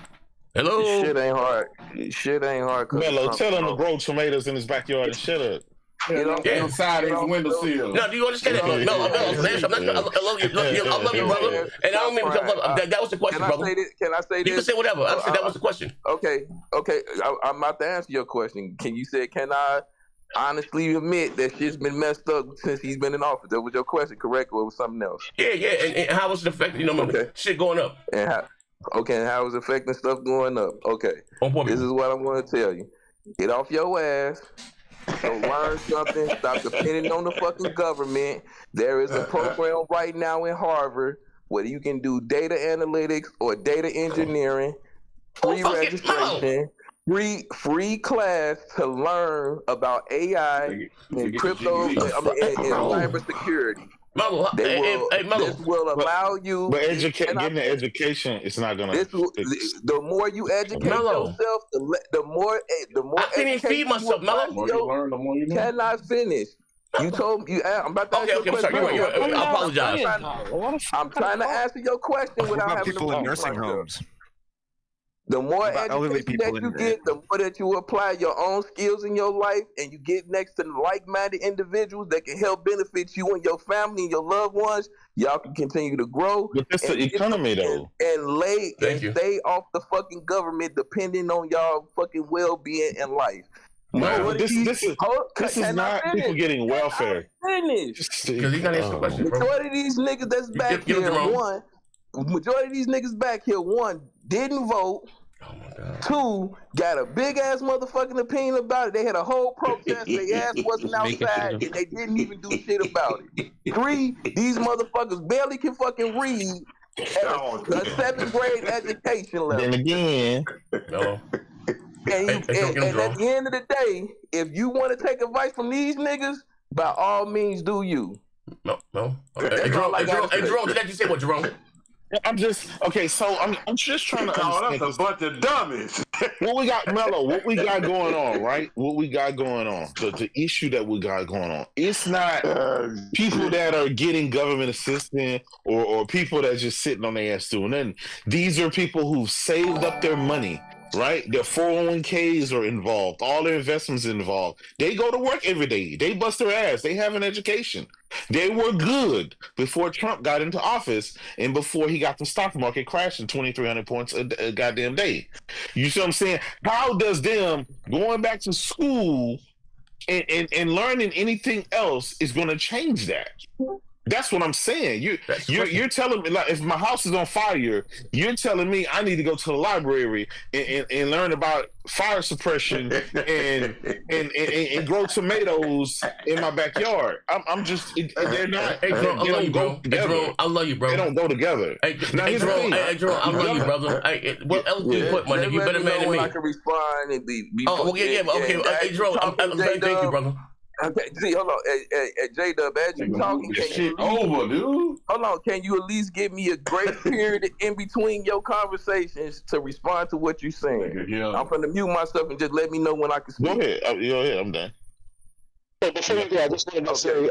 S1: Hello?
S9: Shit ain't hard. Shit ain't hard.
S8: Mello, tell him to grow tomatoes in his backyard and shut up.
S13: Inside his windowsill.
S1: No, do you understand that? No, I love you, brother. And I don't mean that was the question, brother.
S9: Can I say this?
S1: You can say whatever. I said that was the question.
S9: Okay. I'm about to answer your question. Can I honestly admit that shit's been messed up since he's been in office? That was your question, correct? Or it was something else?
S1: Yeah. And how was it affecting, you know, shit going up?
S9: And how was it affecting stuff going up? Okay. This is what I'm going to tell you. Get off your ass. So learn something. Stop depending on the fucking government. There is a program right now in Harvard where you can do data analytics or data engineering, free registration, free class to learn about AI and crypto and cybersecurity. This will allow you.
S8: But getting the education, it's not gonna.
S9: The more you educate yourself, the more
S1: I can't even feed myself, Mello.
S13: The more you learn, the more you know.
S9: Cannot finish. You told me. I'm about to ask you a question.
S1: I'm sorry. You're right. I apologize.
S9: I'm trying to answer your question without having
S2: people in nursing homes.
S9: The more education that you get, the more that you apply your own skills in your life, and you get next to like-minded individuals that can help benefit you and your family and your loved ones. Y'all can continue to grow.
S8: But that's the economy, though.
S9: And stay off the fucking government, depending on y'all fucking well-being in life.
S8: No, this is not people getting welfare.
S9: Finish.
S1: Majority
S9: of these niggas that's back here, majority of these niggas back here, one, didn't vote.
S1: Oh my God.
S9: Two, got a big ass motherfucking opinion about it. They had a whole protest. Their ass wasn't outside, and they didn't even do shit about it. Three, these motherfuckers barely can fucking read at a 7th grade education level.
S8: Then again,
S9: no. And at the end of the day, if you want to take advice from these niggas, by all means, do you.
S1: No. Hey, Jerome, did you say what, Jerome?
S8: I'm just okay. So I'm just trying to understand.
S5: That's a bunch of dummies.
S8: What we got, Mello? What we got going on, right? What we got going on? The issue that we got going on. It's not people that are getting government assistance or people that are just sitting on their ass doing nothing. These are people who've saved up their money. Right? Their 401ks are involved. All their investments involved. They go to work every day. They bust their ass. They have an education. They were good before Trump got into office and before he got the stock market crashing 2,300 points a goddamn day. You see what I'm saying? How does them going back to school and learning anything else is going to change that? That's what I'm saying. You're telling me, like, if my house is on fire, you're telling me I need to go to the library and learn about fire suppression and grow tomatoes in my backyard. I'm just they're not.
S1: Hey, Jerome, I love you, bro. I love you, bro.
S8: They don't go together.
S1: Hey, Jerome, I love you, brother. What else do you put, my nigga? You better man than me.
S9: I can respond and be.
S1: Okay. Hey, Jerome, thank you, brother.
S9: Okay, see, hold on. Hey, J-Dub, as you talking,
S13: dude. Hold
S9: on, can you at least give me a grace period in between your conversations to respond to what you're saying? Yeah. I'm going to mute myself and just let me know when I can speak.
S8: Go ahead. I'm done.
S6: So before you go, I just wanted to say,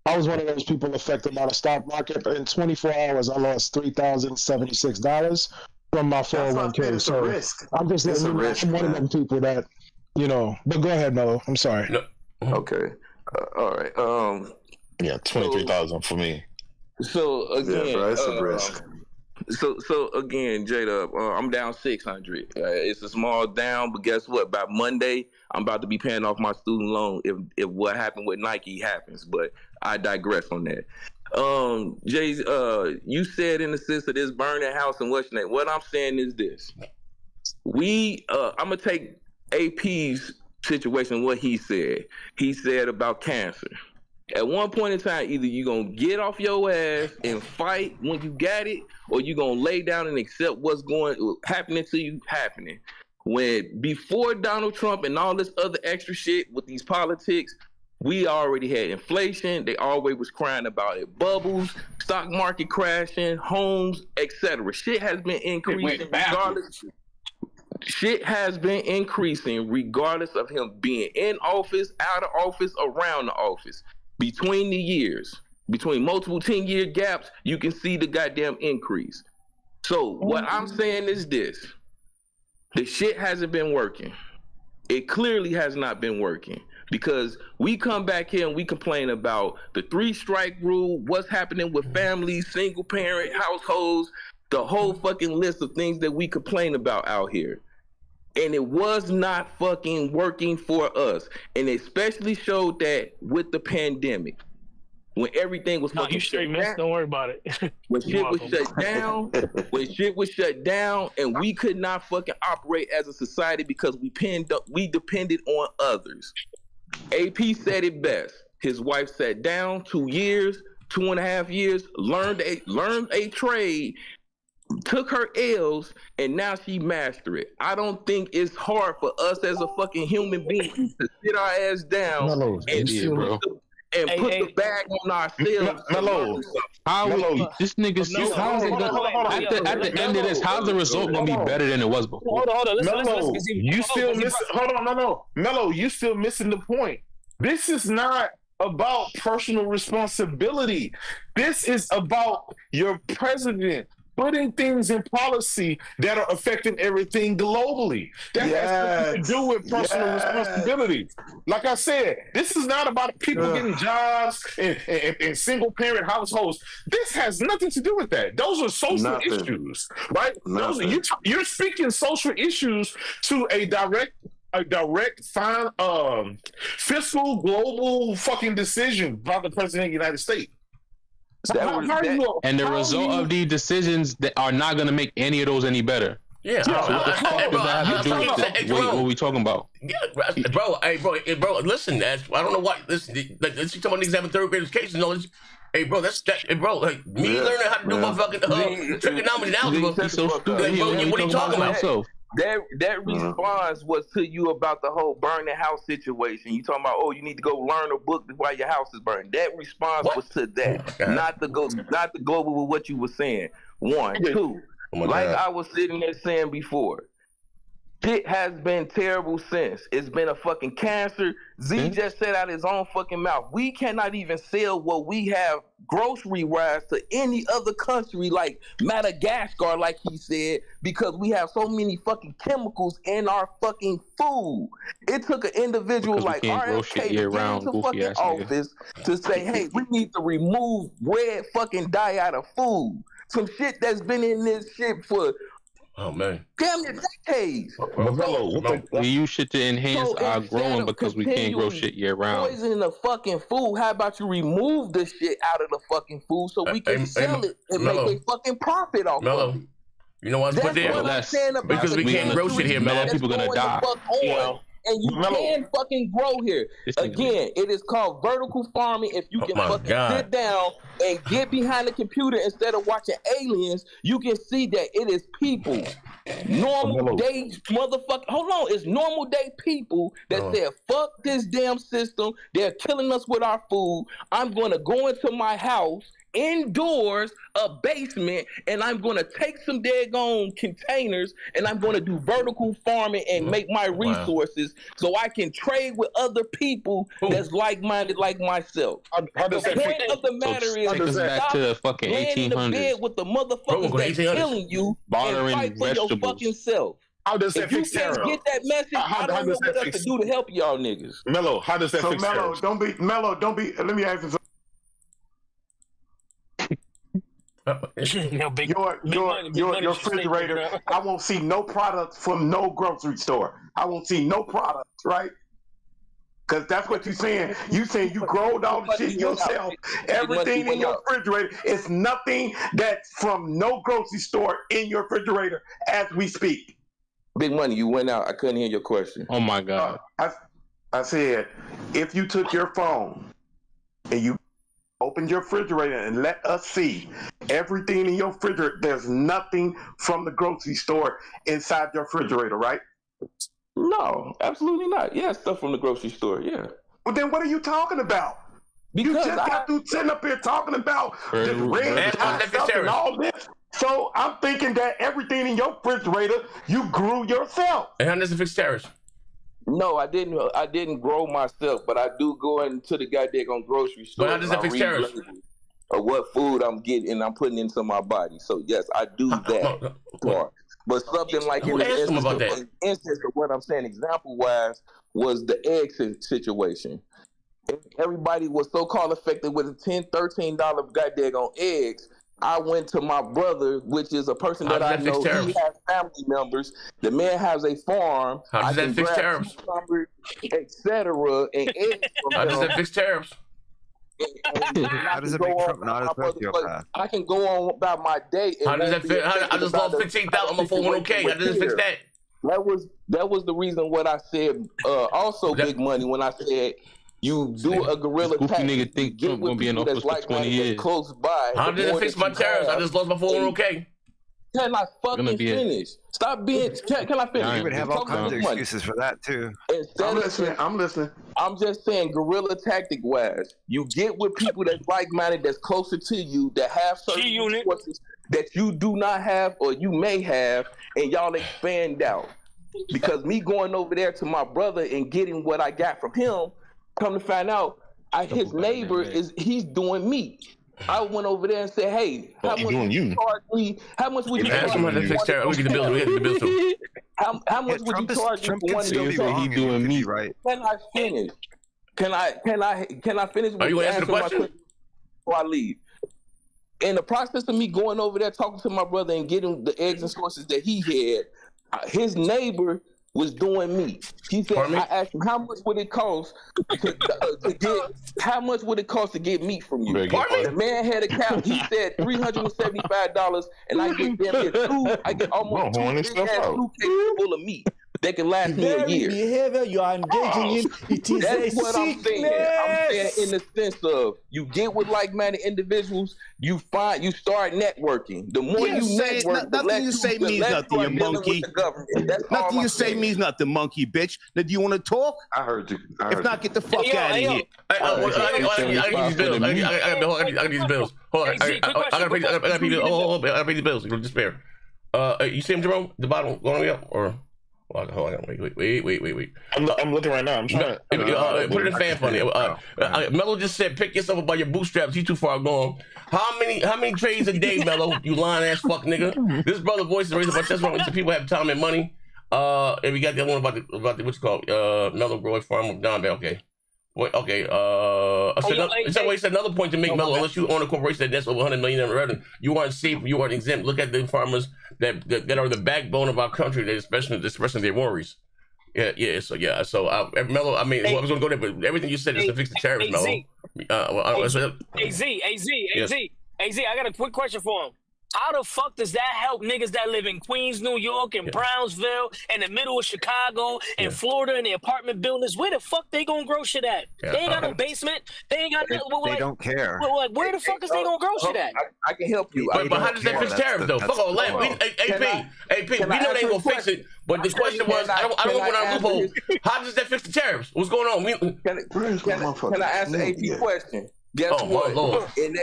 S6: I was one of those people affected by the stock market. In 24 hours, I lost $3,076 from my 401k. So I'm just letting you know, I'm one of them people that you know. But go ahead, Mello. I'm sorry.
S1: No.
S9: Okay. All right.
S8: Yeah, 23,000 for me.
S9: So again,
S5: Yeah, bro, it's a risk.
S9: So again, Jada, I'm down 600. It's a small down, but guess what? By Monday, I'm about to be paying off my student loan if what happened with Nike happens. But I digress on that. Jay, you said in the sense of this burning house and what's name. What I'm saying is this: I'm gonna take AP's situation. What he said about cancer. At one point in time, either you're going to get off your ass and fight when you got it, or you're going to lay down and accept what's happening to you happening. When before Donald Trump and all this other extra shit with these politics, we already had inflation. They always was crying about it. Bubbles, stock market crashing, homes, etc. Shit has been increasing regardless. Shit has been increasing regardless of him being in office, out of office, around the office. Between the years, between multiple 10-year gaps, you can see the goddamn increase. So what I'm saying is this: the shit hasn't been working. It clearly has not been working, because we come back here and we complain about the 3-strike rule, what's happening with families, single parent households, the whole fucking list of things that we complain about out here. And it was not fucking working for us. And it especially showed that with the pandemic. When everything was fucking
S10: you straight, miss. Don't worry about it.
S9: When shit was shut down, and we could not fucking operate as a society because we depended on others. AP said it best. His wife sat down 2 years, 2.5 years, learned a trade, took her L's, and now she mastered it. I don't think it's hard for us as a fucking human being to sit our ass down and put the bag on ourselves.
S3: This nigga, how is it gonna, at the end of this, how's the result gonna be better than it was before?
S10: Hold on, listen.
S8: You still missing? Hold on, Mello, you still missing the point. This is not about personal responsibility. This is about your president putting things in policy that are affecting everything globally. That has nothing to do with personal responsibility. Like I said, this is not about people getting jobs in single parent households. This has nothing to do with that. Those are social issues, right? You're speaking social issues to a direct fiscal global fucking decision by the president of the United States.
S3: And the result of these decisions that are not going to make any of those any better.
S1: Yeah.
S3: So what the fuck does that have to do with what are we talking about?
S1: Yeah, bro, listen, I don't know why. Listen, you talking about niggas having third grade education and all this. Hey, bro, like me learning how to do motherfucking trigonometry and algebra.
S3: He's so stupid.
S1: Like, bro, what are you talking about?
S9: That response was to you about the whole burning house situation. You talking about, you need to go learn a book while your house is burned. That response was to that, not to go with what you were saying. 1, 2. I was sitting there saying before, shit has been terrible since. It's been a fucking cancer. Z just said out his own fucking mouth, we cannot even sell what we have grocery-wise to any other country like Madagascar, like he said, because we have so many fucking chemicals in our fucking food. It took an individual like RFK to get into fucking office to say, hey, we need to remove red fucking dye out of food. Some shit that's been in this shit for damn near decades.
S3: We use shit to enhance our growing because we can't grow shit year round.
S9: Poison the fucking food. How about you remove the shit out of the fucking food so we can sell it and make a fucking profit off of it?
S1: You know what's put there? Because we can't grow shit here, Mello.
S3: People gonna die.
S9: And you can fucking grow here. Again, it is called vertical farming. If you can sit down and get behind the computer instead of watching aliens, you can see that it is people. Normal day motherfucker. Hold on. It's normal day people that said, fuck this damn system. They're killing us with our food. I'm going to go into my house indoors, a basement, and I'm going to take some daggone containers and I'm going to do vertical farming and make my resources so I can trade with other people that's like-minded like myself. The point of the matter is
S3: back to fucking
S9: laying in the bed with the motherfuckers that's killing you and fight for your fucking self.
S8: How does that
S9: If you
S8: fix
S9: can't
S8: tariffs?
S9: get that message, I don't know what else to do to help y'all niggas.
S8: Mello, how does that fix tariffs?
S5: Don't be. Let me ask you something. Your refrigerator. I won't see no products from no grocery store. I won't see no products, right? Because that's what you're saying. You saying you growed all the shit yourself. Everything in your refrigerator is nothing that's from no grocery store in your refrigerator as we speak.
S9: Big Money, you went out. I couldn't hear your question.
S3: Oh my God.
S5: I said, if you took your phone and you opened your refrigerator and let us see everything in your refrigerator, there's nothing from the grocery store inside your refrigerator, right?
S9: No, absolutely not. Yeah, stuff from the grocery store, yeah.
S5: Well, then what are you talking about?
S9: Because
S5: you just got through sitting up here talking about this red stuff and all this. So I'm thinking that everything in your refrigerator, you grew yourself.
S1: And how does it fix tariffs?
S9: No, I didn't grow myself, but I do go into the goddamn grocery store.
S1: But how does that fix tariffs?
S9: Or what food I'm getting and I'm putting into my body. So yes, I do that part. But something like in the instance of what I'm saying, example wise, was the egg situation. Everybody was so-called affected with a $10, $13 goddamn on eggs. I went to my brother, which is a person that I know. He has family members. The man has a farm.
S1: How does that fix tariffs?
S9: Etc. And
S1: how does that fix tariffs?
S2: How does it make Trump not a sociopath?
S9: I can go on about my day.
S1: How does that fit? I just lost 15,000 on my 401k. How does it fix that?
S9: That was the reason what I said. Also, Big Money, when I said you do a guerrilla attack,
S3: nigga think Trump gonna be in office for 20 years.
S9: Close by.
S1: How did it fix my tariffs? I just lost my 401k.
S9: Can I fucking finish? Stop being. Can I finish?
S2: You would have all kinds of excuses for that too.
S5: I'm listening.
S9: I'm just saying, guerrilla tactic wise, you get with people that's like-minded, that's closer to you, that have certain resources that you do not have or you may have, and y'all expand out. Because me going over there to my brother and getting what I got from him, come to find out, his neighbor he's doing meat. I went over there and said, "Hey, how much would you charge me? How much would you charge me?
S1: We get the bills. We get the bills too.
S9: How much would you charge me for one of those?
S2: He doing me right.
S9: Can I finish? Can I finish?
S1: Are you gonna answer the question
S9: before I leave? In the process of me going over there talking to my brother and getting the eggs and sources that he had, his neighbor was doing meat. He said, I asked him, how much would it cost to get? How much would it cost to get meat from you? The man had a count. He said $375, and I get them I get almost 2 big ass suitcases full of meat that can last me a year.
S14: Behavior you are engaging in, it is
S9: That's what
S14: sickness.
S9: I'm saying. I'm saying in the sense of you get with like-minded individuals, you start networking. The more you network,
S14: nothing you say means nothing, you monkey. Nothing you say means nothing, monkey bitch. Now, do you want to talk?
S5: I heard you.
S14: If not, get the fuck out of here.
S1: I got these bills. Hold on. I gotta pay these bills. I gotta pay these bills. Just spare. You see him, Jerome? The bottom going up or? Hold on, wait.
S8: I'm looking right now. I'm trying to
S1: put it in fan funny. Mello just said, "Pick yourself up by your bootstraps." He's too far gone. How many trades a day, Mello? You lying ass fuck nigga. This brother voice is raised by chest when people have time and money. And we got the other one about the what's it called Mello Growing Farm of Don Bell. Okay. Wait, okay. It's another point to make, Mello. Unless you own a corporation that's over 100 million in revenue, you aren't safe. You aren't exempt. Look at the farmers that are the backbone of our country. That expressing their worries. So Mello. I mean, I was gonna go there, but everything you said is to fix the tariffs, Mello.
S10: AZ. I got a quick question for him. How the fuck does that help niggas that live in Queens, New York, and Brownsville, and the middle of Chicago, and Florida, and the apartment buildings? Where the fuck they gonna grow shit at? They ain't got no basement. They ain't got no.
S2: They don't care.
S10: Like, where the fuck is they gonna grow shit at?
S9: I can help you.
S1: But how does that fix tariffs though? Fuck all that. AP, we know they ain't gonna fix it. But the question was, I don't want our loophole. How does that fix the tariffs? What's going on?
S9: Can I ask the AP question? Guess what? In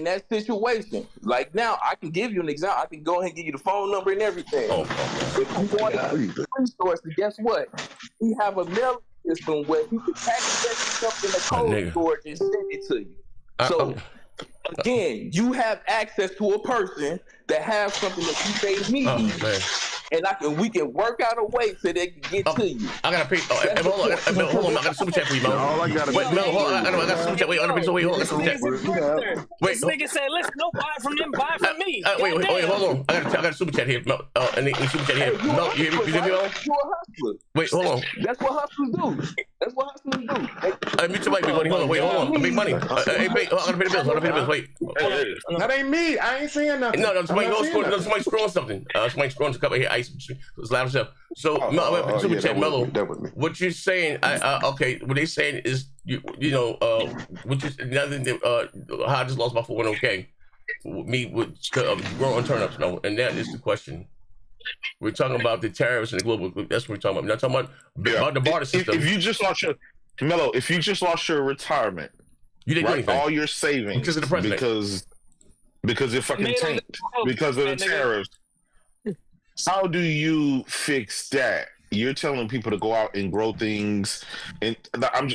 S9: that situation, like now, I can give you an example. I can go ahead and give you the phone number and everything. If you want resources, guess what? We have a mail system where you can package that stuff in a cold storage and send it to you. So again, you have access to a person that has something that you may need. we can work out a way so they can get to you.
S1: I gotta pay. Hold on. I got a super chat for you, Melo. All I gotta wait, Melo. Hold on. I got a super chat. Wait, hold on. This
S10: nigga said, "Listen, don't buy from them. Buy from me."
S1: Wait, hold on. I got a super chat here. And the super chat here. Melo, you hear me, Melo? Wait, hold on.
S9: That's what hustlers do.
S1: Mute your mic, big money. Hold on. Wait, hold on. Big money. Hey, I gotta pay the bills. Wait.
S5: That ain't me. I ain't saying nothing.
S1: No, somebody scrolling something. Somebody scrolling a couple here. Ice. It's loud as hell. So, super chat, Melo. What you're saying? Okay. What they saying is, which is nothing. How I just lost my 401k. Me with growing turnips. No, and that is the question. We're talking about the tariffs and the global. That's what we're talking about. We're not talking about the barter system.
S8: If you just lost your Melo, if you just lost your retirement,
S1: you didn't get anything.
S8: All your savings
S1: because of the president.
S8: Because it fucking tanked because of the tariffs. How do you fix that? You're telling people to go out and grow things, and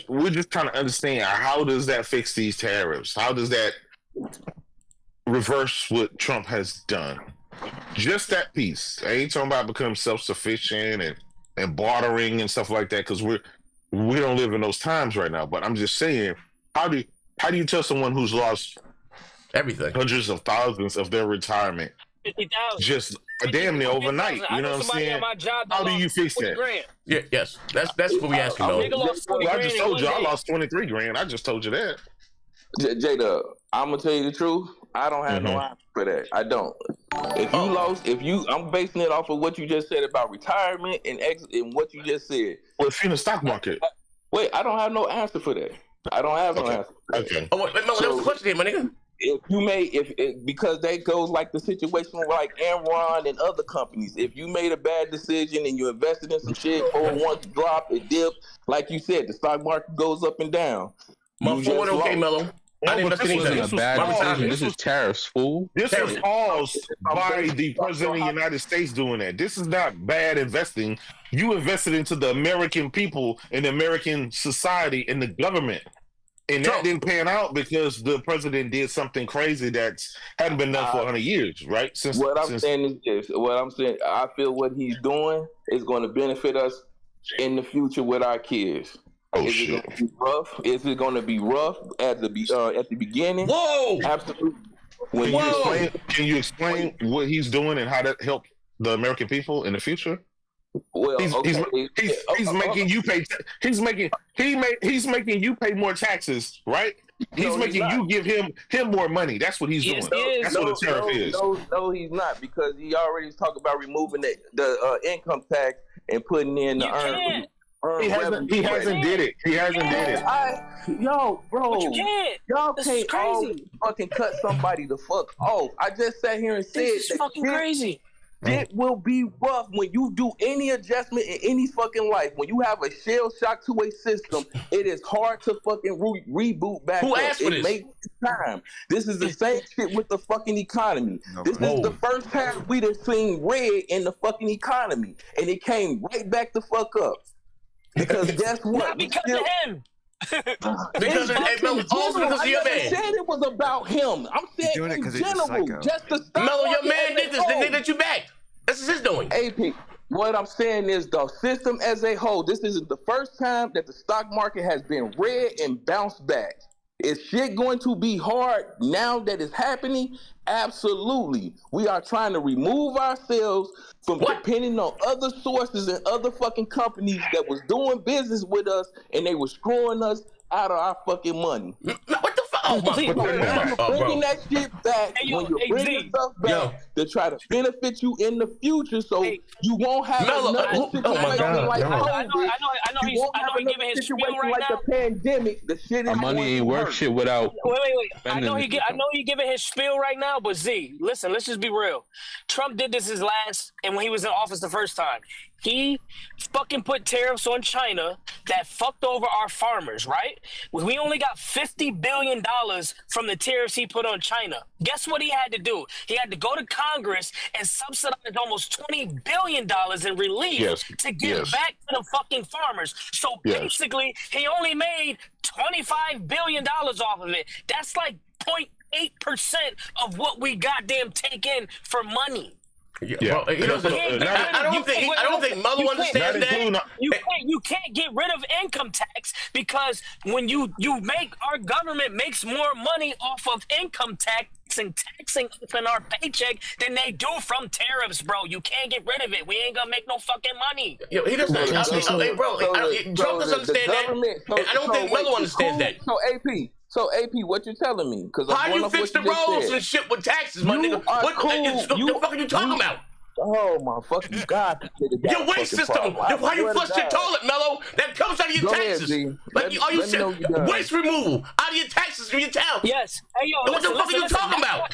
S8: we're just trying to understand how does that fix these tariffs? How does that reverse what Trump has done? Just that piece. I ain't talking about becoming self-sufficient and bartering and stuff like that because we don't live in those times right now. But I'm just saying, how do you tell someone who's lost
S1: everything,
S8: hundreds of thousands of their retirement,
S10: 50,000,
S8: just damn near overnight? You know what I'm saying? How do you fix that?
S1: Yeah, yes, that's what we asked you.
S8: I just told you I lost 23 grand. I just told you that.
S9: J-Dub, I'm gonna tell you the truth. I don't have no answer for that. I don't. I'm basing it off of what you just said about retirement and what you just said.
S8: Well, if you're in the stock market.
S9: Wait, I don't have no answer for that. I don't have no answer.
S8: Okay.
S1: Oh, wait, that was the question here, my nigga.
S9: Because that goes like the situation like Enron and other companies. If you made a bad decision and you invested in some shit, or once drop, it dipped. Like you said, the stock market goes up and down.
S1: My 401k, Melo.
S3: This was a bad decision. This is tariffs, fool.
S8: This was caused by the president of the United States doing that. This is not bad investing. You invested into the American people and the American society and the government. And that didn't pan out because the president did something crazy that hadn't been done for 100 years, right?
S9: I'm saying is this. What I'm saying, I feel what he's doing is going to benefit us in the future with our kids. Is it going to be rough? Is it going to be rough at the beginning?
S1: Whoa!
S9: Absolutely.
S8: Can you explain what he's doing and how that helped the American people in the future?
S9: Well,
S8: he's making you pay. He's making you pay more taxes, right? He's making you give him more money. That's what he's doing. That's what a tariff is.
S9: No, he's not, because he already talked about removing the income tax and putting in the earned.
S8: He hasn't did it.
S9: Yo, bro.
S10: But you can't.
S9: Y'all
S10: this
S9: can't
S10: is crazy.
S9: Fucking cut somebody the fuck off. I just sat here and said
S10: this is fucking crazy.
S9: It will be rough when you do any adjustment in any fucking life. When you have a shell shock to a system, it is hard to fucking reboot back
S1: Who
S9: up.
S1: asked for
S9: it makes time. This is the same shit with the fucking economy. This is the first time we'd have seen red in the fucking economy, and it came right back the fuck up. Because guess what?
S10: Not because of him.
S1: Because of your man.
S9: I said it was about him. I'm saying in general, just to stop.
S1: Melo, your man did this. The nigga that you backed. This is his doing.
S9: AP, what I'm saying is the system as a whole. This isn't the first time that the stock market has been red and bounced back. Is shit going to be hard now that it's happening? Absolutely. We are trying to remove ourselves from depending on other sources and other fucking companies that was doing business with us, and they were screwing us out of our fucking money.
S1: What the fuck? Oh,
S9: bringing that shit back, when you're bringing stuff back to try to benefit you in the future, so you won't have another situation like COVID.
S10: I know he's giving his spiel right
S9: like
S10: now.
S9: The pandemic, the shit is
S3: our money ain't worth shit without.
S10: Wait. I know he giving his spiel right now, but Z, listen, let's just be real. Trump did this his last, and when he was in office the first time, he fucking put tariffs on China that fucked over our farmers, right? We only got $50 billion from the tariffs he put on China. Guess what he had to do? He had to go to Congress and subsidize almost $20 billion in relief to give back to the fucking farmers. So basically, he only made $25 billion off of it. That's like 0.8% of what we goddamn take in for money.
S1: Yeah. Bro, I don't think Mello understands that.
S10: You can't get rid of income tax because when you make our government makes more money off of income tax and taxing up in our paycheck than they do from tariffs, bro. You can't get rid of it. We ain't gonna make no fucking money.
S1: Yo, he doesn't. Bro, Trump doesn't understand that. I don't think Mello understands that.
S9: So AP, what you telling me?
S1: How you fix the roads and shit with taxes, my nigga? What the fuck are you talking about?
S9: Oh my fucking God!
S1: Your waste system. How you flush your toilet, Mello? That comes out of your taxes. Waste removal out of your taxes from your town.
S10: Yes. Hey, yo,
S1: what the fuck are you talking about?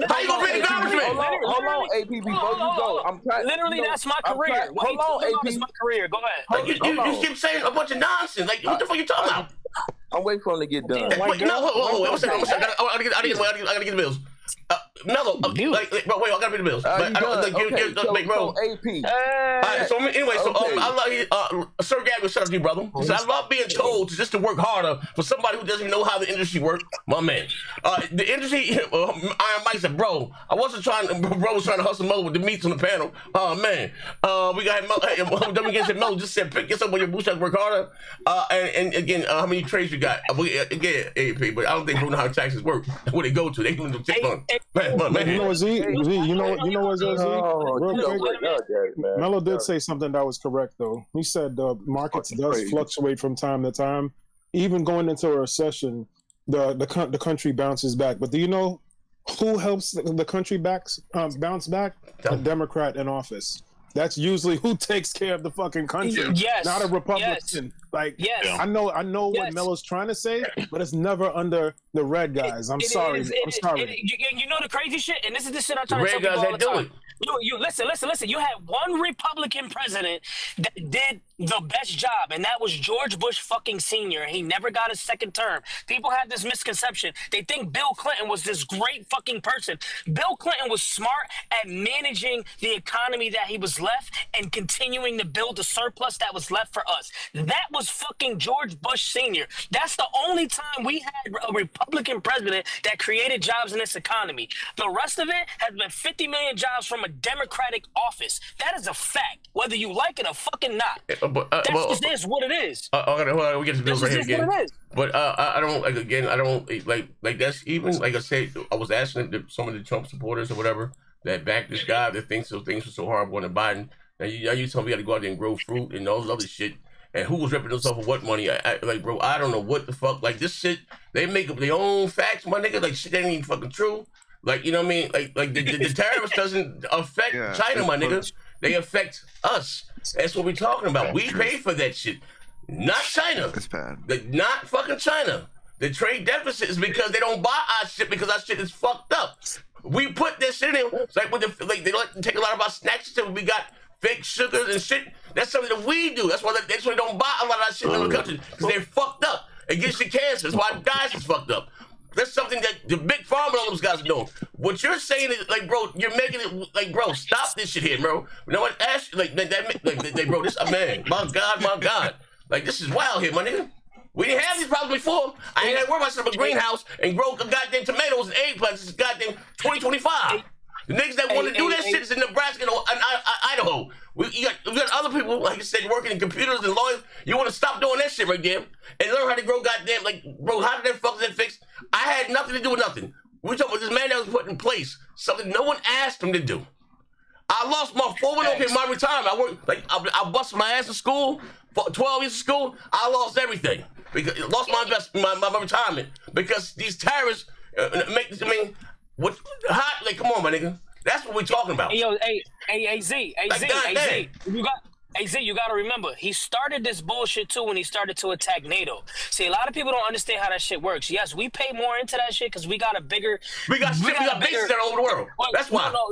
S1: How you gonna pay the garbage man?
S9: Hold on, AP, before you go. I'm trying.
S10: Literally, that's my career.
S9: Hold on, AP.
S10: That's my career. Go ahead.
S1: You keep saying a bunch of nonsense. Like, what the fuck are you talking about?
S9: I'm waiting for him to get done.
S1: Wait, no, wait, one second. I gotta get the bills. Mello, bro, wait, I gotta pay the bills. But I don't bro.
S9: AP.
S1: Alright, so anyway, I love Sir Gabby, shout out to you, brother. He said, I love being told just to work harder for somebody who doesn't even know how the industry works. My man. The industry, Iron Mike said, bro, I wasn't trying to hustle Mello with the meats on the panel. Oh, man. We got Mello, Mello just said, pick yourself on your bootstraps, work harder. And again, how many trades you got? Again, AP, but I don't think people know how taxes work. Where they go to. They can do 6 months. Man.
S6: You know what, Z? You know what, Z? Real quick, Mello did say something that was correct, though. He said the markets does fluctuate from time to time. Even going into a recession, the country bounces back. But do you know who helps the country bounce back? A Democrat in office. That's usually who takes care of the fucking country, not a Republican. I know what Mello's trying to say, but it's never under the red guys. I'm sorry.
S10: You know the crazy shit, and this is the shit I try to tell people all the time. You listen. You had one Republican president that did the best job, and that was George Bush fucking Sr. He never got a second term. People have this misconception. They think Bill Clinton was this great fucking person. Bill Clinton was smart at managing the economy that he was left and continuing to build the surplus that was left for us. That was fucking George Bush Sr. That's the only time we had a Republican president that created jobs in this economy. The rest of it has been 50 million jobs from a Democratic office. That is a fact, whether you like it or fucking not. That's just is what it is.
S1: We get to bills right here again. But I don't like that's even like I said. I was asking some of the Trump supporters or whatever that back this guy that thinks things were so horrible in Biden. Now you tell me we got to go out there and grow fruit and all this other shit. And who was ripping themselves for what money? Bro, I don't know what the fuck. Like this shit, they make up their own facts, my nigga. Like shit that ain't even fucking true. Like, you know what I mean? Like the tariffs doesn't affect China, my nigga. They affect us. That's what we're talking about. We pay for that shit. Not China.
S2: It's bad.
S1: Not fucking China. The trade deficit is because they don't buy our shit because our shit is fucked up. We put that shit in there. It's like, they let take a lot of our snacks and we got fake sugars and shit. That's something that we do. That's why they don't buy a lot of that shit in other countries because they're fucked up. It gets you cancer. That's why guys is fucked up. That's something that the big pharma and all those guys are doing. What you're saying is like, bro, you're making it like, bro, stop this shit here, bro. You know what? Ash, bro, this, man, my God. Like, this is wild here, my nigga. We didn't have these problems before. I ain't had to worry about setting up a greenhouse and grow goddamn tomatoes and eggplants. This is goddamn 2025. The niggas that want to do that shit is in Nebraska and Idaho. We got other people, like you said, working in computers and lawyers. You want to stop doing that shit right there and learn how to grow goddamn, like, bro, how did that fuck get fixed? I had nothing to do with nothing. We talking about this man that was put in place, something no one asked him to do. I lost my 401k in my retirement. I worked, like, I busted my ass in school, for 12 years of school. I lost everything. Because lost my investment, my retirement. Because these tariffs like, come on, my nigga. That's what we're talking about.
S10: Hey, yo, Z, you gotta remember, he started this bullshit too when he started to attack NATO. See, a lot of people don't understand how that shit works. Yes, we pay more into that shit because we got bigger
S1: bases all over the world. That's why.
S10: No,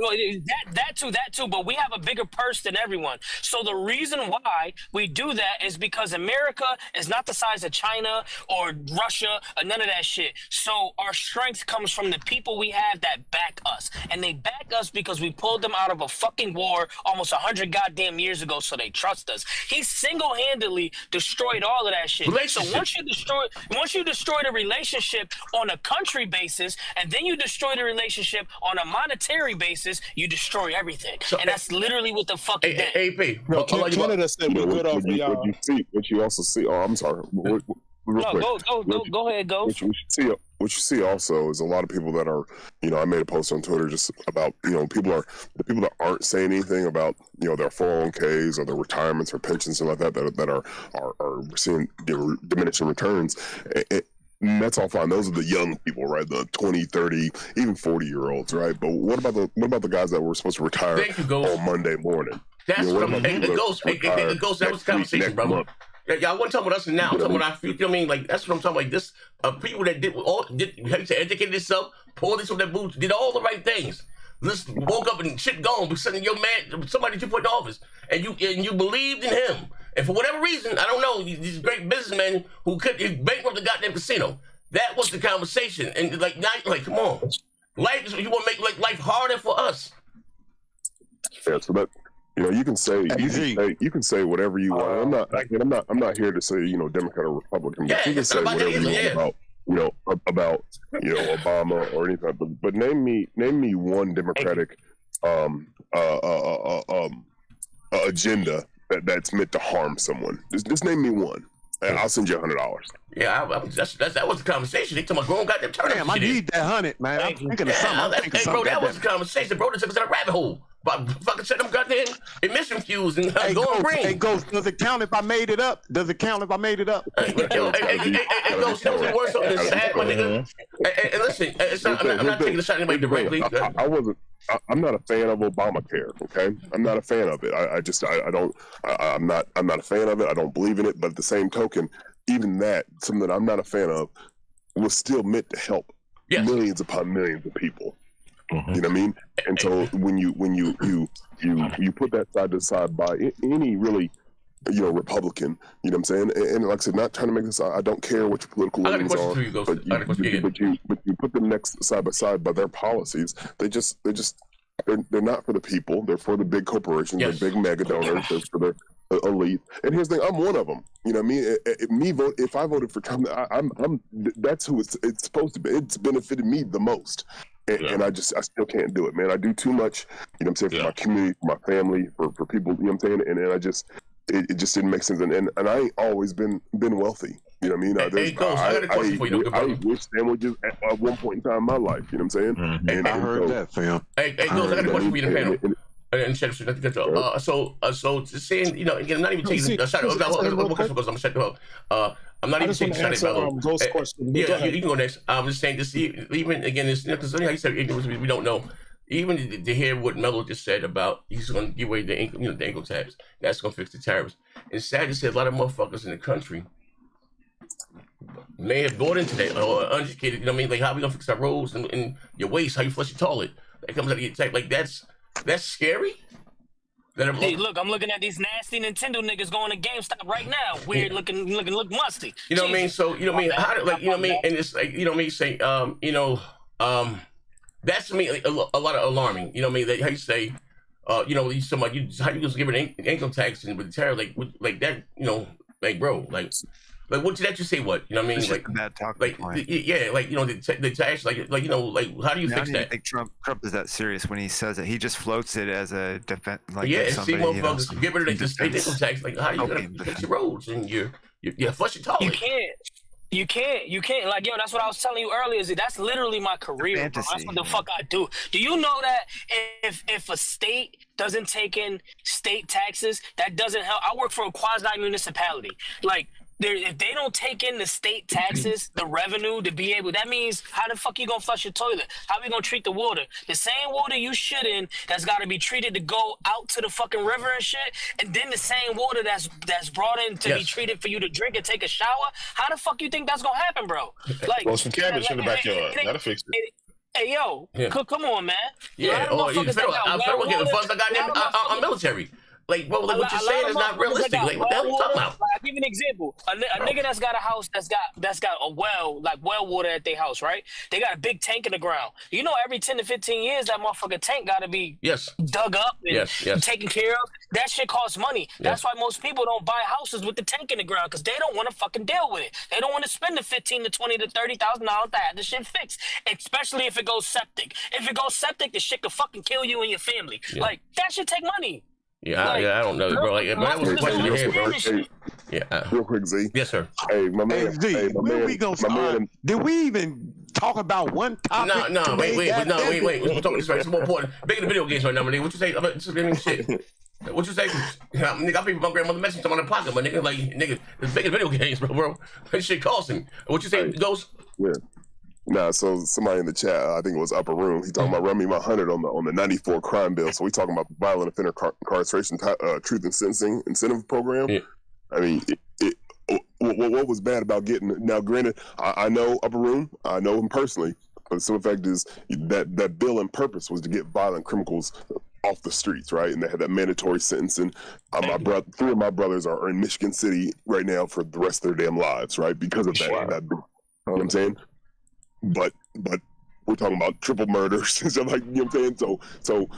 S10: that too. But we have a bigger purse than everyone. So the reason why we do that is because America is not the size of China or Russia or none of that shit. So our strength comes from the people we have that back us, and they back us because we pulled them out of a fucking war almost 100 goddamn years ago. So they trust us. He single-handedly destroyed all of that shit. So once you destroy the relationship on a country basis, and then you destroy the relationship on a monetary basis, you destroy everything. So, and that's literally what the fuck he did.
S1: AP.
S6: No, Canada said we're good off y'all.
S12: What you also see. Oh, I'm sorry.
S10: Go ahead, go.
S12: What you see also is a lot of people that are, I made a post on Twitter just about, the people that aren't saying anything about, their 401ks or their retirements or pensions and like that are seeing diminishing returns. And that's all fine. Those are the young people, right? The 20, 30, even 40-year-olds, right? But what about the guys that were supposed to retire on Monday morning?
S1: That's what I'm saying. It goes. That was the conversation, brother. Y'all wasn't talking about us now. I'm talking about our future. You know what I mean? Like, that's what I'm talking about. Like, this people that educated themselves, poured this on their boots, did all the right things. Just woke up and shit gone because your man, somebody you put in office, and you believed in him. And for whatever reason, I don't know, these great businessmen who could bankrupt the goddamn casino. That was the conversation. And like, now, like, come on, you want to make life harder for us?
S12: Yeah. So that. You can say whatever you want. I'm not here to say Democrat or Republican, but you can say whatever you want about Obama or anything. But name me one Democratic agenda that's meant to harm someone. Just name me one, and I'll send you $100.
S1: Yeah, that was the conversation. They told my grown goddamn turn.
S14: Damn, I need that $100, man. I'm thinking of something.
S1: Bro, that was the conversation, bro. That took us in a rabbit hole. But fucking set them goddamn emission fuels and go and bring.
S14: Hey, Ghost, does it count if I made it up?
S1: Hey, Ghost, the worst something that's sad, my nigga. And listen, I'm not taking a shot at anybody directly.
S12: I'm not a fan of Obamacare. Okay, I'm not a fan of it. I'm not a fan of it. I don't believe in it. But at the same token, even that, something that I'm not a fan of, was still meant to help millions upon millions of people. You know what I mean? And so when you put that side to side by any really, Republican, you know what I'm saying? And like I said, not trying to make this, I don't care what your political leanings are, but you put them next side by side by their policies. They're not for the people. They're for the big corporations. They're big mega donors. They're for the elite. And here's the thing, I'm one of them. You know what I mean? If I voted for Trump, that's who it's supposed to be. It's benefited me the most. And I still can't do it, man. I do too much, you know what I'm saying, for my community, for my family, for people, you know what I'm saying? And I just, it just didn't make sense. And I ain't always been wealthy. You know what I mean? I wish sandwiches at one point in time in my life, you know what I'm saying? And
S14: I heard that, fam.
S1: Hey, Ghost, I got a question for you in the panel. And so saying, again, I'm not even taking a shot. I'm gonna shut the up. I'm not even taking a shot at Ghost's question. Yeah, you can go next. I'm just saying this. Even again, this because how you said we don't know. Even to hear what Mello just said about he's going to give away the income tax. That's going to fix the tariffs. It's sad to say a lot of motherfuckers in the country may have bought into that or uneducated. You know what I mean? Like, how we gonna fix our roads and your waste? How you flush your toilet? That comes out of your tax. Like that's scary.
S10: Hey, look, I'm looking at these nasty Nintendo niggas going to GameStop right now. Weird looking musty.
S1: You know what I mean? So you know what I mean? How you know what I mean? And it's like, you know what I mean? Say, that's to me like, a lot of alarming. You know what I mean? Like, how you say, how you just give an income tax and with the tariff like that? Like bro, like what did that you say? What you know what I mean? Like
S2: bad talk.
S1: Like yeah, like the tax, like how do you fix that?
S2: I think Trump is that serious when he says it. He just floats it as a defense. Like
S1: see, motherfuckers, get rid of the state income tax. Like how are you gonna fix your roads and you flush your toilet?
S10: You can't. Like, yo, that's what I was telling you earlier. Is that's literally my career, bro. That's what the fuck I do. Do you know that if a state doesn't take in state taxes, that doesn't help? I work for a quasi-municipality. Like, if they don't take in the state taxes, the revenue to be able, that means how the fuck you gonna flush your toilet? How we gonna treat the water? The same water you shit in that's gotta be treated to go out to the fucking river and shit, and then the same water that's brought in to be treated for you to drink and take a shower. How the fuck you think that's gonna happen, bro? Like,
S8: well, some cabbage in the backyard. That'll fix it.
S10: Hey, yo, come on, man.
S1: Yeah, federal get the funds I got in our military. Like, bro, like what you're saying is not realistic. Like, what the hell are you talking about?
S10: give you an example. A nigga that's got a house that's got a well, like well water at their house, right? They got a big tank in the ground. You know, every 10 to 15 years, that motherfucking tank got to be dug up and taken care of. That shit costs money. That's why most people don't buy houses with the tank in the ground, because they don't want to fucking deal with it. They don't want to spend the $15,000 to $20,000 to $30,000 to have the shit fixed, especially if it goes septic. If it goes septic, the shit could fucking kill you and your family. Like, that should take money.
S1: Yeah, I don't know, bro. Like, that was a question you had, bro. Yeah.
S12: Real quick, Z.
S1: Yes, sir.
S12: Hey, my man.
S15: Z, when we gonna start? Did we even talk about one topic?
S1: No, wait. We're talking this right. It's more important. Bigger than video games right now, my nigga. What you say about shit? What you say? Nigga, I paid my grandmother message on the pocket, my nigga. Like, nigga, it's bigger than video games, bro. That shit costing. What you say, Ghost?
S12: Yeah. Nah, so somebody in the chat, I think it was Upper Room, he talking about run me my 100 on the 94 crime bill. So we talking about violent offender incarceration, truth and sentencing incentive program. Yeah. I mean, what was bad about getting, now granted, I know Upper Room, I know him personally, but the simple fact is that bill and purpose was to get violent criminals off the streets, right? And they had that mandatory sentencing. Three of my brothers are in Michigan City right now for the rest of their damn lives, right? Because of that bill. You know what I'm saying? But we're talking about triple murders and stuff, like, you know what I'm saying? So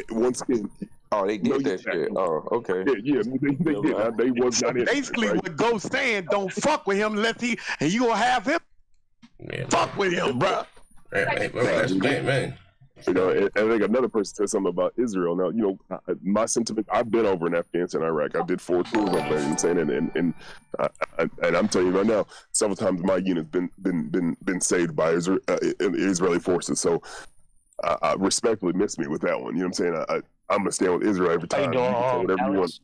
S12: once again,
S9: they did that shit. Oh, okay.
S12: Yeah, they did. They was not
S15: basically
S12: right?
S15: what Ghost saying, don't fuck with him unless and you gonna have him fuck with him, bro.
S1: Man.
S12: You know, and I think another person said something about Israel. Now, you know, my sentiment, I've been over in Afghanistan, Iraq. I did 4 tours over there, you know what I'm saying? And I'm telling you right now, several times my unit's been saved by Israeli forces. So I respectfully miss me with that one. You know what I'm saying? I'm going to stand with Israel every time. You can whatever you want.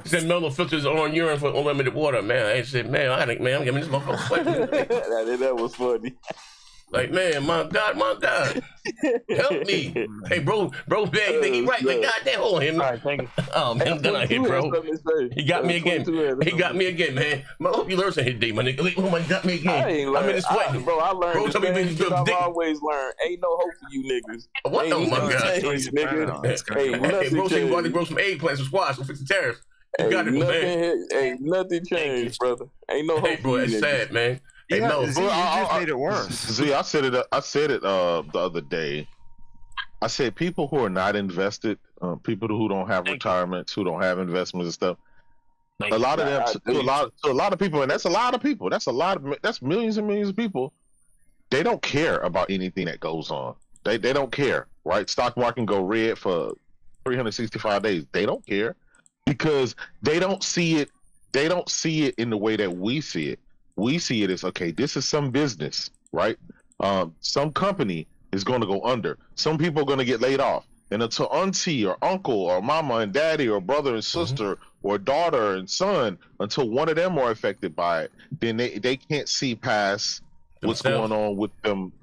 S1: He said Miller filters on urine for unlimited water. Man, I said, man, I'm giving this motherfucker sweat.
S9: That was funny.
S1: Like, man, my God, help me. Hey, bro, man, you think he right? Like, God damn, hold on him. Right, thank you. Oh, man, I'm done out here, bro. He got me again. Man. I hope you learn something today, my nigga. Oh, my, got me again. I'm in the sweat.
S9: Bro, I learned.
S1: Bro, tell me
S9: I've always learned. Ain't no hope for you niggas.
S1: What? Oh, my God.
S9: Hey,
S1: bro, say you want to grow some eggplants and squash and fix the tariffs. You got it, man.
S9: Ain't nothing changed, brother. Ain't no hope.
S1: Hey, bro, it's sad, man. Hey, no,
S2: you just made it worse.
S8: Z, I said it the other day. I said people who are not invested, people who don't have retirements, who don't have investments and stuff. A lot of them, to a lot of people, and that's a lot of people. That's millions and millions of people. They don't care about anything that goes on. They don't care, right? Stock market can go red for 365 days. They don't care because they don't see it. They don't see it in the way that we see it. We see it as, okay, this is some business, right? Some company is going to go under. Some people are going to get laid off. And until auntie or uncle or mama and daddy or brother and sister or daughter and son, until one of them are affected by it, then they can't see past what's going on with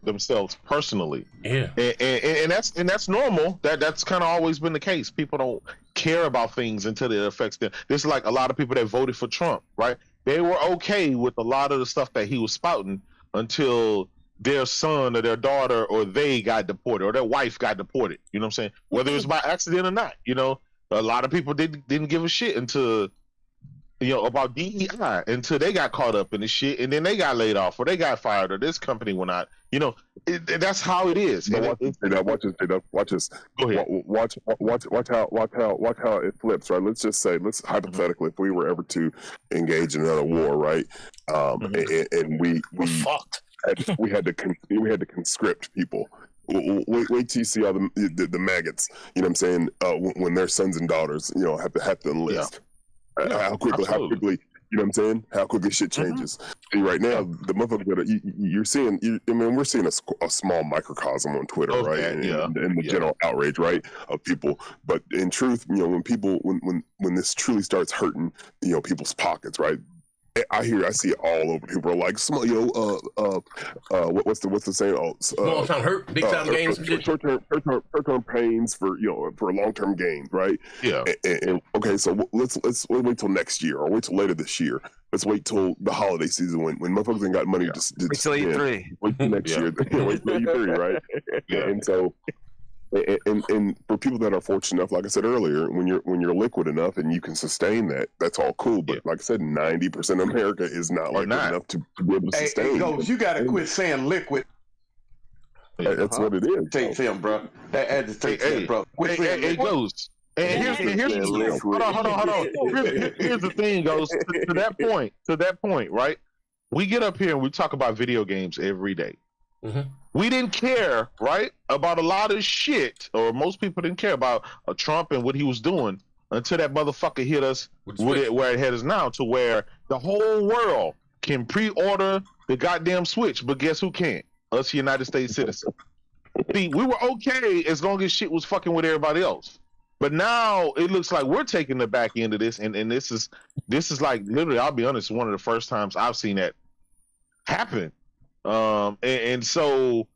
S8: themselves personally.
S1: Yeah.
S8: And that's normal. That's kind of always been the case. People don't care about things until it affects them. This is like a lot of people that voted for Trump, right? They were okay with a lot of the stuff that he was spouting until their son or their daughter or they got deported or their wife got deported. You know what I'm saying? Whether it's by accident or not, you know, a lot of people didn't give a shit until, you know, about DEI until they got caught up in the shit and then they got laid off or they got fired or this company went out. You know, that's how it is.
S12: Watch this.
S8: Go ahead.
S12: Watch how it flips. Right. Let's just say, hypothetically, if we were ever to engage in another war, right? And we
S10: fucked.
S12: We had to conscript people. Wait till you see all the maggots. You know what I'm saying? When their sons and daughters, you know, have to enlist. How quickly, you know what I'm saying? How quickly shit changes. See, right now, the motherfuckers that you're seeing, we're seeing a small microcosm on Twitter, right? And the general outrage, right, of people. But in truth, you know, when this truly starts hurting, you know, people's pockets, right? I see it all over. People are like, small, you know, what's the saying?
S1: Small time hurt, big time gains.
S12: Short-term pains for long-term gains, right?
S8: Yeah.
S12: And okay, so let's wait till next year, or wait till later this year. Let's wait till the holiday season when motherfuckers ain't got money.
S2: Wait till E3.
S12: Wait till next year. Wait till E3, right? Yeah. And so And for people that are fortunate enough, like I said earlier, when you're liquid enough and you can sustain that, that's all cool. But like I said, 90% of America is not liquid enough to be able to sustain.
S5: Hey, Ghost, you gotta quit saying liquid.
S12: That's what it is.
S5: Take him, bro. Take bro. Quit saying
S8: liquid.
S14: Ghost. And here's the hold on. Here's the thing, Ghost. To that point, right? We get up here and we talk about video games every day. Mm-hmm. We didn't care, right, about a lot of shit, or most people didn't care about Trump and what he was doing until that motherfucker hit us where it had us now, to where the whole world can pre-order the goddamn Switch, but guess who can't? Us United States citizens. See, we were okay as long as shit was fucking with everybody else. But now it looks like we're taking the back end of this, and this is like, literally, I'll be honest, one of the first times I've seen that happen. And so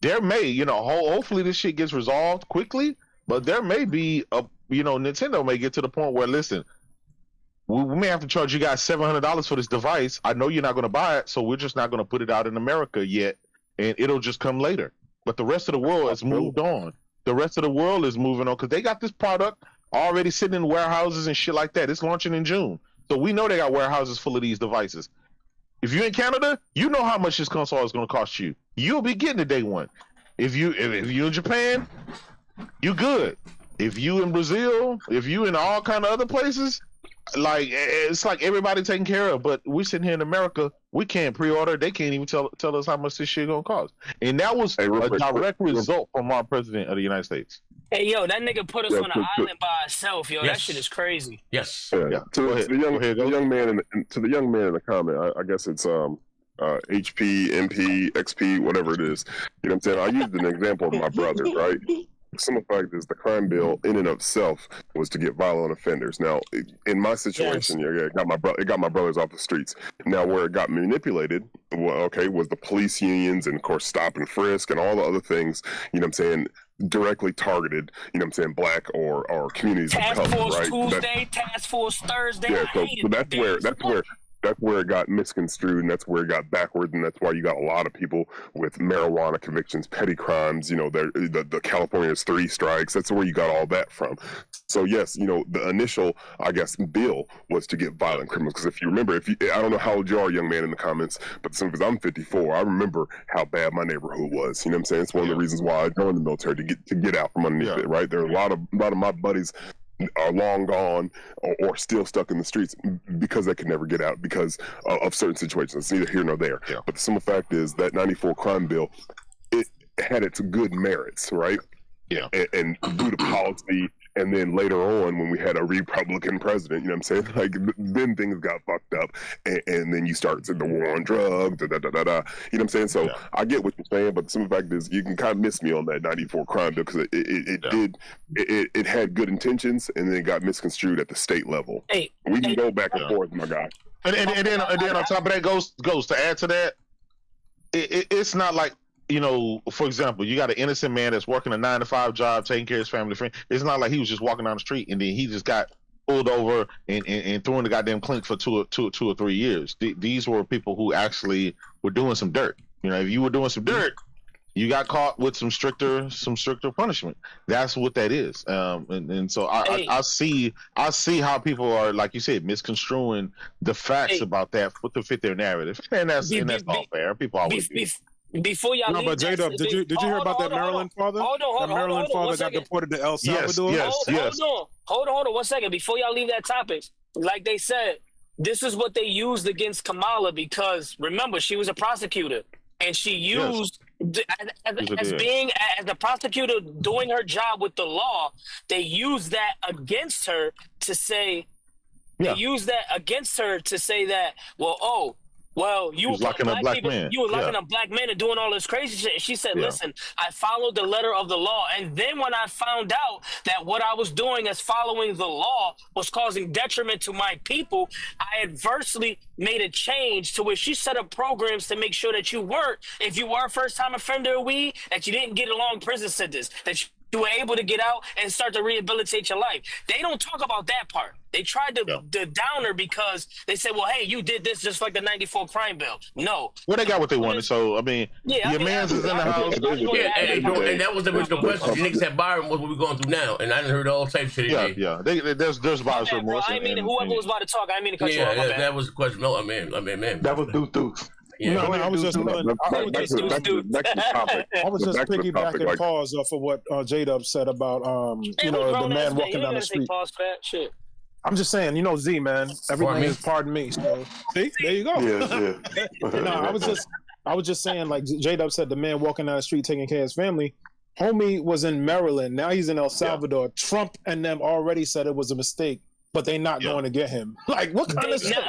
S14: there may, hopefully this shit gets resolved quickly, but there may be Nintendo may get to the point where, listen, we may have to charge you guys $700 for this device. I know you're not going to buy it, so we're just not going to put it out in America yet, and it'll just come later. But the rest of the world has moved on. The rest of the world is moving on because they got this product already sitting in warehouses and shit like that. It's launching in June. So we know they got warehouses full of these devices. If you're in Canada, you know how much this console is going to cost you. You'll be getting it day one. If you're in Japan, you good. If you in Brazil, if you in all kind of other places, like it's like everybody taken care of. But we're sitting here in America, we can't pre-order. They can't even tell us how much this shit gonna cost. And that was a direct result from our president of the United States.
S10: Hey, yo, that nigga put us on an island by ourselves, yo. That shit is crazy.
S1: Yes.
S12: Yeah. To the young man in the comment, I guess it's HP, MP, XP, whatever it is. You know what I'm saying? I used an example of my brother, right? Some of the fact is the crime bill in and of itself was to get violent offenders. Now, in my situation, it got my brothers off the streets. Now, where it got manipulated, was the police unions and, of course, stop and frisk and all the other things, you know what I'm saying, directly targeted, you know what I'm saying, black or communities of color,
S10: Force
S12: right?
S10: Tuesday, Task Force Thursday.
S12: Yeah, so that's where it got misconstrued, and that's where it got backwards, and that's why you got a lot of people with marijuana convictions, petty crimes. The California's 3 strikes. That's where you got all that from. So yes, the initial, I guess, bill was to get violent criminals. Because if you remember, I don't know how old you are, young man, in the comments, but because I'm 54, I remember how bad my neighborhood was. You know what I'm saying? It's one of the reasons why I joined the military, to get out from underneath it. Right? There are a lot of my buddies are long gone or still stuck in the streets because they could never get out because of certain situations. It's neither here nor there. Yeah. But the simple fact is that 94 crime bill, it had its good merits, right? Yeah. And due to policy, and then later on when we had a Republican president, you know what I'm saying? Like then things got fucked up, and then you start the war on drugs, You know what I'm saying? So I get what you're saying, but the simple fact is you can kind of miss me on that 94 crime bill because it had good intentions, and then it got misconstrued at the state level. We can go back and forth, my guy.
S8: And then on top of that goes to add to that, it's not like, for example, you got an innocent man that's working a 9-to-5 job, taking care of his family, friend. It's not like he was just walking down the street and then he just got pulled over and thrown the goddamn clink for two or 3 years. These were people who actually were doing some dirt. If you were doing some dirt, you got caught with some stricter punishment. That's what that is. And so I see how people are, like you said, misconstruing the facts about that to fit their narrative, and that's all fair. People always do.
S10: Before y'all leave,
S6: but J-Dub, did you hear about that Maryland father? That Maryland father got deported to El Salvador?
S10: Yes. Hold on 1 second. Before y'all leave that topic, like they said, this is what they used against Kamala because, remember, she was a prosecutor. And she used, as the prosecutor doing her job with the law, they used that against her to say, that, you were locking up black men. You were locking up black men and doing all this crazy shit. And she said, listen, I followed the letter of the law. And then when I found out that what I was doing as following the law was causing detriment to my people, I adversely made a change to where she set up programs to make sure that if you were a first-time offender of weed, that you didn't get a long prison sentence, that you were able to get out and start to rehabilitate your life. They don't talk about that part. They tried to downer because they said, well, hey, you did this just like the 94 crime bill. No.
S14: Well, they got what they wanted. So, I mean, your man's is in the house.
S1: And that was the original question. The niggas had Byron was what we're going through now. And I didn't heard all types of shit.
S14: Yeah. There's buyer's remorse.
S10: I mean, whoever was about to talk, I mean to cut you off.
S1: That was the question. No, I mean.
S5: That was Deuce.
S6: Yeah. No, I was just piggybacking pause off of what J-Dub said about the man walking down the street. I'm just saying, Z, man, everything is pardon me. So see, there you go. I was just saying, like J-Dub said, the man walking down the street taking care of his family. Homie was in Maryland. Now he's in El Salvador. Trump and them already said it was a mistake, but they not going to get him. Like, what kind of stuff?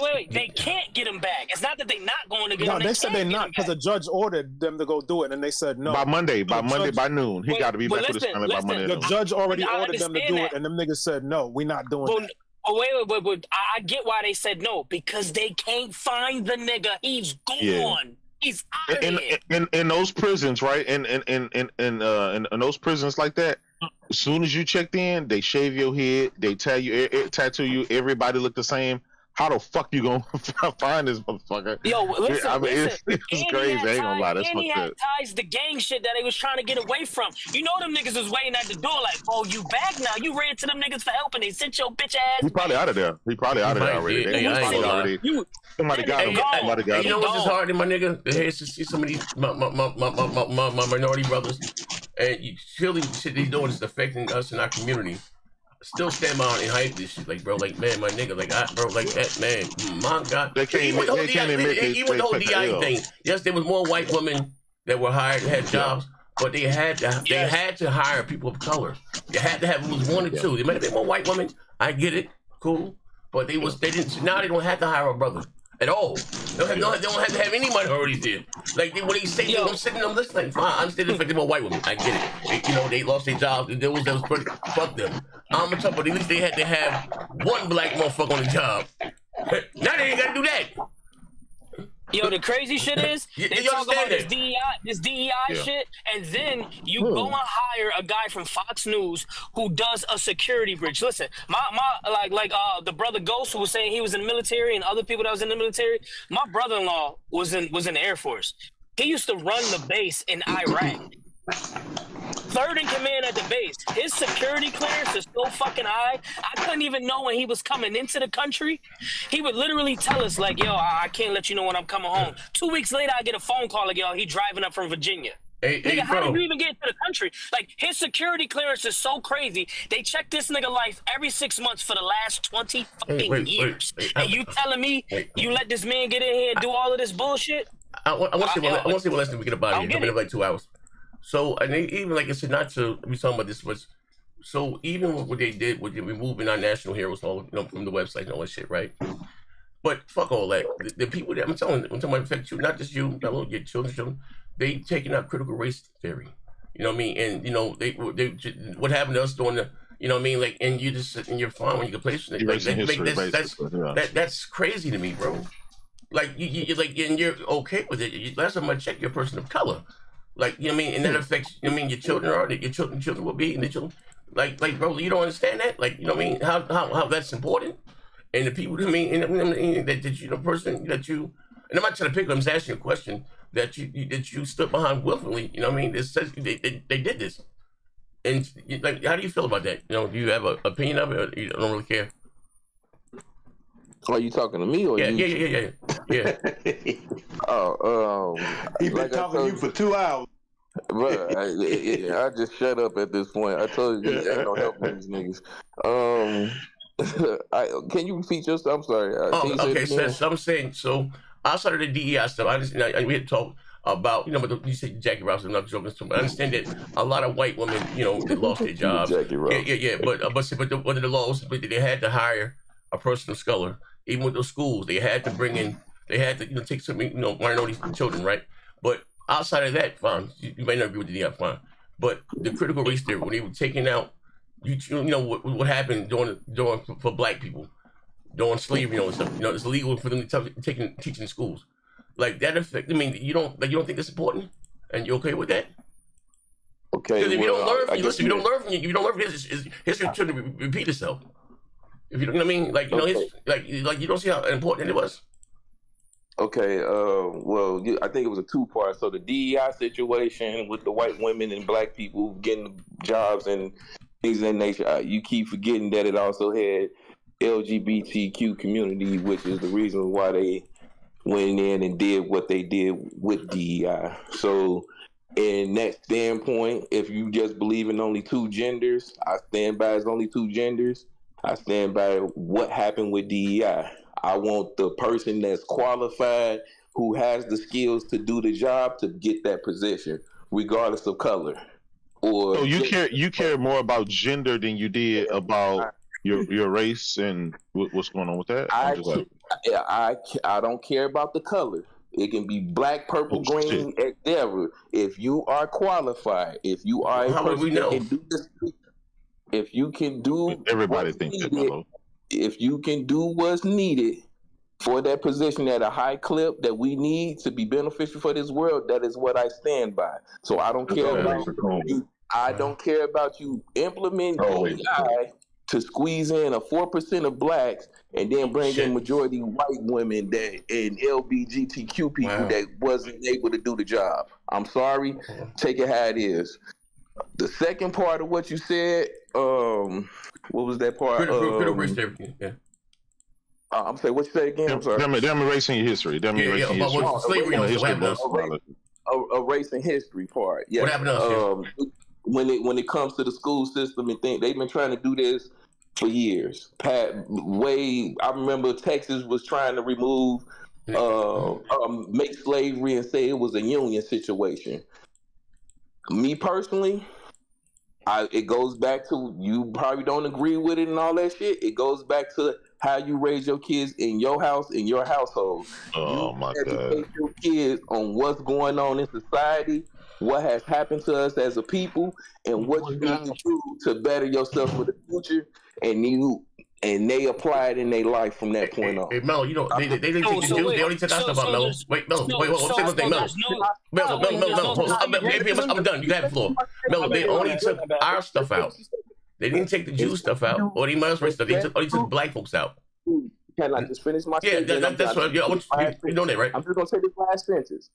S10: Wait. They can't get him back. It's not that they not going to get him.
S6: No, they said they're not because the judge ordered them to go do it, and they said no.
S14: By Monday by noon. He got to be back with his family by Monday.
S6: The judge already ordered them to do it, and them niggas said no, we not doing that.
S10: Wait. I get why they said no, because they can't find the nigga. He's gone. Yeah. He's out of here.
S14: In those prisons, right? In those prisons like that, as soon as you checked in, they shave your head, they tattoo you, everybody look the same. How the fuck you gonna find this motherfucker?
S10: Yo, listen,
S14: it's crazy. I ain't gonna lie, that's
S10: fucked up. Ties the gang shit that they was trying to get away from. You know them niggas was waiting at the door like, oh, you back now? You ran to them niggas for help and they sent your bitch ass.
S14: He probably out of there. Already. Somebody got him. Somebody got him.
S1: You know what's just hard, my nigga? The heads to see some of these my minority brothers, and you feel the shit they're doing is affecting us in our community. Still stand by and hype this shit, like bro, like man, my nigga, like bro, like that, man, my God.
S14: They can't admit
S1: even the whole DI thing. Yes, there was more white women that were hired and had jobs, but they had to hire people of color. They had to have it was one or two. There might have been more white women. I get it, cool, but they didn't. Now they don't have to hire a brother at all. They don't have to have any minorities there. Like when they say, I'm sitting there listening. Fine, I understand the fact they're white women. I get it. They lost their jobs. That was pretty. Fuck them. I'm talking about at least they had to have one black motherfucker on the job. Now they ain't gotta do that.
S10: Yo, the crazy shit is they talk about this DEI shit, and then you go and hire a guy from Fox News who does a security breach. Listen, the brother Ghost who was saying he was in the military and other people that was in the military. My brother-in-law was in the Air Force. He used to run the base in Iraq. Third in command at the base. His security clearance is so fucking high. I couldn't even know when he was coming into the country. He would literally tell us like, yo, I can't let you know when I'm coming home. 2 weeks later, I get a phone call like, yo, he driving up from Virginia. Nigga, how did you even get into the country? Like, his security clearance is so crazy. They check this nigga life every 6 months for the last 20 fucking years. And you telling me you let this man get in here and do all of this bullshit?
S1: I want to see what less than we get about it. Coming in like 2 hours. So, and even like I said, not to be talking about this, but so even what they did with removing our national heroes, all from the website and all that shit, right? But fuck all that. The people that I'm talking about affect you, not just you, not your children. They taking out critical race theory. You know what I mean? And they what happened to us during the, you know what I mean? Like, and you just sit in your farm when you can play like, that's crazy to me, bro. Like you like, and you're okay with it. Last time I checked, you're a person of color. Like, you know what I mean? And that affects, your children your children will be, and the children, like, bro, you don't understand that? Like, you know what I mean? How that's important? And the people, that you, the person that you, and I'm not trying to pick on, I'm just asking you a question, that you stood behind willfully, you know what I mean? It says they did this. And, like, how do you feel about that? Do you have an opinion of it, or you don't really care?
S9: Are you talking to me or
S1: you? Yeah.
S5: He's been talking to you for 2 hours.
S9: Bro, I just shut up at this point. I told you, ain't no help these niggas. Can you repeat yourself? I'm sorry.
S1: Okay. So I'm saying, outside of the DEI stuff, we had talked about, but you said Jackie Robinson, I'm not joking. I understand that a lot of white women, they lost their jobs.
S9: Jackie Robinson.
S1: Yeah. But one of the laws, they had to hire a person of color. Even with those schools, they had to take some, minority children, right? But outside of that, fine. You may not agree with the DEI, fine. But the critical race theory, when they were taking out, what happened during for black people, during slavery and stuff. It's illegal for them to teach in schools. Like that affect. I mean, you don't think it's important, and you okay with that?
S5: Okay.
S1: Because if you don't learn, listen, you don't learn from you don't learn from history to repeat itself. If you know what I mean, like like you don't see how important it was.
S9: Okay, well, I think it was a two-part. So the DEI situation with the white women and black people getting jobs and things of that nature, you keep forgetting that it also had LGBTQ community, which is the reason why they went in and did what they did with DEI. So in that standpoint, if you just believe in only two genders, I stand by it's only two genders. I stand by what happened with DEI. I want the person that's qualified, who has the skills to do the job, to get that position, regardless of color. Or
S14: so you care more about gender than you did about your race and what's going on with that?
S9: I don't care about the color. It can be black, purple, green, whatever. If you are qualified, if you are a person that can do this, if you can do,
S14: everybody thinks that.
S9: If you can do what's needed for that position at a high clip that we need to be beneficial for this world, that is what I stand by. So I don't care about you. I don't care about you implementing DEI to squeeze in a 4% of blacks and then bring in majority white women and LGBTQ people that wasn't able to do the job. I'm sorry. Take it how it is. The second part of what you said, what was that part? I'm saying, what you say again? I'm sorry.
S14: Them erasing your history. Them erasing history.
S9: Erasing history part. Yeah.
S1: What happened to us
S9: when it comes to the school system and things, they've been trying to do this for years. I remember Texas was trying to remove, make slavery and say it was a union situation. Me personally, it goes back to, you probably don't agree with it and all that shit. It goes back to how you raise your kids in your house, in your household.
S14: Oh my God.
S9: Educate your kids on what's going on in society, what has happened to us as a people, and what you need to do to better yourself for the future. And they apply it in their life from that point on.
S1: Hey, Melo, you know, they didn't take the Jews. They only took our stuff out, Melo. Wait, Melo, say one thing, Melo. I'm done. You got the floor. Melo, they only took our stuff out. They didn't take the Jew stuff out, or the Muslim stuff. They only took black folks out.
S9: Can I just finish my
S1: sentence? That's right. You know that, right?
S9: I'm just going to say this last sentence.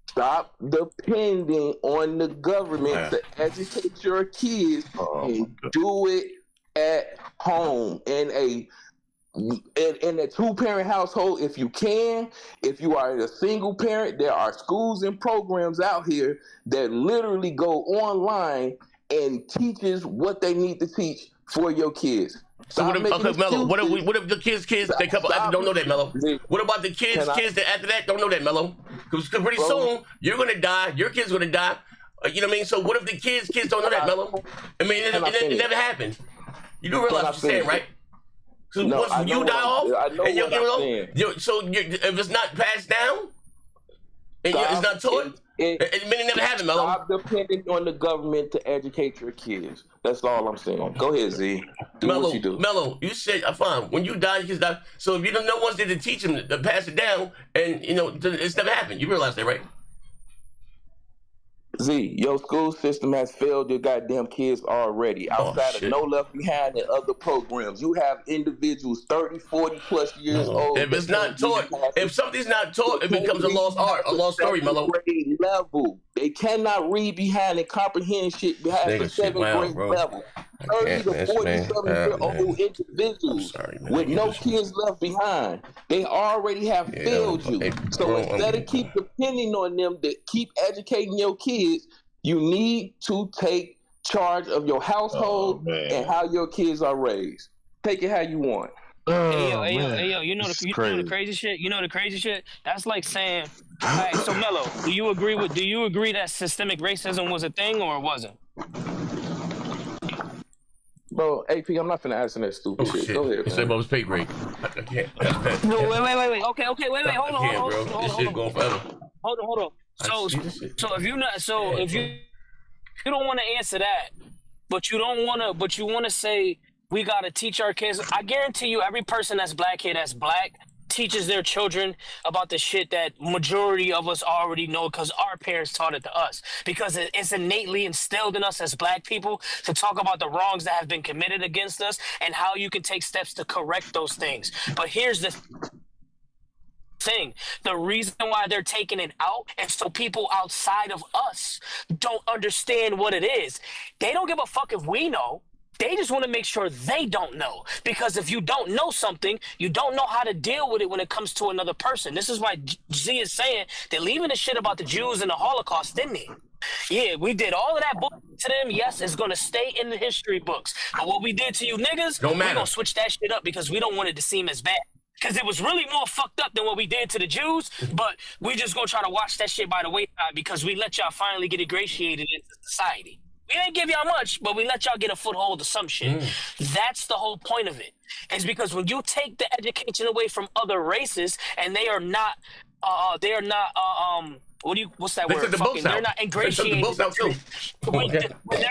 S9: Stop depending on the government to educate your kids and do it at home in a two-parent household if you can. If you are a single parent, there are schools and programs out here that literally go online and teaches what they need to teach for your kids.
S1: So what if the kids they couple after don't know that, Melo? What about the kids that after that don't know that, Melo? Because pretty soon you're gonna die, your kid's gonna die. You know what I mean? So what if the kids don't know that, Melo? I mean, it never happened. You do realize what you're saying, right? So once you die off and your kid if it's not passed down and it's not taught, it never happened, Melo.
S9: Stop depending on the government to educate your kids. That's all I'm saying. Go ahead, Z. Do what you do.
S1: Melo, you said, fine. When you die, your kids die. So if you don't know one's there to teach them to pass it down, and it's never happened. You realize that, right?
S9: Z, your school system has failed your goddamn kids already. Outside of No Left Behind and other programs, you have individuals 30, 40 plus years old.
S1: If it's not taught, if something's not taught, it becomes a lost art, a lost story, Melo.
S9: Grade level. They cannot read behind and comprehend shit behind the 7th grade level. 30 to 47-year-old individuals with no kids left behind. They already have failed you. So instead of keep depending on them to keep educating your kids, you need to take charge of your household and how your kids are raised. Take it how you want.
S10: Hey yo, you know the crazy shit? You know the crazy shit? That's like saying, all right, so Melo, do you agree that systemic racism was a thing or it wasn't?
S9: Bro, AP, I'm not finna answer that stupid shit. Go ahead.
S1: You said about his pay grade. I can't.
S10: No, wait. Okay, wait. Hold on.
S1: This shit going forever.
S10: Hold on. So if you don't want to answer that, but you want to say we gotta teach our kids. I guarantee you, every person that's black here that's black teaches their children about the shit that majority of us already know because our parents taught it to us. Because it's innately instilled in us as black people to talk about the wrongs that have been committed against us and how you can take steps to correct those things. But here's the thing. The reason why they're taking it out is so people outside of us don't understand what it is. They don't give a fuck if we know. They just want to make sure they don't know. Because if you don't know something, you don't know how to deal with it when it comes to another person. This is why Z is saying they're leaving the shit about the Jews and the Holocaust, didn't they? Yeah, we did all of that book to them. Yes, it's going to stay in the history books. But what we did to you niggas, we're going to switch that shit up because we don't want it to seem as bad. Because it was really more fucked up than what we did to the Jews, but we just going to try to watch that shit by the wayside because we let y'all finally get ingratiated into society. We didn't give y'all much, but we let y'all get a foothold of some shit. That's the whole point of it. It's because when you take the education away from other races and they are not what's that word? They're not ingratiated. They're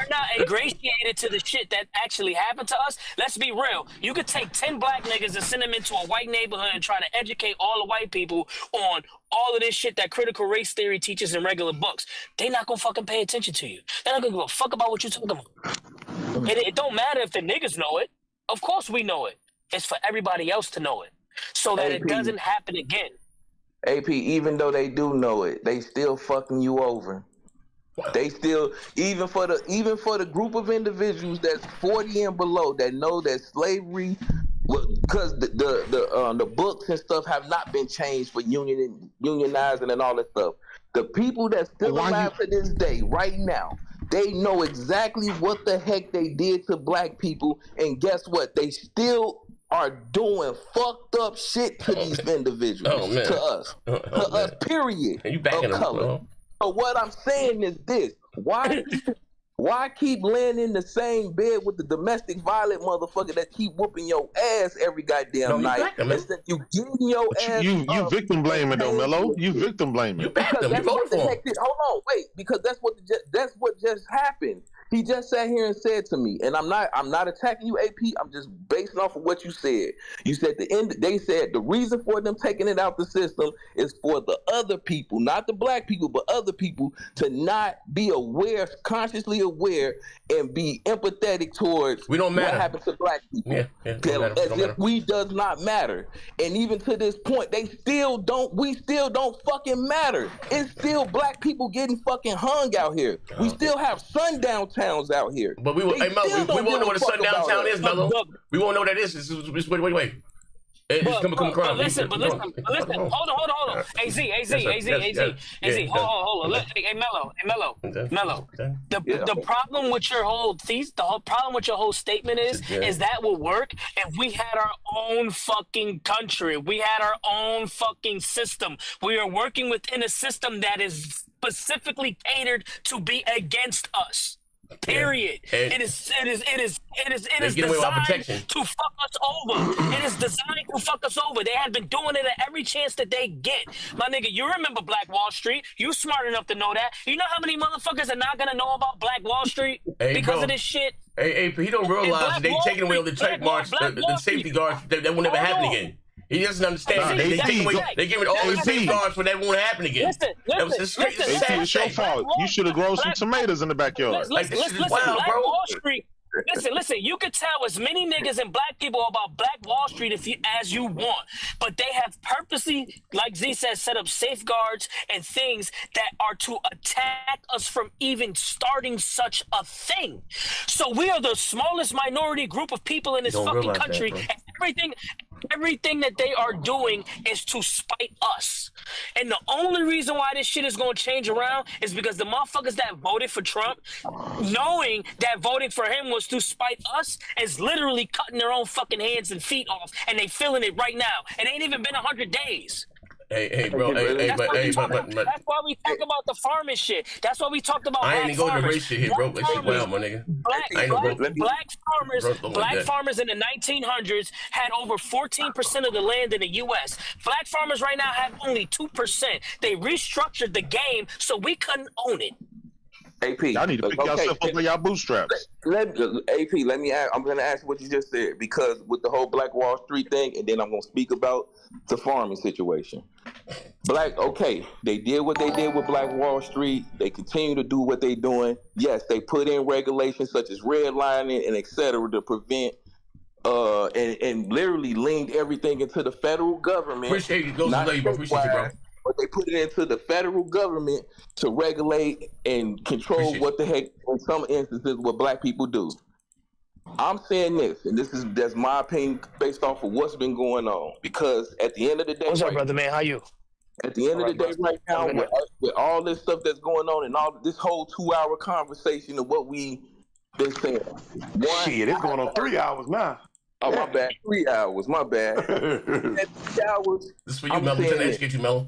S10: not ingratiated to the shit that actually happened to us. Let's be real. You could take 10 black niggas and send them into a white neighborhood and try to educate all the white people on all of this shit that critical race theory teaches in regular books. They not gonna fucking pay attention to you. They're not gonna give a fuck about what you're talking about. And it don't matter if the niggas know it. Of course we know it. It's for everybody else to know it. So that it doesn't happen again.
S9: AP, even though they do know it, they still fucking you over. They still, even for the group of individuals that's 40 and below that know that slavery, because the books and stuff have not been changed for unionizing and all that stuff. The people that's still alive to this day, right now, they know exactly what the heck they did to black people, and guess what? They still are doing fucked up shit to these individuals, to us, period, of color. But what I'm saying is this: why keep laying in the same bed with the domestic violent motherfucker that keep whooping your ass every goddamn night? Instead you getting your ass.
S14: You victim blaming though, Mello. You victim blaming.
S1: You backed them. You voted for him.
S9: Hold on, wait, because that's what just happened. He just sat here and said to me, and I'm not attacking you, AP. I'm just basing off of what you said. You said they said the reason for them taking it out the system is for the other people, not the black people, but other people, to not be aware, consciously aware, and be empathetic towards what happens to black people. As if we does not matter. And even to this point, we still don't fucking matter. It's still black people getting fucking hung out here. We still have sundown towns out here.
S1: But we won't know what a sundown town is, Mello. We won't know what that is. Wait. It's come crime.
S10: Listen, hold on. AZ, hold on. Hey, Mello. The problem with your whole thesis, the whole problem with your whole statement is that will work if we had our own fucking country. We had our own fucking system. We are working within a system that is specifically catered to be against us. Period. It is designed to fuck us over. It is designed to fuck us over. They have been doing it at every chance that they get. My nigga, you remember Black Wall Street. You smart enough to know that. You know how many motherfuckers are not gonna know about Black Wall Street because of this shit?
S1: Hey, he don't realize they taking away the check marks, the safety guards. That will never happen again. He doesn't understand. They giving all the safeguards for that won't happen again.
S14: Listen, it's your fault. You should have grown some tomatoes in the backyard.
S10: Listen, Black Wall Street. Listen, you could tell as many niggas and black people about Black Wall Street as you want, but they have purposely, like Z says, set up safeguards and things that are to attack us from even starting such a thing. So we are the smallest minority group of people in this fucking country, and everything that they are doing is to spite us. And the only reason why this shit is going to change around is because the motherfuckers that voted for Trump, knowing that voting for him was to spite us, is literally cutting their own fucking hands and feet off, and they feeling it right now. It ain't even been 100 days.
S1: Hey, bro.
S10: That's why we talk about the farming shit. That's why we talked about.
S1: I ain't even going to race shit here, bro. It's shit wild, my nigga.
S10: Black farmers in the 1900s had over 14% of the land in the U.S. Black farmers right now have only 2%. They restructured the game so we couldn't own it.
S14: AP, y'all need to pick yourself up by y'all bootstraps.
S9: AP, let me ask. I'm gonna ask what you just said because with the whole Black Wall Street thing, and then I'm gonna speak about the farming situation. They did what they did with Black Wall Street. They continue to do what they're doing. Yes, they put in regulations such as redlining and etc. to prevent and literally leaned everything into the federal government.
S1: Appreciate you, appreciate you, bro.
S9: But they put it into the federal government to regulate and control what the heck, in some instances, what black people do. I'm saying this, and that's my opinion based off of what's been going on. Because at the end of the day,
S10: what's up, brother man? How you?
S9: At the end of the day, right now, with all this stuff that's going on and all this whole 2-hour conversation of what we been saying.
S15: Shit, it's going on 3 hours now.
S9: Oh, my bad. 3 hours. My bad. At 3 hours.
S1: This is for you, Melo. I'm trying to educate you, Melo.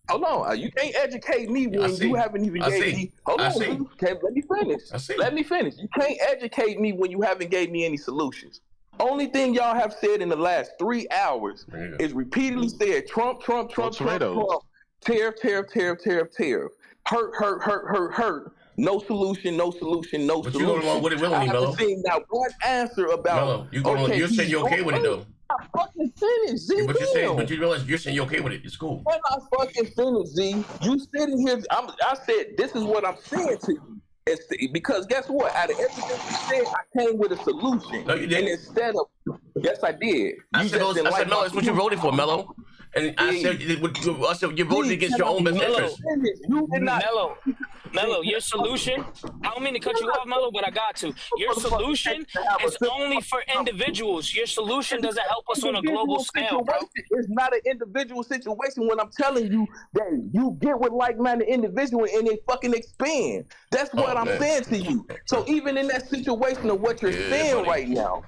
S9: Hold on. You can't educate me when you haven't even gave me. Hold on. Okay, let me finish. Let me finish. You can't educate me when you haven't gave me any solutions. Only thing y'all have said in the last 3 hours is repeatedly said Trump, Trump, Trump, Trump, Trump, tariff, tariff, tariff, tariff, tariff, hurt. No solution, no solution, no solution.
S1: But you going along with it willingly, Melo.
S9: I haven't seen not one answer about.
S1: Melo, you're saying you're okay with it though.
S9: I fucking finished, Z.
S1: But you realize you're saying you're okay with it. It's cool.
S9: When I fucking finished, Z, you sitting here. I said this is what I'm saying to you. Because guess what? Out of everything you said, I came with a solution.
S1: No, you didn't.
S9: And instead of, yes, I did.
S1: I said, no, it's what you voted for, Melo. And I said you voted against your own best interest.
S9: You did not.
S10: Melo, your solution, I don't mean to cut you off, Melo, but I got to. Your solution is only for individuals. Your solution doesn't help us on a global scale, bro.
S9: It's not an individual situation when I'm telling you that you get with like-minded individuals and they fucking expand. That's what I'm saying to you. So even in that situation of what you're saying right now,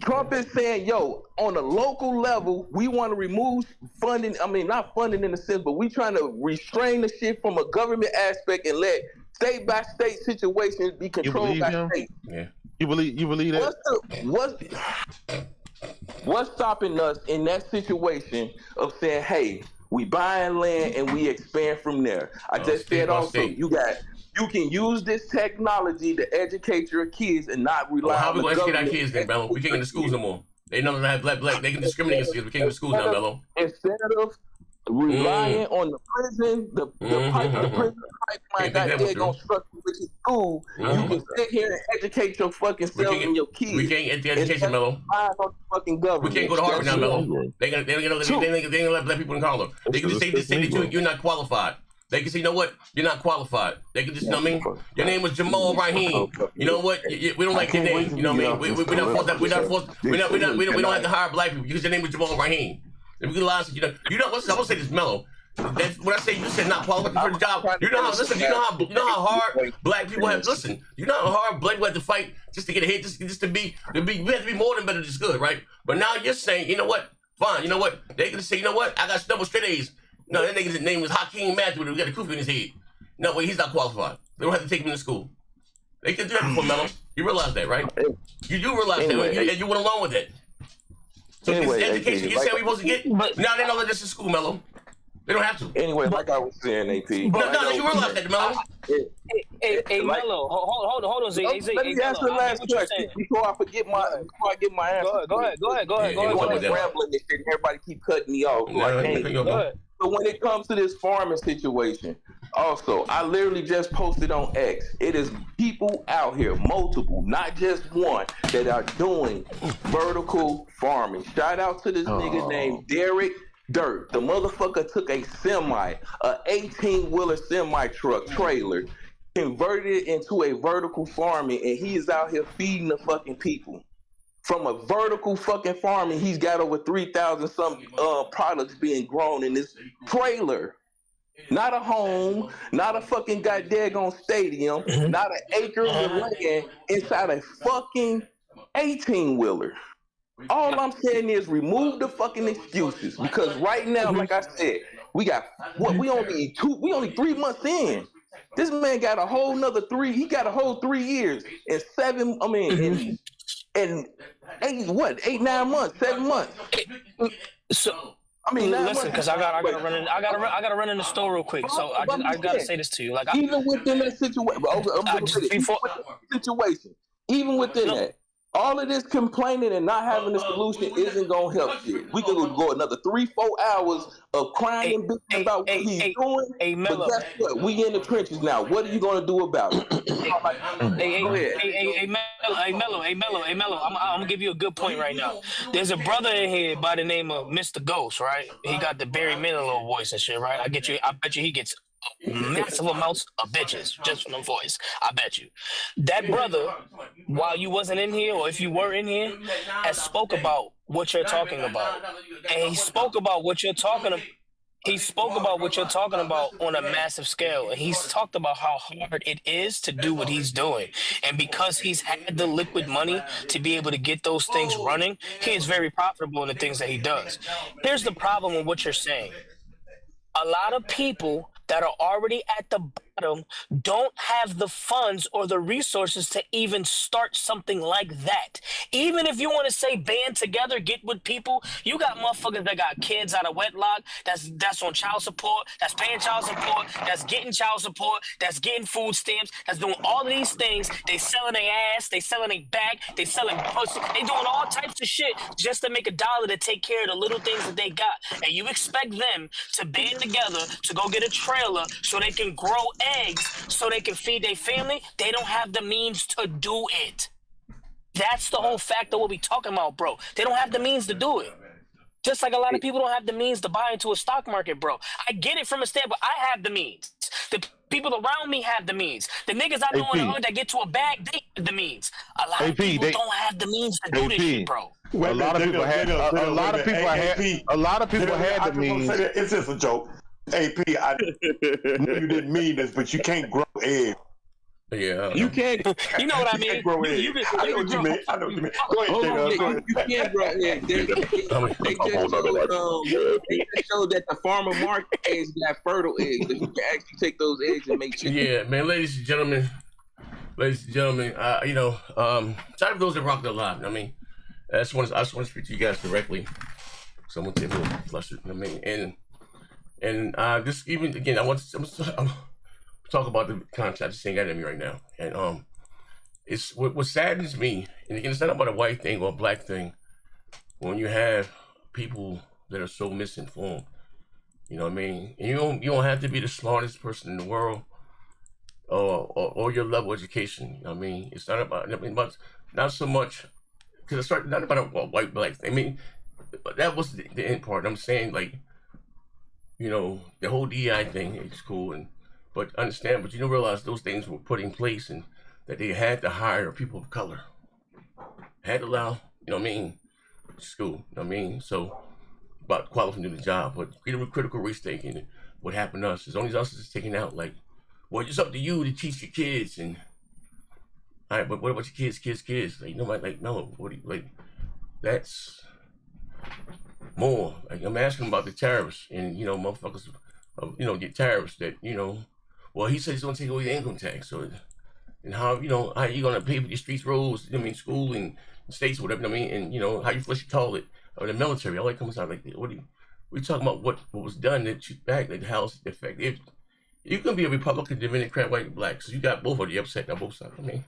S9: Trump is saying, yo, on a local level, we want to remove funding. I mean, not funding in a sense, but we trying to restrain the shit from a government aspect and let state by state situations be controlled by state.
S14: Yeah. You believe that?
S9: What's stopping us in that situation of saying, hey, we buying land and we expand from there? I just said also, you can use this technology to educate your kids and not rely on the government.
S1: How are we going to educate our kids then, Melo? We can't get to schools no more. They know that black. They can discriminate against kids. We can't get to schools now, Melo.
S9: Instead of relying on the prison, the prison pipeline got there gonna structure with your school, you can sit here and educate your fucking self and your kids.
S1: We can't get the education, Melo.
S9: Fucking government.
S1: We can't go to Harvard now, Melo. They ain't gonna let black people in college. They can just say that you're not qualified. They can say, you know what? You're not qualified. They can just, you know what I mean? Your name was Jamal Raheem. You know what? We don't like your name. You know what I mean? We don't have to hire black people because your name was Jamal Raheem. And we can lie, you know. I'm gonna say this, Melo. That's when I say you said not qualified for the job. You know how hard black people have. Listen, you know how hard black people have to fight just to get ahead, just to be. We have to be more than better, just good, right? But now you're saying, you know what? Fine. You know what? They can say, you know what? I got double straight A's. No, that nigga's name was Hakeem Matthew. We got a kufu in his head. No, wait, he's not qualified. They don't have to take him to school. They can do that before, Melo. You realize that, right? You do realize that, and you went along with it. So this education you say we supposed to get? Now they don't let this in school, Melo. They don't have to.
S9: Anyway, like I was saying, AP.
S1: No, you realize that, Melo.
S10: Hey, Melo, hold on, Z.
S9: Let me ask the last question before I get my answer.
S10: Go ahead.
S9: Rambling this shit, everybody keep cutting me off. So when it comes to this farming situation, also, I literally just posted on X. It is people out here, multiple, not just one, that are doing vertical farming. Shout out to this nigga named Derek Dirt. The motherfucker took a 18-wheeler semi-truck trailer, converted it into a vertical farming, and he is out here feeding the fucking people. From a vertical fucking farming, he's got over 3,000 some products being grown in this trailer. Not a home, not a fucking goddamn stadium, not an acre of land inside a fucking 18-wheeler. All I'm saying is remove the fucking excuses, because right now, like I said, we only 3 months in. This man got a whole nother 3. He got a whole 3 years and 7. I mean, and 8, 9 months, 7 months.
S10: So
S9: I mean,
S10: listen, because I gotta run in the store real quick. So I gotta say this to you, like
S9: even within that situation, even within that, all of this complaining and not having a solution isn't gonna help shit. We could go another 3-4 hours of crying and bitching about what he's doing. But guess what? We in the trenches now. What are you gonna do about it?
S10: Hey, Mello. I'm gonna give you a good point right now. There's a brother in here by the name of Mr. Ghost, right? He got the Barry Manilow voice and shit, right? I bet you he gets massive amounts of bitches just from the voice. I bet you. That brother, while you wasn't in here, or if you were in here, has spoke about what you're talking about. And he spoke about what you're talking about. He spoke about what you're talking about on a massive scale. And he's talked about how hard it is to do what he's doing. And because he's had the liquid money to be able to get those things running, he is very profitable in the things that he does. Here's the problem with what you're saying. A lot of people that are already at the bottom don't have the funds or the resources to even start something like that. Even if you want to say band together, get with people, you got motherfuckers that got kids out of wedlock, that's on child support, that's paying child support, that's getting child support, that's getting food stamps, that's doing all of these things. They selling their ass, they selling their back, they selling pussy, they doing all types of shit just to make a dollar to take care of the little things that they got. And you expect them to band together to go get a trailer so they can grow eggs so they can feed their family. They don't have the means to do it. That's the whole fact of what we talking about, bro. They don't have the means to do it. Just like a lot of people don't have the means to buy into a stock market, bro. I get it from a standpoint. I have the means. The people around me have the means. The niggas I know in the hood that get to a bag, they have the means. A lot of people don't have the means to do this shit, bro.
S14: A lot of people had the means.
S5: It's just a joke. AP, I know you didn't mean this, but you can't grow eggs.
S1: Yeah,
S9: you can't.
S10: You know what I mean?
S5: Grow eggs. I know what you mean. Go ahead,
S9: you can't grow eggs. They just showed that the farmer market eggs got fertile eggs. That you can actually take those eggs and make chicken.
S1: Yeah, man, ladies and gentlemen, sorry for those that rock the live. I mean, I just want to speak to you guys directly. Someone get a little flustered. I mean, and just even again, I want to talk about the concept. I just ain't got it in me right now. And it's what saddens me. And again, it's not about a white thing or a black thing. When you have people that are so misinformed, you know what I mean. And you don't have to be the smartest person in the world or your level of education. You know what I mean. It's not about. I mean, but not so much because it's not about a white black thing. I mean, that was the end part. I'm saying like. You know, the whole DI thing is cool, but understand, but you don't realize those things were put in place and that they had to hire people of color. Had to allow, you know what I mean, school, you know what I mean? So, about qualifying to do the job, but critical race thinking, what happened to us is only us is taken out, like, well, it's up to you to teach your kids, and, all right, but what about your kids? Like, nobody, like, no, what do you, like, that's more. Like, I'm asking about the tariffs, and, you know, motherfuckers, you know, get tariffs that, you know, well, he said he's going to take away the income tax, so, and how you going to pay for your streets, roads, I mean, school and states, whatever, I mean, and, you know, how you flush your toilet, or the military, all that comes out like, we talking about what was done that you back, like, how it's effective. You can be a Republican, Democrat, white, black, so you got both of you upset on both sides, I mean,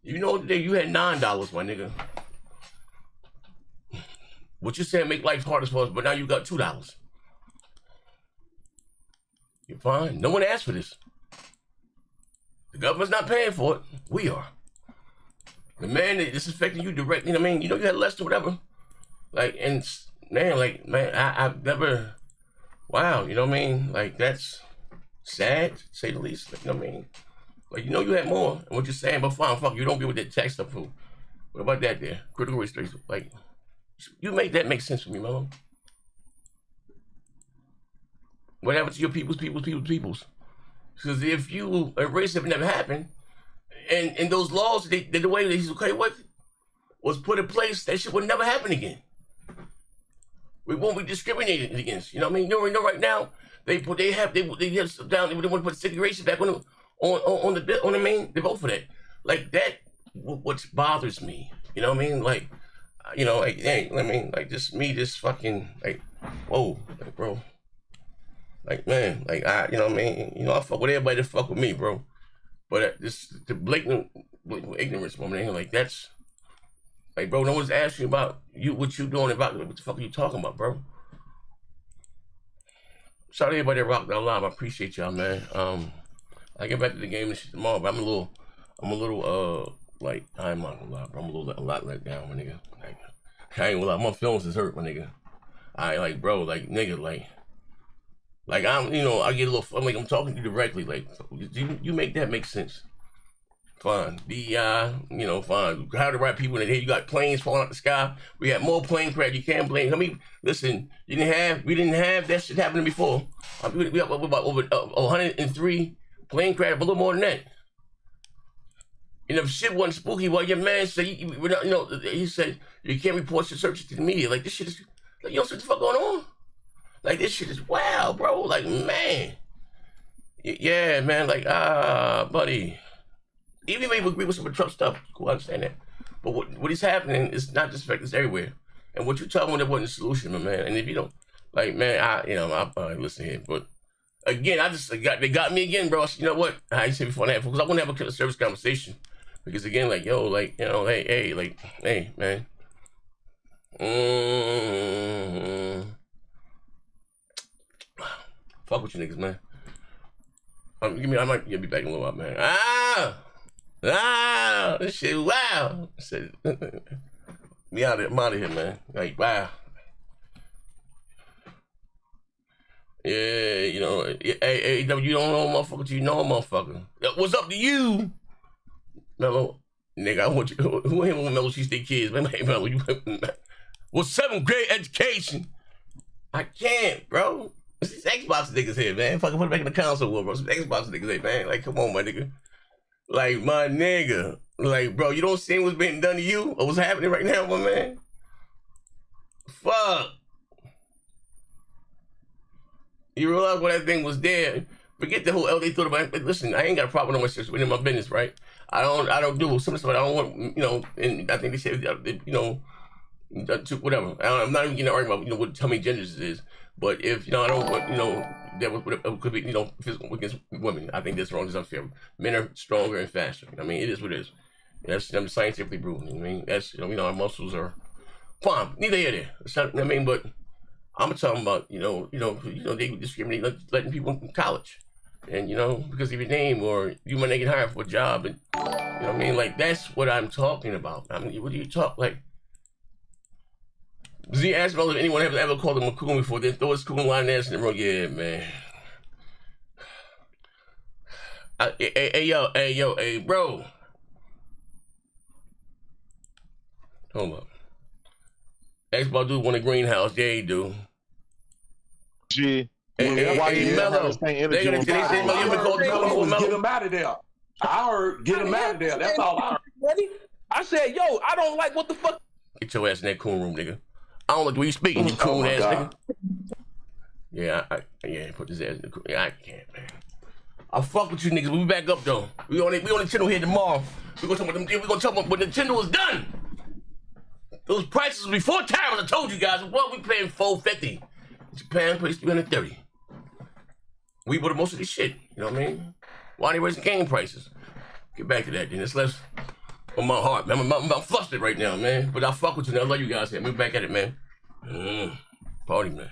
S1: you know, today you had $9, my nigga. What you saying make life hard as far as, but now you got $2. You're fine. No one asked for this. The government's not paying for it. We are. The man that this is affecting you directly, you know what I mean? You know you had less or whatever. Like, and man, I've never, wow, you know what I mean? Like, that's sad, to say the least. Like, you know what I mean? Like, you know you had more, and what you're saying, but fine, fuck, you don't get with that tax stuff. What about that there? Critical race theory, like, you make that make sense for me, Mello. What happened to your peoples? Because if you erase it, it never happened. And those laws, the way that he's okay with was put in place, that shit would never happen again. We won't be discriminated against. You know what I mean? You know right now, they have stuff down, they want to put segregation back on the main, they vote for that. Like that, what bothers me. You know what I mean? Like, you know, like, hey, I mean, like, just fucking, like, whoa, like, bro. Like, man, like, you know what I mean? You know, I fuck with everybody that fuck with me, bro. But this, the blatant ignorance woman, like, that's, like, bro, no one's asking about you, what you doing about, what the fuck are you talking about, bro? Shout out to everybody that rocked out live. I appreciate y'all, man. I get back to the game and shit tomorrow, but I'm a little, like, I'm not gonna lie, bro. I'm a lot let down, my nigga. Like, I ain't gonna lie, my feelings is hurt, my nigga. Like, bro, like, nigga, like I'm, you know, I get a little, I'm like, I'm talking to you directly, like, you make that make sense. Fine. You know, fine. How the right people in here, you got planes falling out the sky. We had more plane crash, you can't blame, I mean, listen, we didn't have that shit happening before. We have about over 103 plane crash, a little more than that. And if shit wasn't spooky, well, your man said, you know, he said, you can't report your searches to the media. Like, this shit is, like, you know what the fuck going on? Like, this shit is wild, bro. Like, man. Yeah, man, like, buddy. Even if you agree with some of the Trump stuff, cool, I understand that. But what is happening is not just affecting us everywhere. And what you tell me, that wasn't the solution, my man. And if you don't, like, man, I listen here. But again, they got me again, bro. You know what? I said before that, because I want to have a service conversation. Because again, like, yo, like, you know, hey, man. Fuck with you niggas, man. I might be back in a little while, man. This shit, wow. I said, I'm out of here, man. Like, wow. Yeah, you know, hey, you don't know a motherfucker till you know a motherfucker. What's up to you? Mello, nigga, I want you, who ain't want Mello, she stay kids, man. Hey, Mello, well, 7th grade education. I can't, bro. These Xbox niggas here, man. Fucking put it back in the console world, bro. Some Xbox niggas here, man. Like, come on, my nigga. Like, my nigga. Like, bro, you don't see what's being done to you or what's happening right now, my man? Fuck. You realize when that thing was there, forget the whole L they thought about it. Listen, I ain't got a problem with my sister in my business, right? I don't do some stuff I don't want, you know, and I think they said, you know, whatever. I'm not even getting to argue about, how many genders it is. But if, I don't want, that could be, physical against women. I think that's wrong. It's unfair. Men are stronger and faster. I mean, it is what it is. That's scientifically proven. I mean, that's, our muscles are fine. Neither here there. It's not, I mean, but I'm talking about, they discriminate, letting people in college. And, because of your name, or you might not get hired for a job. And, you know what I mean? Like, that's what I'm talking about. I mean, what do you talk, like, Z asked me if anyone ever called him a coon before, then throw his coon line ass in the room. Yeah, man. Hey, bro. Hold up. Xbox dude want a greenhouse. Yeah, he do.
S14: Gee.
S15: Hey, Mello.
S5: Get him out of there. I heard get him out of there. That's all I heard.
S9: Ready? I said, yo, I don't like what the fuck.
S1: Get your ass in that coon room, nigga. I don't like the way you speaking, you coon ass nigga. Yeah, put this ass in the coon. Yeah, I can't, man. I'll fuck with you niggas. We'll be back up though. We on Nintendo here tomorrow. We're gonna talk about what Nintendo is done. Those prices before tariffs, I told you guys, what we paying $450. Japan pays $330. We bought most of this shit. You know what I mean? Why are they raising game prices? Get back to that then. It's less on my heart, man. I'm flustered right now, man. But I fuck with you now. I love you guys here. We're back at it, man. Party, man.